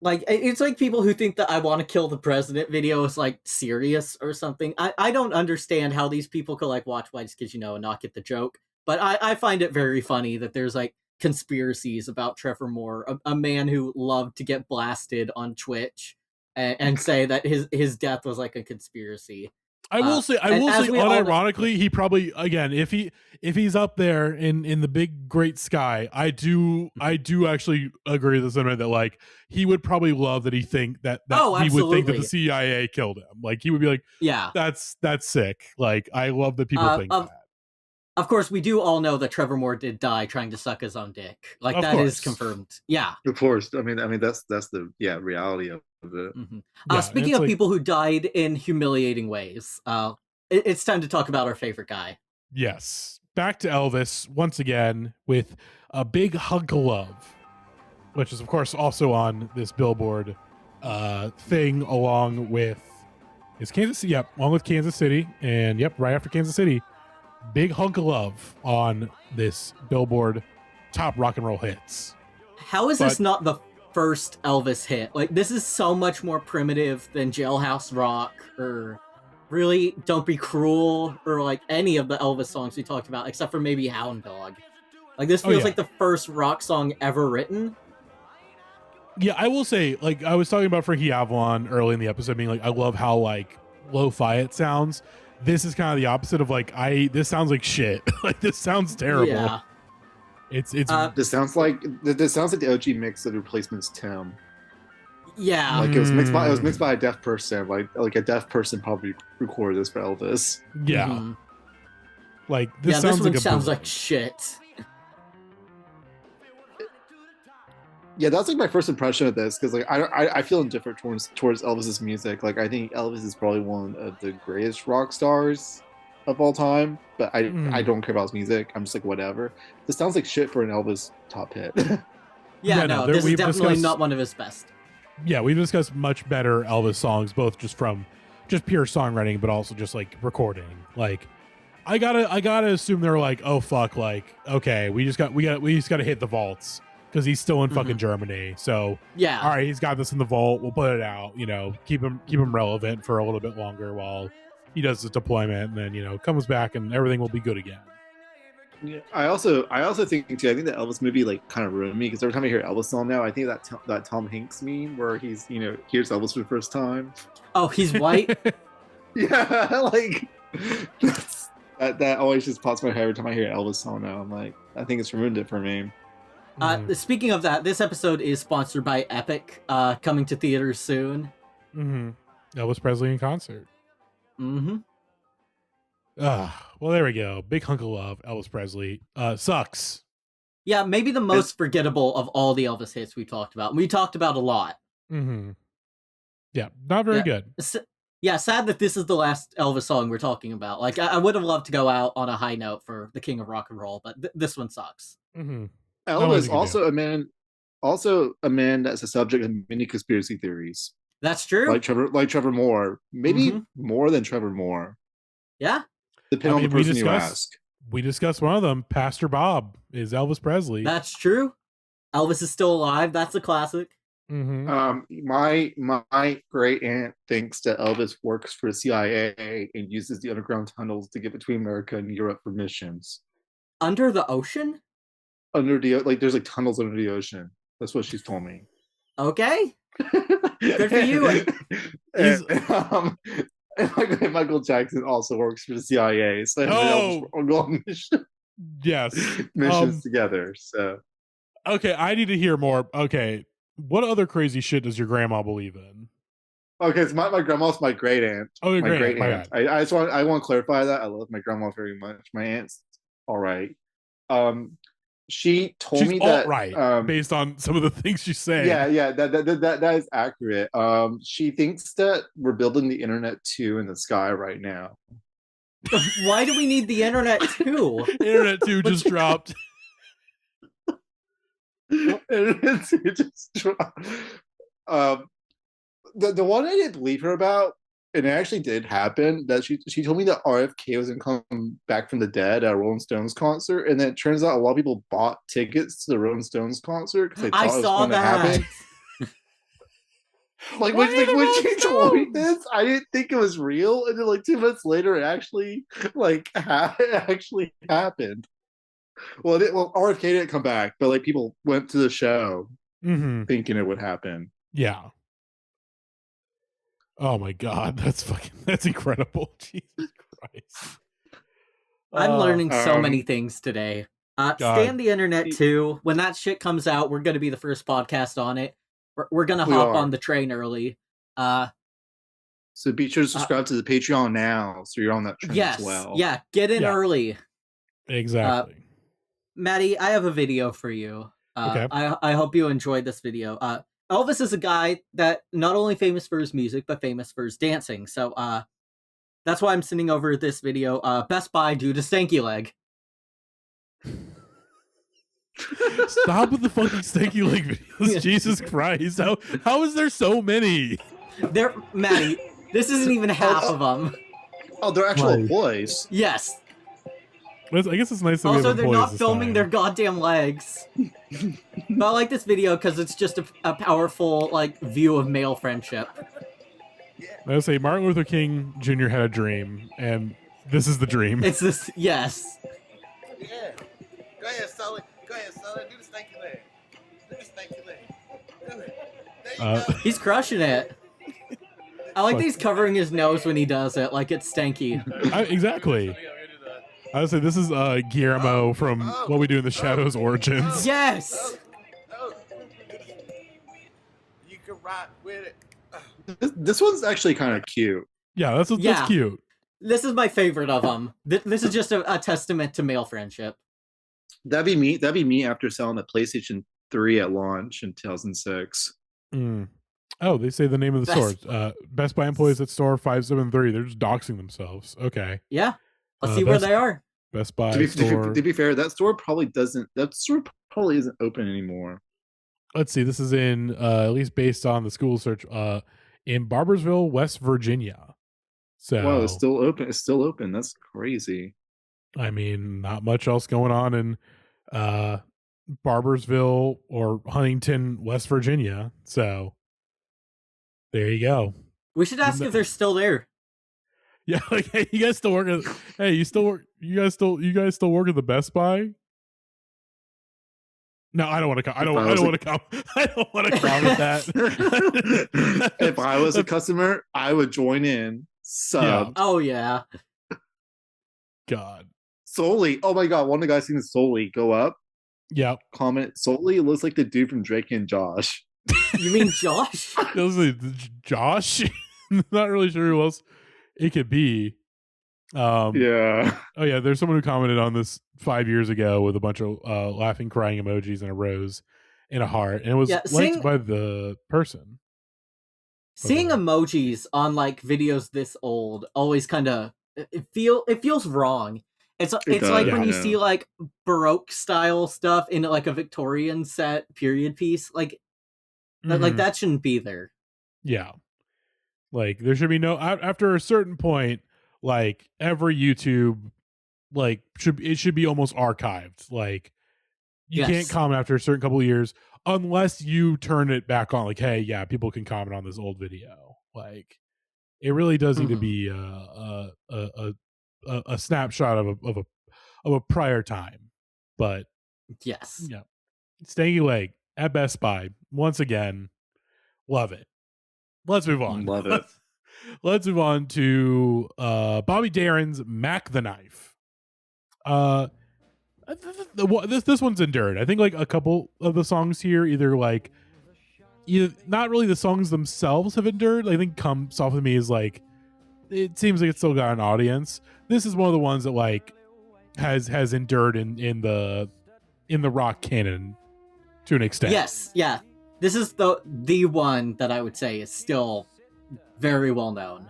Like, it's like people who think that I Want to Kill the President video is like serious or something. I don't understand how these people could like watch Wise Kids, and not get the joke. But I find it very funny that there's like conspiracies about Trevor Moore, a man who loved to get blasted on Twitch and say that his death was like a conspiracy. I will say, unironically, he probably, again, if he's up there in the big great sky, I do actually agree with the sentiment that like he would probably love that he would think that the CIA killed him. Like he would be like, yeah, that's sick. Like I love that people think that. Of course, we do all know that Trevor Moore did die trying to suck his own dick. Like of that course. Is confirmed. Yeah, of course. I mean that's the reality of it. Mm-hmm. Speaking of people who died in humiliating ways, it's time to talk about our favorite guy. Yes, back to Elvis once again with a big hunk of love, which is of course also on this Billboard thing along with Kansas City. Yep, along with Kansas City, and right after Kansas City. Big hunk of love on this Billboard top rock and roll hits. How is this not the first Elvis hit? Like, this is so much more primitive than Jailhouse Rock or really Don't Be Cruel or like any of the Elvis songs we talked about, except for maybe Hound Dog. Like, this feels like the first rock song ever written. Yeah, I will say, like, I was talking about Frankie Avalon early in the episode, being like, I love how like lo-fi it sounds. This is kind of the opposite of like this sounds like shit. Like this sounds terrible. Yeah. It's this sounds like the OG mix of Replacement's Tim. Yeah. Like it was mixed by a deaf person. Like a deaf person probably recorded this for Elvis. Yeah. Mm-hmm. Like this sounds like shit. Yeah, that's like my first impression of this because like I feel indifferent towards Elvis's music. Like I think Elvis is probably one of the greatest rock stars of all time, but I don't care about his music. I'm just like whatever. This sounds like shit for an Elvis top hit. No, this is definitely not one of his best. Yeah, we've discussed much better Elvis songs, both just from pure songwriting, but also just like recording. Like I gotta assume they're like, oh fuck, like okay, we just gotta hit the vaults. Because he's still in fucking Germany, so yeah. All right, he's got this in the vault. We'll put it out. Keep him relevant for a little bit longer while he does his deployment, and then comes back and everything will be good again. Yeah, I also think too. I think the Elvis movie like kind of ruined me because every time I hear Elvis song now, I think that Tom Hanks meme where he's hears Elvis for the first time. Oh, he's white. Yeah, like that always just pops in my head every time I hear Elvis song now. I'm like, I think it's ruined it for me. Speaking of that, this episode is sponsored by Epic, coming to theaters soon. Mm-hmm. Elvis Presley in concert. Mm-hmm. Well, there we go. Big hunk of love. Elvis Presley sucks. Yeah, maybe the most forgettable of all the Elvis hits we talked about. We talked about a lot. Mm-hmm. Yeah, not very good. Yeah, sad that this is the last Elvis song we're talking about. Like, I would have loved to go out on a high note for the King of Rock and Roll, but this one sucks. Mm-hmm. Elvis also a man that's a subject of many conspiracy theories. That's true. Like Trevor Moore, maybe more than Trevor Moore. Yeah, depending on the person you ask. We discussed one of them. Pastor Bob is Elvis Presley. That's true. Elvis is still alive. That's a classic. Mm-hmm. My great aunt thinks that Elvis works for the CIA and uses the underground tunnels to get between America and Europe for missions. Under the ocean? There's like tunnels under the ocean. That's what she's told me. Okay. Good for you. And Michael Jackson also works for the CIA. So we'll go on missions together. So okay, I need to hear more. Okay, what other crazy shit does your grandma believe in? Okay, so my grandma's my great aunt. Oh, your my great great aunt. I just want to clarify that. I love my grandma very much. My aunt's all right. She told She's me all that right based on some of the things she's saying. Yeah, that is accurate. She thinks that we're building the internet 2 in the sky right now. Why do we need the internet 2? Internet 2 just dropped. Internet 2 just dropped. The one I didn't believe her about, and it actually did happen, that she told me that RFK was going to come back from the dead at a Rolling Stones concert, and then it turns out a lot of people bought tickets to the Rolling Stones concert because they thought it was going to happen. Like when she told me this, I didn't think it was real, and then like 2 months later, it actually actually happened. Well, RFK didn't come back, but like people went to the show thinking it would happen. Yeah. Oh my God, that's incredible. Jesus Christ. I'm learning so many things today. Stan the internet 2. When that shit comes out, we're going to be the first podcast on it. We're going to hop on the train early. So be sure to subscribe to the Patreon now, so you're on that train as well. Yeah, get in early. Exactly. Matty, I have a video for you. Okay. I hope you enjoyed this video. Elvis is a guy that not only famous for his music, but famous for his dancing. So that's why I'm sending over this video. Best Buy due to Stanky Leg. Stop with the fucking Stanky Leg videos. Jesus Christ. How is there so many? Matty, this isn't even half of them. Oh, they're actual employees. Yes. I guess it's nice that also, we have they're not this filming time. their goddamn legs. But I like this video because it's just a powerful view of male friendship. I would say Martin Luther King Jr. had a dream, and this is the dream. It's this, yes. Yeah. Go ahead, Sully. Do the stanky leg. Do the stanky leg. Do it. There you go. He's crushing it. I like that he's covering his nose when he does it, like it's stanky. Exactly. I would say this is Guillermo from What We Do in the Shadows Origins. Yes! You can rock with it. This one's actually kind of cute. Yeah, that's cute. This is my favorite of them. This is just a testament to male friendship. That'd be me after selling the PlayStation 3 at launch in 2006. Oh, they say the name of the store. Best Buy employees at store 573. They're just doxing themselves. Okay. Yeah. Let's see where they are. Best Buy To be fair, that store probably isn't open anymore. Let's see. This is in at least based on the school search in Barboursville, West Virginia. So wow, it's still open. It's still open. That's crazy. I mean, not much else going on in Barboursville or Huntington, West Virginia. So there you go. We should ask if they're still there. Yeah, like, hey, you guys still work at? Hey, you guys still work at the Best Buy? No, I don't want to. I don't want to comment that. If I was a customer, I would join in. Sub. Yeah. Oh yeah. God. Solely. Oh my God. One of the guys seen Solely go up. Yeah. Comment. Solely looks like the dude from Drake and Josh. You mean Josh? Josh? Not really sure who else it could be. Yeah. Oh yeah, there's someone who commented on this 5 years ago with a bunch of laughing, crying emojis and a rose and a heart, and it was liked by the person. Seeing emojis on videos this old always kind of it feels wrong. It's like when you see Baroque style stuff in a Victorian set period piece, like that shouldn't be there. Yeah. There should be no after a certain point, every YouTube should be almost archived. You can't comment after a certain couple of years unless you turn it back on. Hey, yeah, people can comment on this old video. It really does need to be a snapshot of a prior time. But yes, yeah, Stanky Leg at Best Buy once again. Love it. Let's move on. Love it. Let's move on to Bobby Darin's Mack the Knife. This one's endured. I think a couple of the songs here either not really the songs themselves have endured. I think "Come Soft with Me" is like, it seems like it's still got an audience. This is one of the ones that like has endured in the rock canon to an extent. Yes, yeah. This is the one that I would say is still very well known.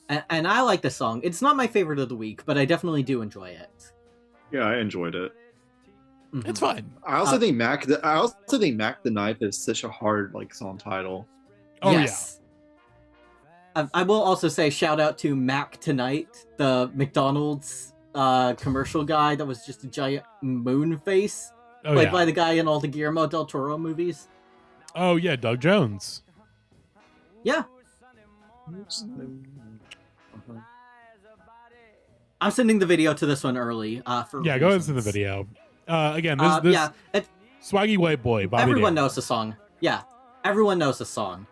And I like the song. It's not my favorite of the week, but I definitely do enjoy it. Yeah, I enjoyed it. Mm-hmm. It's fine. I also think Mack the Knife is such a hard like song title. Oh yes. Yeah. I will also say shout out to Mack Tonight, the McDonald's commercial guy that was just a giant moon face, played by the guy in all the Guillermo del Toro movies. Oh yeah, Doug Jones. Yeah. I'm sending the video to this one early. Go ahead and send the video. Again, this swaggy white boy. Bobby everyone Darin. knows the song. Yeah, everyone knows the song.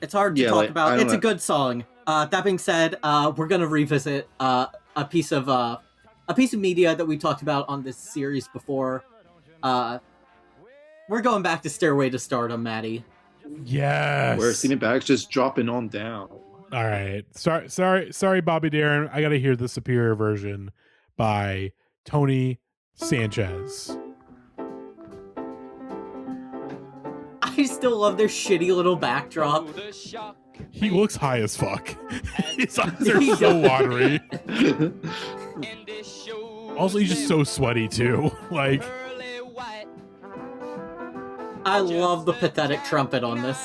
It's hard to talk about. It's a good song. That being said, we're gonna revisit a piece of media that we talked about on this series before. We're going back to Stairway to Stardom, Matty. Yes. Where Cena Bag's just dropping on down. All right. Sorry, Bobby Darin. I got to hear the superior version by Tony Sanchez. I still love their shitty little backdrop. He looks high as fuck. His eyes are so watery. Also, he's just so sweaty too. Like, I love the pathetic trumpet on this.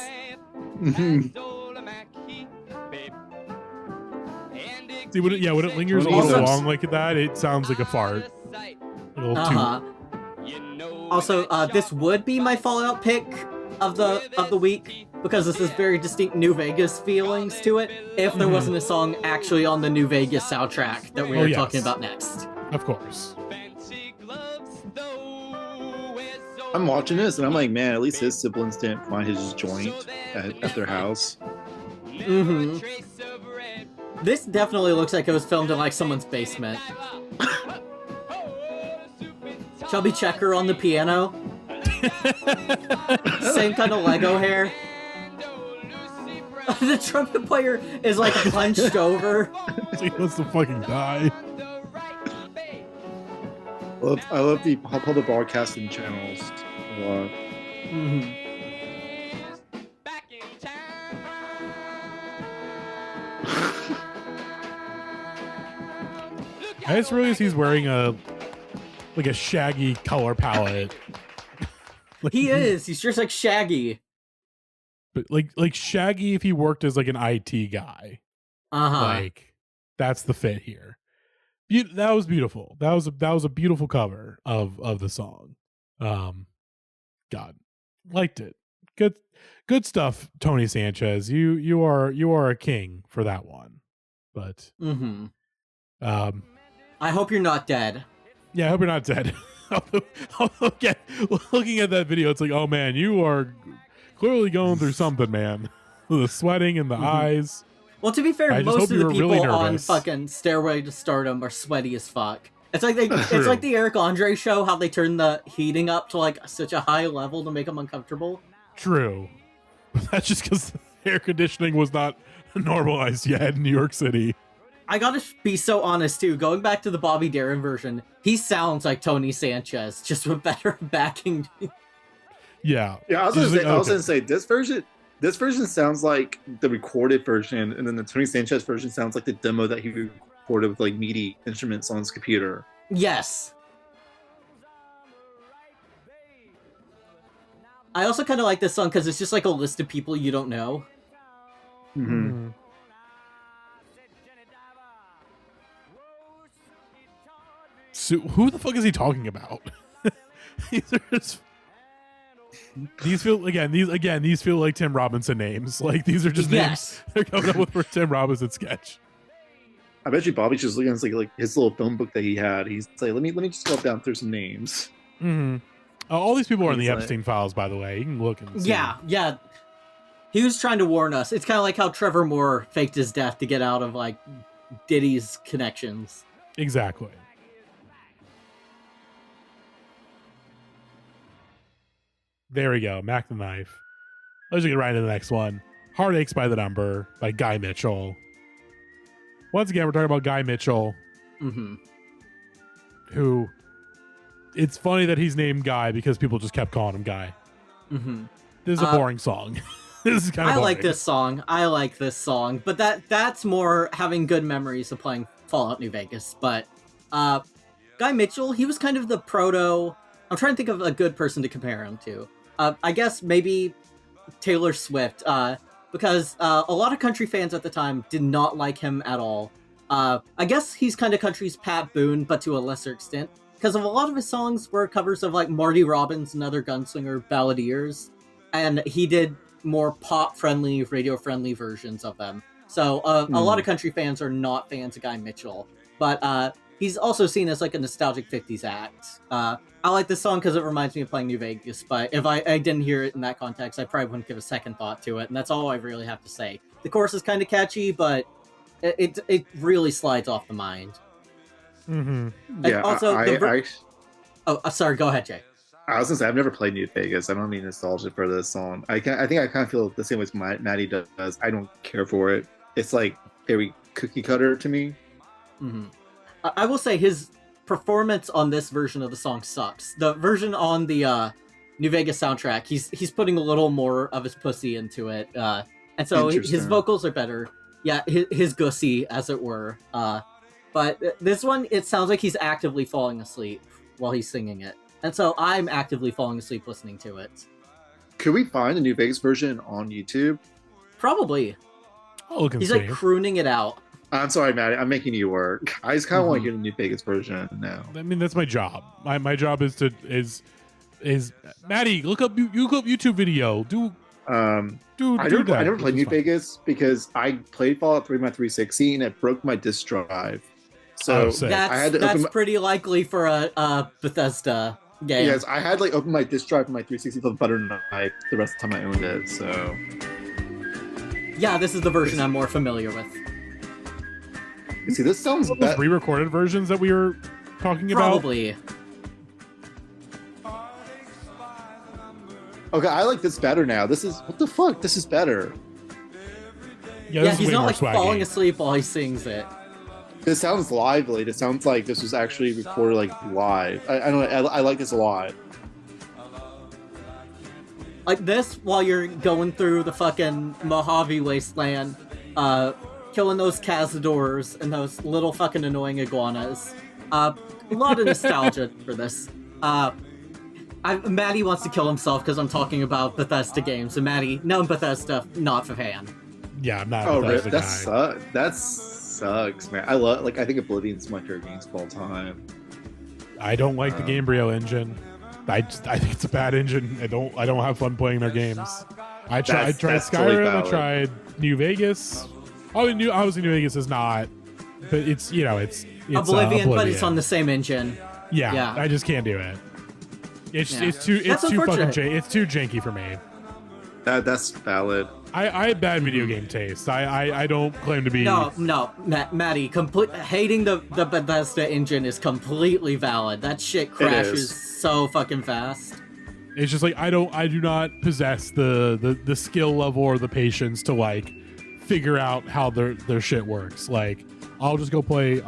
See, when it lingers a little long like that, it sounds like a fart. A little too. Also, this would be my Fallout pick of the week because this is very distinct New Vegas feelings to it. If there wasn't a song actually on the New Vegas soundtrack that we are talking about next, of course. I'm watching this and I'm like, man, at least his siblings didn't find his joint at their house. Mm-hmm. This definitely looks like it was filmed in like someone's basement. Chubby Checker on the piano. Same kind of Lego hair. The trumpet player is like hunched over. He wants to fucking die. I love the public broadcasting channels a lot. Mm-hmm. I just realized he's wearing a shaggy color palette. He is. He's just like Shaggy. But like Shaggy if he worked as like an IT guy. Uh-huh. Like that's the fit here. That was beautiful. That was a beautiful cover of the song. God, liked it. Good stuff, Tony Sanchez. You are a king for that one. But I hope you're not dead. Yeah, I hope you're not dead. Again, looking at that video, it's like, oh man, you are clearly going through something, man. The sweating in the eyes. Well, to be fair, most of the people on fucking Stairway to Stardom are sweaty as fuck. It's like it's like the Eric Andre show, how they turn the heating up to like such a high level to make them uncomfortable. True. But that's just because air conditioning was not normalized yet in New York City. I gotta be so honest too. Going back to the Bobby Darin version, he sounds like Tony Sanchez, just with better backing. Yeah. I was gonna say this version sounds like the recorded version, and then the Tony Sanchez version sounds like the demo that he recorded with like MIDI instruments on his computer. Yes. I also kind of like this song because it's just like a list of people you don't know. Mm-hmm. So who the fuck is he talking about? These feel like Tim Robinson names. Like these are just names they're coming up with for Tim Robinson sketch. I bet you Bobby's just looking at like his little phone book that he had. He's like, let me just go down through some names. Mm-hmm. All these people are in the Epstein files, by the way. You can look and see. Yeah. He was trying to warn us. It's kind of like how Trevor Moore faked his death to get out of like Diddy's connections. Exactly. There we go. Mack the Knife. Let's get right into the next one. Heartaches by the Number by Guy Mitchell. Once again, we're talking about Guy Mitchell, who, it's funny that he's named Guy because people just kept calling him Guy. This is a boring song. This is kind of boring. I like this song, but that's more having good memories of playing Fallout New Vegas. But Guy Mitchell, he was kind of the proto. I'm trying to think of a good person to compare him to. I guess maybe Taylor Swift, because a lot of country fans at the time did not like him at all. I guess he's kind of country's Pat Boone, but to a lesser extent, because of a lot of his songs were covers of like Marty Robbins and other gunslinger balladeers, and he did more pop-friendly, radio-friendly versions of them. So a lot of country fans are not fans of Guy Mitchell, but he's also seen as like a nostalgic 50s act. I like this song because it reminds me of playing New Vegas, but if I didn't hear it in that context, I probably wouldn't give a second thought to it, and that's all I really have to say. The chorus is kind of catchy, but it really slides off the mind. Yeah, also, sorry, go ahead, Jay. I was gonna say I've never played New Vegas. I don't mean nostalgia for this song. I think I kind of feel the same way as Matty does. I don't care for it. It's like very cookie cutter to me. I will say his performance on this version of the song sucks. The version on the New Vegas soundtrack, he's putting a little more of his pussy into it, and so his vocals are better. Yeah, his gussy, as it were. But this one, it sounds like he's actively falling asleep while he's singing it. And so I'm actively falling asleep listening to it. Could we find the New Vegas version on YouTube? Probably. He's like crooning it out. I'm sorry, Matty. I'm making you work. I just kind of want to hear the New Vegas version now. I mean, that's my job. My job is Matty, look up YouTube video. I never played New Vegas because I played Fallout 3 on my 360 and it broke my disk drive. So that's pretty likely for a Bethesda game. Yes, I had like open my disk drive from my 360 with a butter knife the rest of the time I owned it. So yeah, this is the version I'm more familiar with. You see, this sounds those re-recorded versions that we were talking about. Probably. Okay, I like this better now. This is what the fuck. This is better. Yeah, he's not like falling asleep while he sings it. This sounds lively. It sounds like this was actually recorded like live. I don't know. I like this a lot. Like this, while you're going through the fucking Mojave wasteland, killing those cazadors and those little fucking annoying iguanas. A lot of nostalgia for this. Matty wants to kill himself because I'm talking about Bethesda games, and Matty, no Bethesda, not a fan. Yeah, I'm not a Bethesda guy. That sucks, man. I think Oblivion's my favorite games of all time. I don't like the Gamebryo engine. I think it's a bad engine. I don't have fun playing their games. I tried Skyrim. Totally I tried New Vegas. Obviously New Vegas is not, but it's Oblivion, but it's on the same engine. Yeah. I just can't do it. It's too janky for me. That's valid. I have bad video game taste. I don't claim to be. No, Matty, hating the Bethesda engine is completely valid. That shit crashes so fucking fast. It's just like I do not possess the skill level or the patience to like figure out how their shit works. Like I'll just go play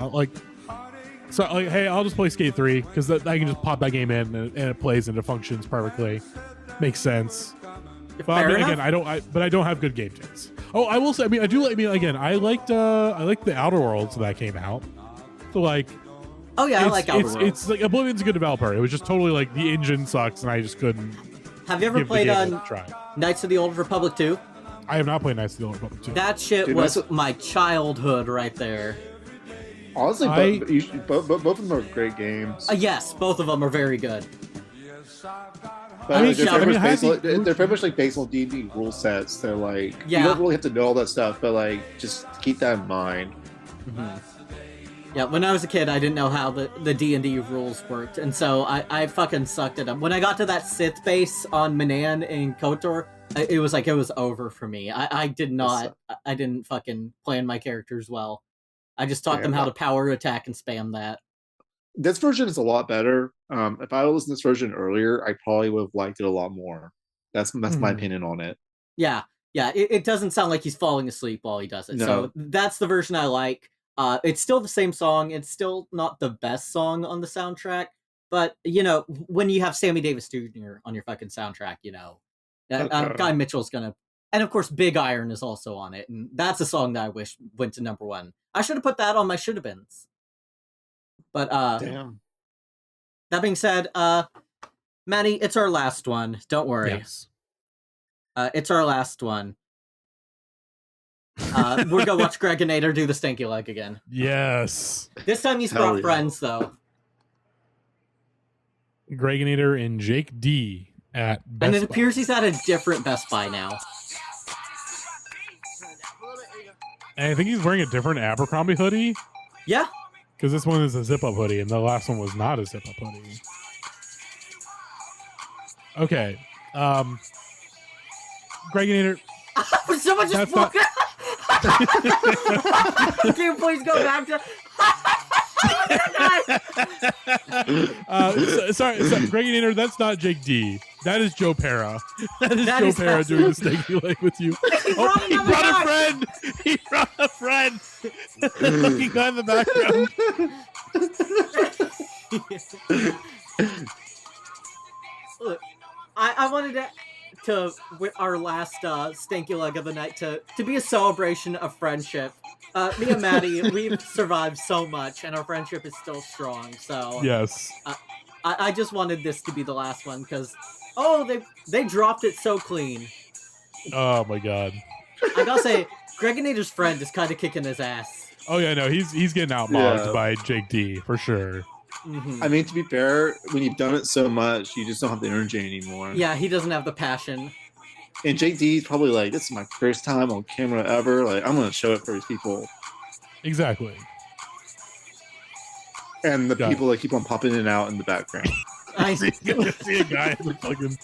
hey, I'll just play Skate 3 because I can just pop that game in and it plays and it functions perfectly. Makes sense. But again, I don't have good game taste. Oh, I will say, I liked the Outer Worlds that came out. So like, oh yeah, I like Outer Worlds. It's like Oblivion's a good developer. It was just totally like the engine sucks and I just couldn't. Have you ever played Knights of the Old Republic 2? I have not played Knights of the Old Republic 2. That shit was my childhood right there. Honestly, both of them are great games. Yes, both of them are very good. But they're pretty much like based on D&D rule sets. They're like, you don't really have to know all that stuff, but like, just keep that in mind. Mm-hmm. Yeah, when I was a kid, I didn't know how the D&D rules worked, and so I fucking sucked at them. When I got to that Sith base on Manan in KOTOR, it was over for me. I didn't fucking plan my characters well. I just taught them how to power attack and spam that. This version is a lot better. If I listened to this version earlier, I probably would have liked it a lot more. That's my opinion on it. Yeah, it doesn't sound like he's falling asleep while he does it. No. So that's the version I like. It's still the same song. It's still not the best song on the soundtrack, but when you have Sammy Davis Jr. on your fucking soundtrack, Guy Mitchell's gonna, and of course Big Iron is also on it, and that's a song that I wish went to number one. I should have put that on my should have beens. But damn. That being said, Matty, it's our last one. Don't worry. Yes. It's our last one. We're gonna watch Greg and Nader do the stinky leg again. Yes. This time he's brought friends, though. Greg and Nader and Jake D at Best And it Buy. appears he's at a different Best Buy now. And I think he's wearing a different Abercrombie hoodie. Yeah. Because this one is a zip-up hoodie, and the last one was not a zip-up hoodie. Okay. Greg and Nader. Someone just broke it. Can you please go back to... Sorry, Greg and Nader, that's not Jake D. That is Joe Pera. That is Joe Pera doing the stinky leg with you. He brought a friend. He brought a friend. Looking guy in the background. Look, I wanted to with our last stinky leg of the night to be a celebration of friendship. Me and Matty, we've survived so much, and our friendship is still strong. So yes, I just wanted this to be the last one because they dropped it so clean. Oh my god! I gotta say, Greg and Nader's friend is kind of kicking his ass. Oh yeah, no, he's getting outmogged by Jake D for sure. I mean, to be fair, when you've done it so much, you just don't have the energy anymore. Yeah, he doesn't have the passion. And Jake D's probably like, this is my first time on camera ever. Like, I'm going to show it for these people. Exactly. And the people that keep on popping in and out in the background. I see a guy with fucking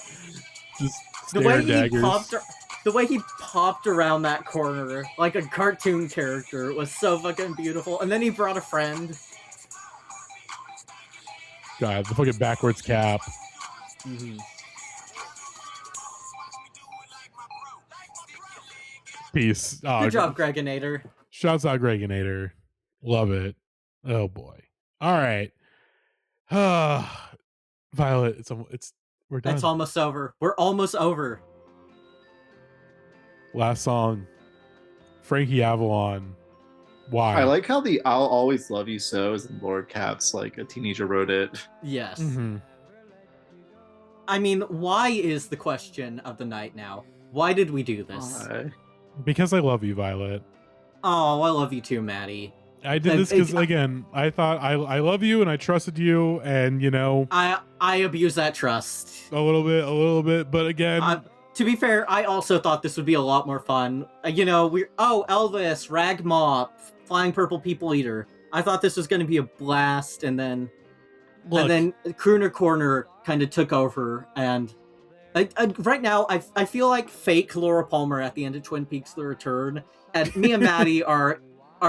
just the way he popped around that corner like a cartoon character was so fucking beautiful. And then he brought a friend. God, the fucking backwards cap. Mm-hmm. Peace. Oh, good job, Greg and Nader. Shouts out Greg and Nader. Love it. Oh boy. All right. Violet, we're done. It's almost over. We're almost over. Last song. Frankie Avalon. Why? I like how the "I'll Always Love You So" is in lower caps, like a teenager wrote it. Yes. Mm-hmm. I mean, why is the question of the night now? Why did we do this? Because I love you, Violet. Oh, I love you too, Matty. I did this because, again, I thought I love you and I trusted you, and I abuse that trust a little bit, but again. To be fair, I also thought this would be a lot more fun. Elvis, Rag Mop, Flying Purple People Eater. I thought this was going to be a blast, and then Crooner Corner kind of took over. And right now, I feel like fake Laura Palmer at the end of Twin Peaks: The Return, and me and Matty are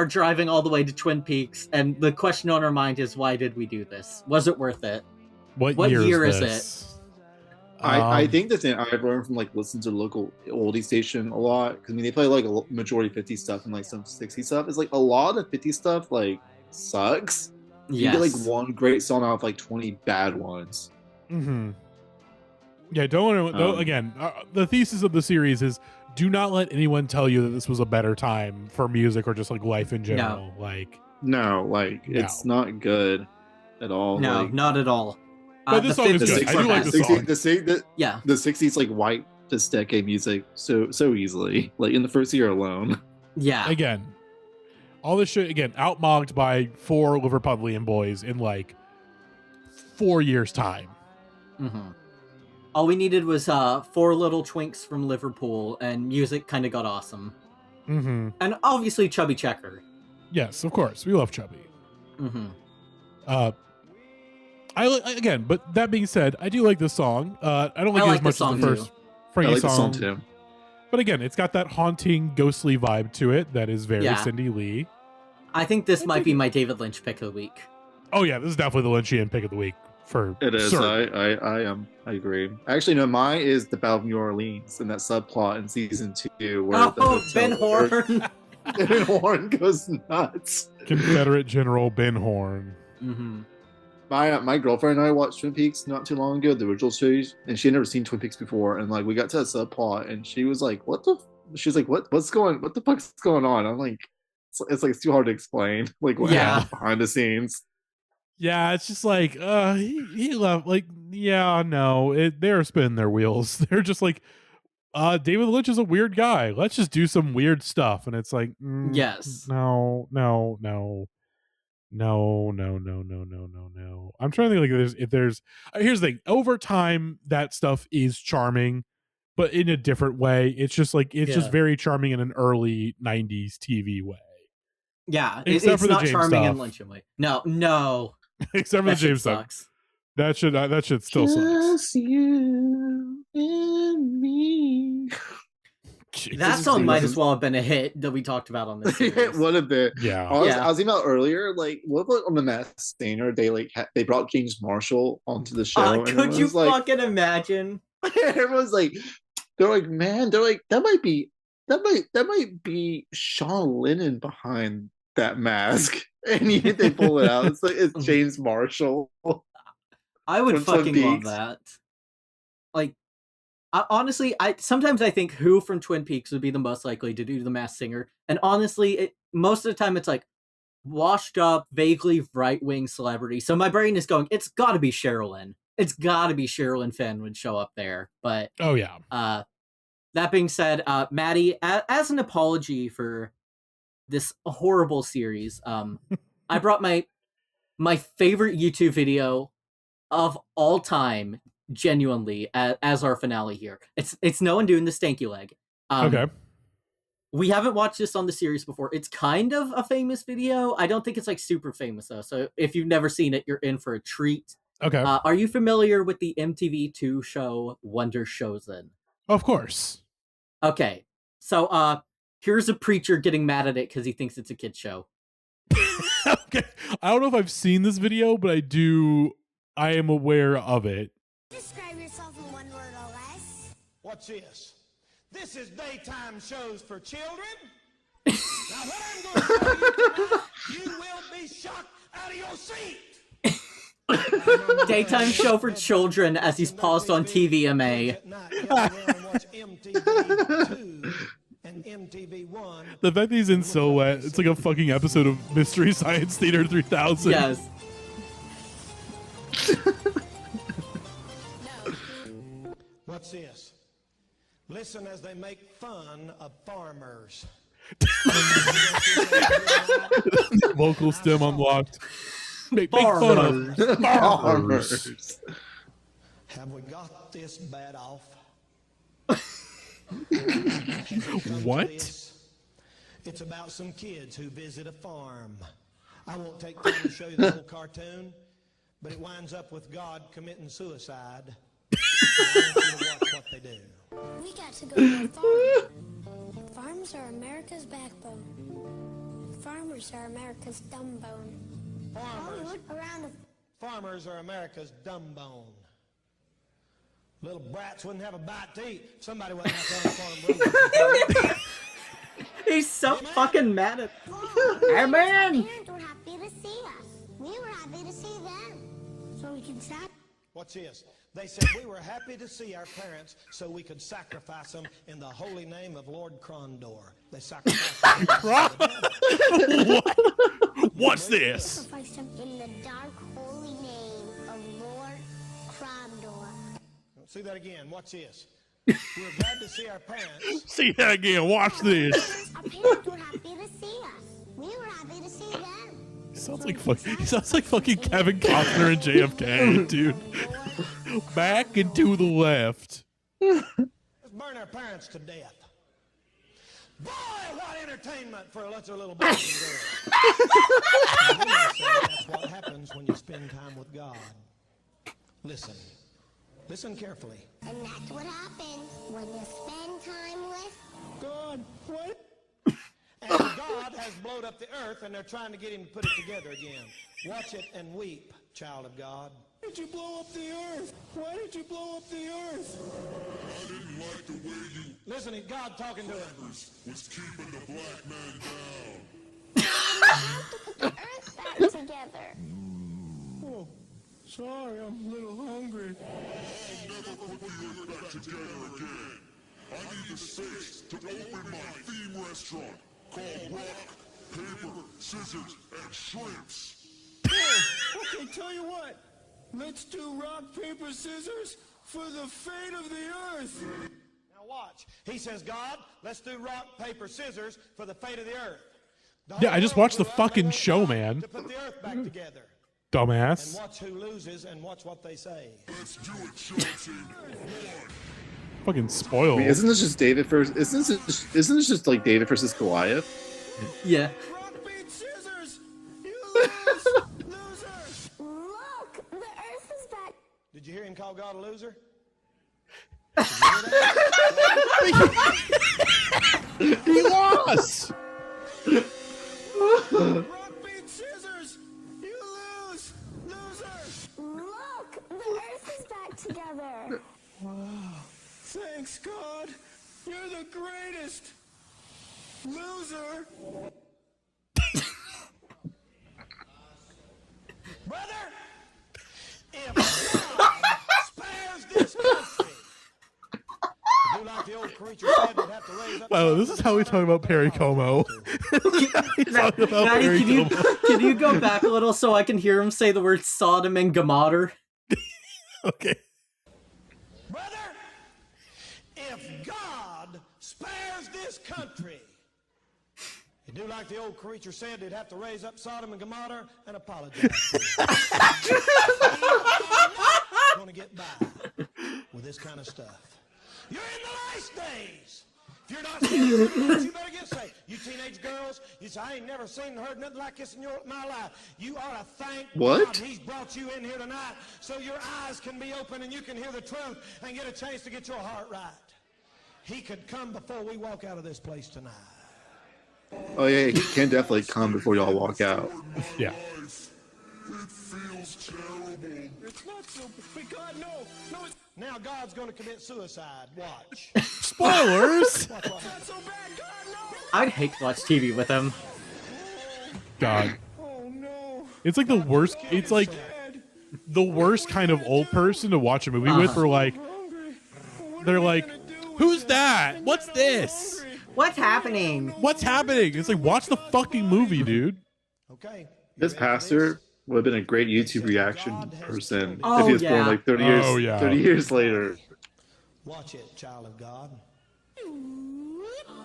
driving all the way to Twin Peaks, and the question on our mind is, why did we do this? Was it worth it? What year is it? I think the thing I've learned from listening to the local oldie station a lot, because they play a majority 50 stuff and some 60 stuff. Is a lot of 50 stuff sucks. Yes. You get one great song out of 20 bad ones. Mm-hmm. Yeah, again, the thesis of the series is do not let anyone tell you that this was a better time for music or just life in general. It's not good at all. No, not at all. But this song is good. I do like the song. The 60s white this decade music so easily, in the first year alone. Yeah. Again, all this shit outmogged by 4 Liverpudlian boys in 4 years time. Mm-hmm. All we needed was 4 little twinks from Liverpool, and music kind of got awesome. Mm-hmm. And obviously Chubby Checker. Yes, of course, we love Chubby. Mm-hmm. But that being said, I do like this song. I don't like it as much as the first Frankie song. I like the song too. But again, it's got that haunting, ghostly vibe to it that is very Cindy Lee. I think this might be my David Lynch pick of the week. Oh yeah, this is definitely the Lynchian pick of the week. for It is. certain. I agree. Actually, no, mine is the Battle of New Orleans and that subplot in season 2 where Ben Horton. Ben Horton goes nuts. Confederate General Ben Horn. Mm-hmm. My girlfriend and I watched Twin Peaks not too long ago, the original series, and she had never seen Twin Peaks before. And like we got to that subplot, and she was like, "What the?" She's like, what the fuck's going on?" I'm like, it's like it's too hard to explain. Like what happened behind the scenes. Yeah, it's just like he left. Like, yeah, no, they're spinning their wheels. They're just like, David Lynch is a weird guy. Let's just do some weird stuff. And it's like, yes, no. I'm trying to think like if there's here's the thing. Over time, that stuff is charming, but in a different way. It's just like just very charming in an early '90s TV way. Yeah, it's not charming in Lynch way. No. Except for the James stuff. That shit still sucks. You and me. That song might as well have been a hit that we talked about on this series. It would have been. Yeah. I was thinking about earlier, like, what about on the Masked Singer? They brought James Marshall onto the show. Could you fucking imagine? Everyone's like, man, that might be Sean Lennon behind that mask. And they pull it out. It's like it's James Marshall. I would fucking love that. Like, honestly, sometimes I think who from Twin Peaks would be the most likely to do the Masked Singer. And honestly, most of the time it's like washed up, vaguely right-wing celebrity. So my brain is going, it's got to be Sherilyn. It's got to be Sherilyn Fenn would show up there. But oh yeah. That being said, Matty, as an apology for this horrible series, I brought my favorite YouTube video of all time, genuinely, as our finale here. It's no one doing the stanky leg. Okay. We haven't watched this on the series before. It's kind of a famous video. I don't think it's like super famous though. So if you've never seen it, you're in for a treat. Okay. Are you familiar with the MTV2 show Wonder Chosen? Of course. Okay. So here's a preacher getting mad at it because he thinks it's a kid's show. Okay. I don't know if I've seen this video, but I am aware of it. Describe yourself in one word or less. What's this? This is daytime shows for children. Now what I'm going to tell you tonight, you will be shocked out of your seat. Daytime show for children as he's paused on TVMA. The fact that he's in silhouette, it's like a fucking episode of Mystery Science Theater 3000. Yes. What's this? Listen as they make fun of farmers. Vocal stem unlocked. Make fun of farmers. Have we got this bad off? What? It's about some kids who visit a farm. I won't take time to show you the whole cartoon, but it winds up with God committing suicide. I want you to watch what they do. We got to go to a farm. Farms are America's backbone. Farmers are America's dumb bone. Farmers are America's dumb bone. Little brats wouldn't have a bite to eat. Somebody wouldn't have to farm. He's so fucking mad at. Hey man! Parents were happy to see us. We were happy to see them. So we can stop. What's this? They said we were happy to see our parents so we could sacrifice them in the holy name of Lord Crondor. They sacrificed them. What's this? Sacrifice them in the dark holy name of Lord Crondor. See that again. Watch this. We were glad to see our parents. See that again. Watch this. Our parents were happy to see us. We were happy to see them. He sounds like fucking Kevin Costner and JFK, dude. Back and to the left. Let's burn our parents to death. Boy, what entertainment for a little boy and girl. That's what happens when you spend time with God. Listen. Listen carefully. And that's what happens when you spend time with God. What? And God has blown up the earth, and they're trying to get him to put it together again. Watch it and weep, child of God. Why did you blow up the earth? Why did you blow up the earth? I didn't like the way you Listen to God talking to him. was keeping the black man down. The earth back together. Oh, sorry, I'm a little hungry. I'll never put the earth back together again. I need the space to open my theme restaurant called Rock, Paper, Scissors, and Shrimps. Oh, okay, tell you what. Let's do rock, paper, scissors for the fate of the earth. Now watch. He says, God, let's do rock, paper, scissors for the fate of the earth. Yeah, I just watched the fucking show, man. To put the earth back together. Dumbass. And watch who loses and watch what they say. Let's do it, Chelsea. Fucking spoiled. Wait, isn't this just David versus? Isn't this just like David versus Goliath? Yeah. Rock, paper, scissors. You lose, loser. Look, the earth is back. Did you hear him call God a loser? He lost. Rock, paper, scissors. You lose, loser. Look, the earth is back together. Thanks, God. You're the greatest. Loser. Brother, if God spares this country, do like the old preacher said, they'd have to raise up. Wow, this is how we talk about Perry Como. Maddie, can you go back a little so I can hear him say the word Sodom and Gomorrah? Okay. Brother, if God spares this country, you do like the old creature said, they'd have to raise up Sodom and Gomorrah and apologize. Going to get by with this kind of stuff. You're in the last days. If you're not saved, you better get saved. You teenage girls, you say, I ain't never seen or heard nothing like this in my life. You ought to thank What? God He's brought you in here tonight so your eyes can be open and you can hear the truth and get a chance to get your heart right. He could come before we walk out of this place tonight. Oh yeah, he can definitely come before y'all walk out. Yeah. It feels terrible. It's not so, but God, no, it's... Now God's going to commit suicide. Watch. Spoilers. Watch. It's not so bad, God, no. I'd hate to watch TV with him. God. Oh no. It's like the worst. It's like the worst kind of old person to watch a movie with. For like, they're like, "Who's that? What's this? What's happening? What's happening?" It's like, watch the fucking movie, dude. Okay. This pastor would have been a great YouTube reaction person Oh, if he was yeah. born like 30 years, Oh, yeah. 30 years later. Watch it, child of God.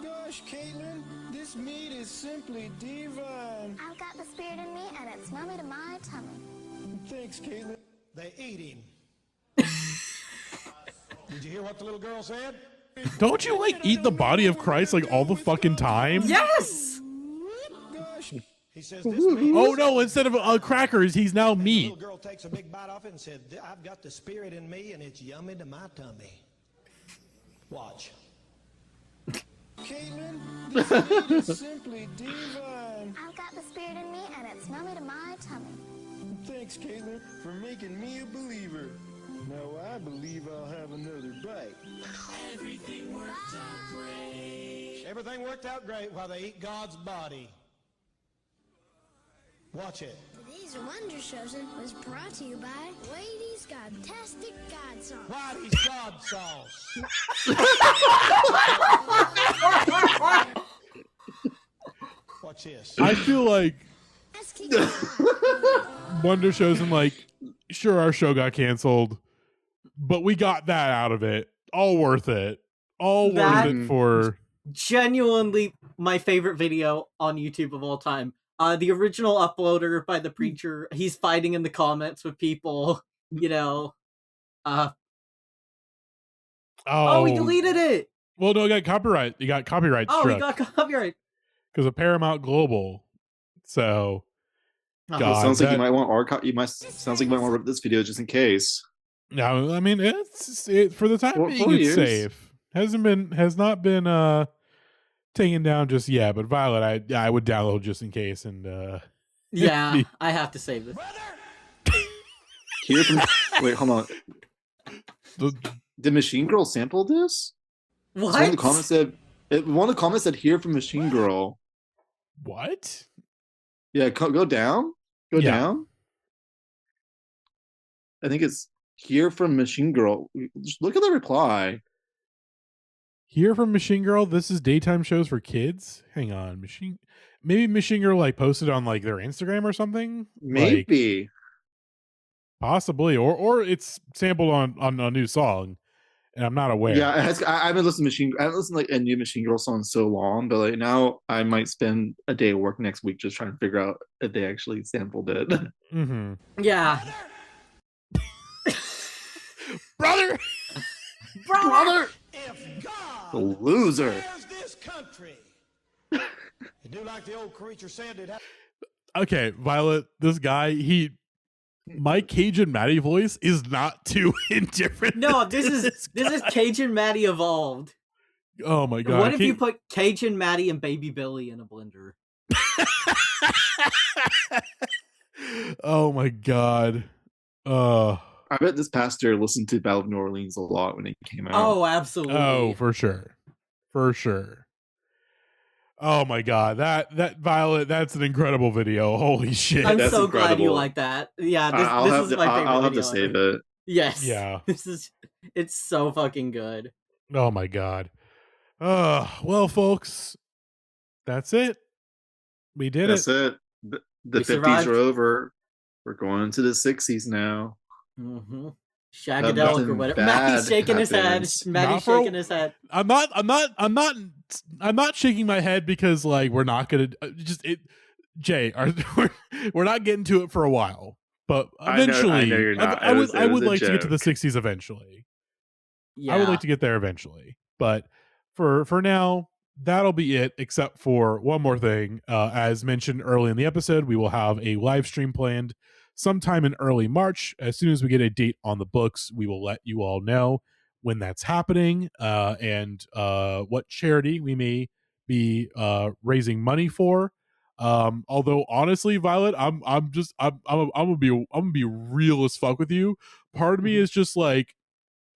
Gosh, Caitlin, this meat is simply divine. I've got the spirit in me, and it's yummy to my tummy. Thanks, Caitlin. They eat him. Did you hear what the little girl said? Don't you like eat the body of Christ like all the fucking time? Yes. Gosh. He says this meat. Oh no! Instead of crackers, he's now The meat. little girl takes a big bite off it and said, I've got the spirit in me, and it's yummy to my tummy. Watch. Caitlin, this meat is simply divine. I've got the spirit in me, and it's yummy to my tummy. Thanks, Caitlin, for making me a believer. Now I believe I'll have another bite. Everything worked out great. Everything worked out great while they eat God's body. Watch it. Today's Wonder Chosen was brought to you by Ladies Godtastic God Sauce. Whitey's God Sauce. Watch this. I feel like Wonder shows him like, sure, our show got canceled, but we got that out of it. All worth it. All worth it for... Genuinely my favorite video on YouTube of all time. The original uploader by the preacher, he's fighting in the comments with people, you know. Oh, he deleted it! Well, no, he got copyright. He got copyright struck. Oh, he got copyright. Because of Paramount Global. So... God, sounds like you might want sounds like you might want to rip this video just in case. No, I mean it's for the time being, 4 it's years. safe. Has not been taken down just yet. But Violet, I would download just in case. And yeah, I have to save this. Here from wait, hold on. Did Machine Girl sample this? What? So one of the comments said "Here from Machine Girl." What? Yeah, go down. Go down. I think it's "Here from Machine Girl." Just look at the reply. Here from Machine Girl. This is daytime shows for kids. Hang on, maybe Machine Girl like posted on like their Instagram or something. Maybe. Like, possibly, or it's sampled on a new song, and I'm not aware. Yeah, I haven't listened to I haven't listened to like a new Machine Girl song in so long, but like now I might spend a day at work next week just trying to figure out if they actually sampled it. Mm-hmm. Yeah. Brother. If God The loser. spares this country, you do like the old creature said it. Okay, Violet, this guy, my Cajun Matty voice is not too indifferent. No, this is Cajun Matty evolved. Oh my god. What if you put Cajun Matty and Baby Billy in a blender? Oh my god. I bet this pastor listened to Battle of New Orleans a lot when it came out. Oh, absolutely. Oh, for sure. For sure. Oh my god. That Violet, that's an incredible video. Holy shit. I'm That's so incredible. glad you like that. Yeah, this is my favorite I'll have to video save ever. it. Yes. Yeah. It's so fucking good. Oh my god. Well, folks, that's it. We did That's it. The We 50s survived. are over. We're going into the 60s now. Mm-hmm. Shagadelic or Nothing whatever. bad Matty's shaking his head. happens. Matty's shaking his head. I'm not shaking my head because like we're not gonna Jay, we're not getting to it for a while, but eventually I know you're not. I would It was a like to get to the joke. 60s eventually. Yeah. I would like to get there eventually, but for now that'll be it, except for one more thing. As mentioned early in the episode, we will have a live stream planned sometime in early March. As soon as we get a date on the books, we will let you all know when that's happening, and what charity we may be raising money for. Although honestly, Violet, I'm gonna be real as fuck with you. Part of me is just like,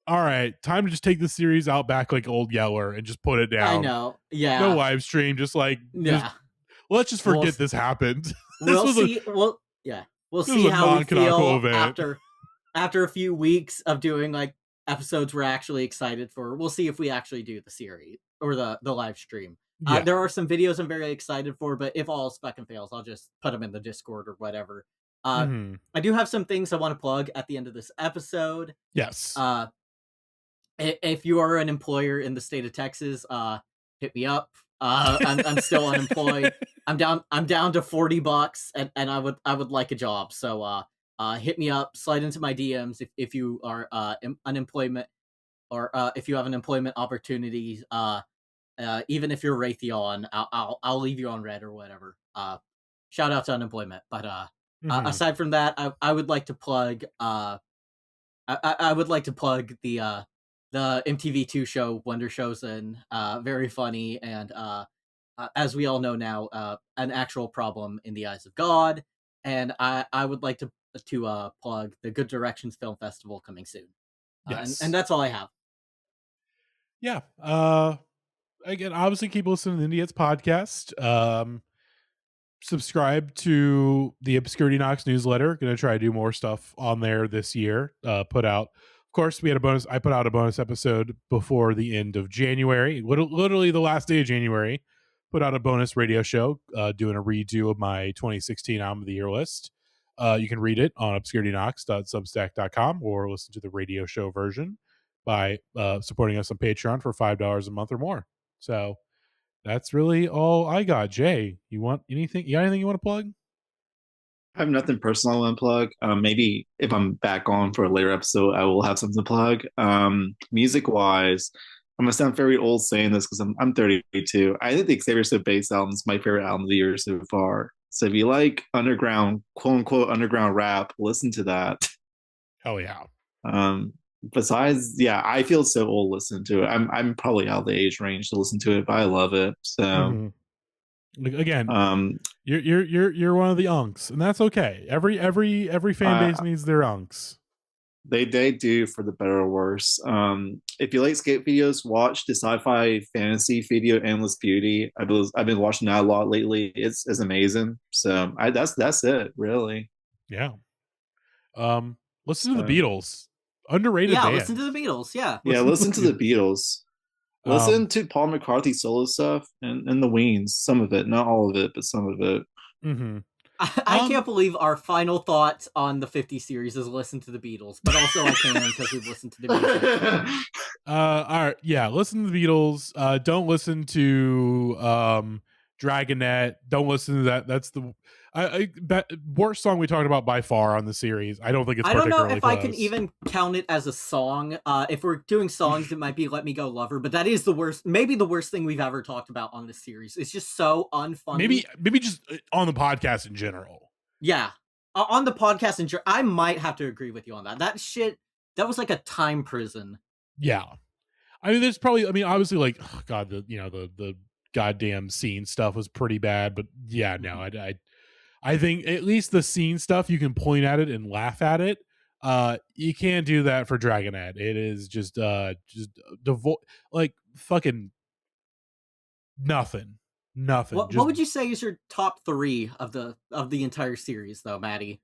all right, time to just take the series out back like Old Yeller and just put it down. I know. Yeah. No live stream, just like let's just forget this happened. We'll was see. We'll this see was a how we non-canonical feel event. after a few weeks of doing like episodes we're actually excited for. We'll see if we actually do the series or the live stream. Yeah. There are some videos I'm very excited for, but if all fucking fails, I'll just put them in the Discord or whatever. I do have some things I want to plug at the end of this episode. Yes. If you are an employer in the state of Texas, hit me up. I'm still unemployed. I'm down to $40 and I would like a job. So hit me up, slide into my DMs if you are unemployment or if you have an employment opportunity. Even if you're Raytheon, I'll leave you on red or whatever. Shout out to unemployment. But aside from that, I would like to plug I would like to plug the MTV2 show Wonder Chosen. Very funny and as we all know now, an actual problem in the eyes of God. And I would like to plug the Good Directions Film Festival coming soon. Yes. And that's all I have. Yeah. Again, obviously keep listening to the Indie Hits podcast. Subscribe to the Obscurity Knox newsletter. Gonna try to do more stuff on there this year. Put out, of course, I put out a bonus episode before the end of January. Literally the last day of January. Put out a bonus radio show, doing a redo of my 2016 Album of the Year list. You can read it on obscurityknox.substack.com or listen to the radio show version by supporting us on Patreon for $5 a month or more. So that's really all I got. Jay, you got anything you want to plug? I have nothing personal I want to plug. Maybe if I'm back on for a later episode, I will have something to plug. Music wise, I'm gonna sound very old saying this because I'm 32. I think the Xavier So Bass album is my favorite album of the year so far. So if you like underground, quote unquote underground rap, listen to that. Hell yeah. Besides, yeah, I feel so old listening to it. I'm probably out of the age range to listen to it, but I love it. So Again, you're one of the unks, and that's okay. Every fan base needs their unks. They do, for the better or worse. If you like skate videos, watch the sci-fi fantasy video Endless Beauty. I've been watching that a lot lately. It's amazing. So that's it, really. Yeah. Listen to the Beatles. Underrated band. Listen to the Beatles. Yeah. Listen to the Beatles. Listen to Paul McCarthy solo stuff and the Weens. Some of it, not all of it, but some of it. Mm-hmm. I can't believe our final thoughts on the 50 series is listen to the Beatles, but also I can because we've listened to the Beatles. All right, yeah, listen to the Beatles. Don't listen to Dragonette. Don't listen to that. That's the worst song we talked about by far on the series. I don't think it's. I don't know if close. I can even count it as a song. If we're doing songs, it might be "Let Me Go, Lover," but that is the worst. Maybe the worst thing we've ever talked about on this series. It's just so unfunny. Maybe just on the podcast in general. Yeah, on the podcast in general, I might have to agree with you on that. That shit. That was like a time prison. Yeah, I mean, there's probably. I mean, obviously, like, oh God, the goddamn scene stuff was pretty bad, but yeah, no, I think at least the scene stuff, you can point at it and laugh at it. You can't do that for Dragonette. It is just like fucking nothing. What would you say is your top 3 of the entire series, though, Maddie?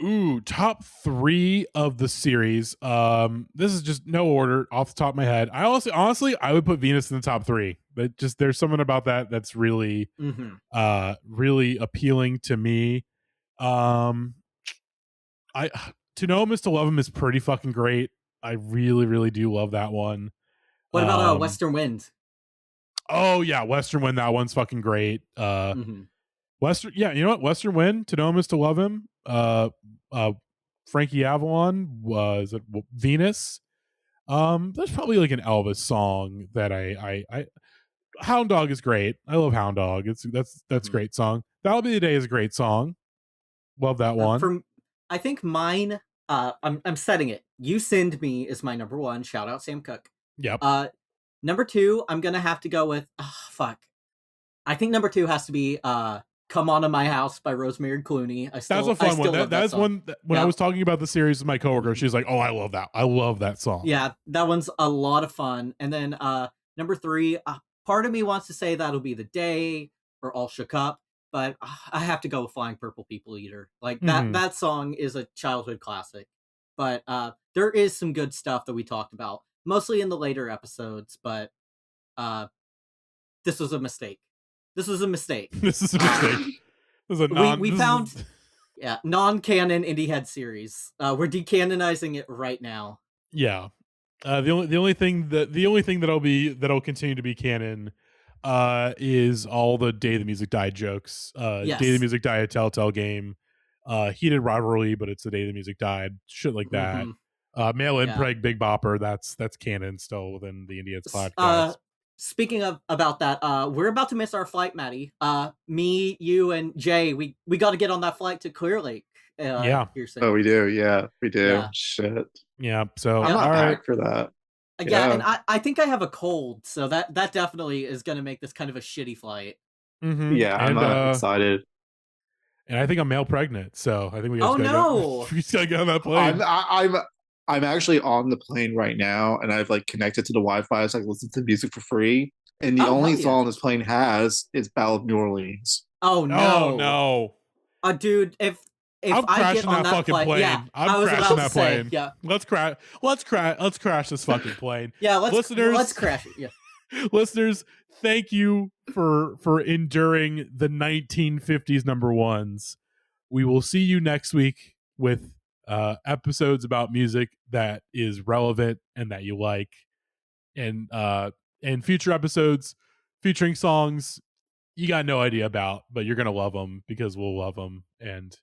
Ooh, top 3 of the series. This is just no order off the top of my head. I also honestly I would put Venus in the top 3. But just there's something about that that's really really appealing to me. To Know Him Is to Love Him is pretty fucking great. I really, really do love that one. What about Western Wind? Oh yeah, Western Wind, that one's fucking great. Western, yeah, you know what? Western Wind, To Know Him Is to Love Him. Frankie Avalon was it Venus. There's probably like an Elvis song that I Hound Dog is great. I love Hound Dog. That's a great song. That'll Be the Day is a great song. Love that one. I think mine. I'm setting it. You Send Me is my number 1. Shout out Sam Cooke. Yep. Number 2, I'm gonna have to go with. I think number 2 has to be "Come On to My House" by Rosemary Clooney. That's a fun one. That's one when I was talking about the series with my coworker, she was like, "Oh, I love that. I love that song." Yeah, that one's a lot of fun. And then number 3. Part of me wants to say That'll Be the Day or All Shook Up, but I have to go with Flying Purple People Eater. Like that song is a childhood classic. But there is some good stuff that we talked about, mostly in the later episodes, but this was a mistake. This is a mistake. This is we found non-canon Indie Head series. We're decanonizing it right now. Yeah. The only thing that'll continue to be canon is all the Day the Music Died jokes. Yes. Day the Music Died, a Telltale game. Heated Rivalry, but it's the Day the Music Died. Shit like that. Mail in Preg Big Bopper. That's canon still within the Indie Heads podcast. Speaking of about that, we're about to miss our flight, Maddie. Me, you, and Jay, we got to get on that flight to Clear Lake. Yeah. Oh, we do. Yeah, we do. Yeah. Shit. Yeah. So I'm not back for that. Yeah, and I think I have a cold, so that definitely is going to make this kind of a shitty flight. Mm-hmm. Yeah, I'm excited. And I think I'm male pregnant, so I think we. Oh no! We just gotta get on that plane. I'm actually on the plane right now, and I've like connected to the Wi-Fi, so I can listen to music for free. And the only song this plane has is "Ballad of New Orleans." Oh no! Oh no! Dude, if I'm I get on that fucking plane, plane. yeah, I'm crashing that plane. Yeah, let's crash this fucking plane. Yeah, listeners, let's crash it. Yeah, listeners, thank you for enduring the 1950s number ones. We will see you next week with episodes about music that is relevant and that you like, and future episodes featuring songs you got no idea about, but you're gonna love them because we'll love them. And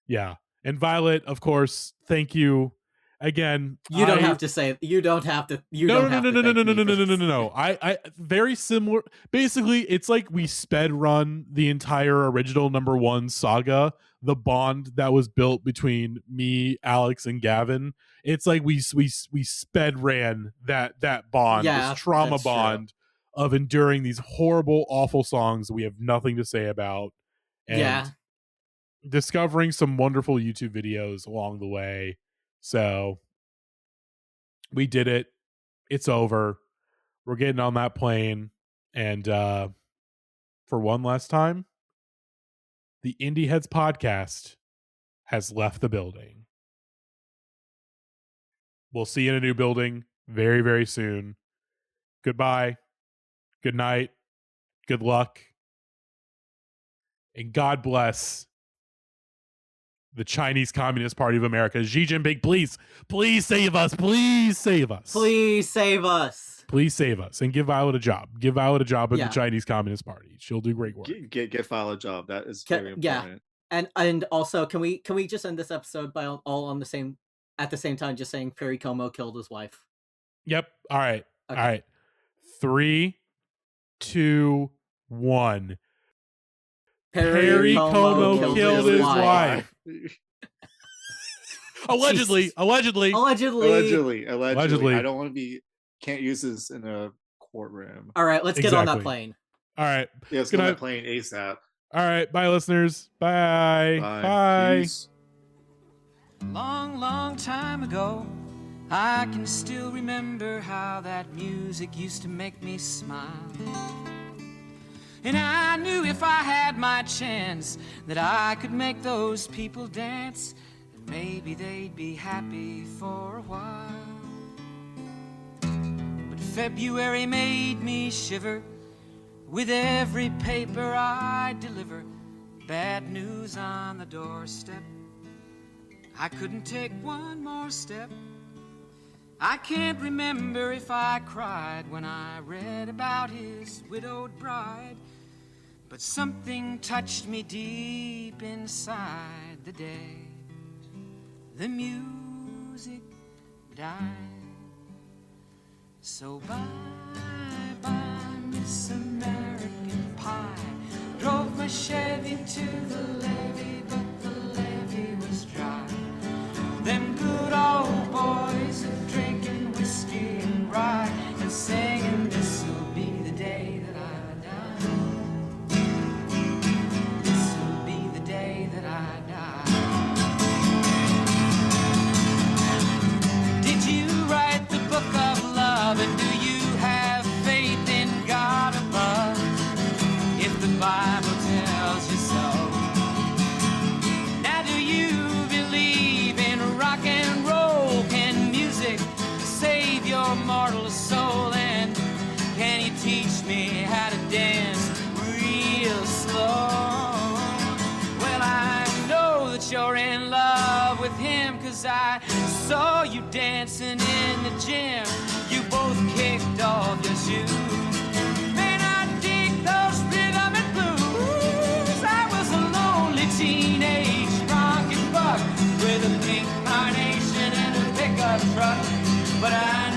yeah, and Violet, of course, thank you again. You don't have to say. You don't have to. No. I very similar. Basically, it's like we sped run the entire original number 1 saga. The bond that was built between me, Alex, and Gavin. It's like we sped ran that bond, this trauma bond, of enduring these horrible, awful songs we have nothing to say about, and discovering some wonderful YouTube videos along the way. So we did it. It's over. We're getting on that plane, and for one last time, the Indie Heads podcast has left the building. We'll see you in a new building very, very soon. Goodbye. Good night. Good luck. And God bless the Chinese Communist Party of America. Xi Jinping, please save us. Please save us. Please save us. Please save us. And give Violet a job. Give Violet a job in the Chinese Communist Party. She'll do great work. Get Violet a job. That is very important. And also, can we just end this episode by all on the same at the same time, just saying Perry Como killed his wife? Yep. All right. Okay. All right. 3, 2, 1. Perry Como killed his wife. Allegedly. I don't want to be. Can't use this in a courtroom. All right, let's get on that plane. All right. Yeah, let's get on that plane ASAP. All right. Bye, listeners. Bye. Bye. Peace. Long, long time ago, I can still remember how that music used to make me smile. And I knew if I had my chance that I could make those people dance, and maybe they'd be happy for a while. But February made me shiver with every paper I deliver. Bad news on the doorstep. I couldn't take one more step. I can't remember if I cried when I read about his widowed bride, but something touched me deep inside the day the music died. So bye-bye, Miss American Pie. Drove my Chevy to the levee, but the levee was dry. Them good old boys are drinking whiskey and rye and singing, this'll be the day that I die. This'll be the day that I die. Did you write the book of love, and do you have faith in God above? If the Bible tells you so. Now do you believe in rock and roll? Can music save your mortal soul? And can you teach me how to dance real slow? Well, I know that you're in love with him, 'cause I saw you dancing in the gym. You both kicked off your shoes. Man, I dig those rhythm and blues. I was a lonely teenage drunken buck with a pink carnation and a pickup truck, but I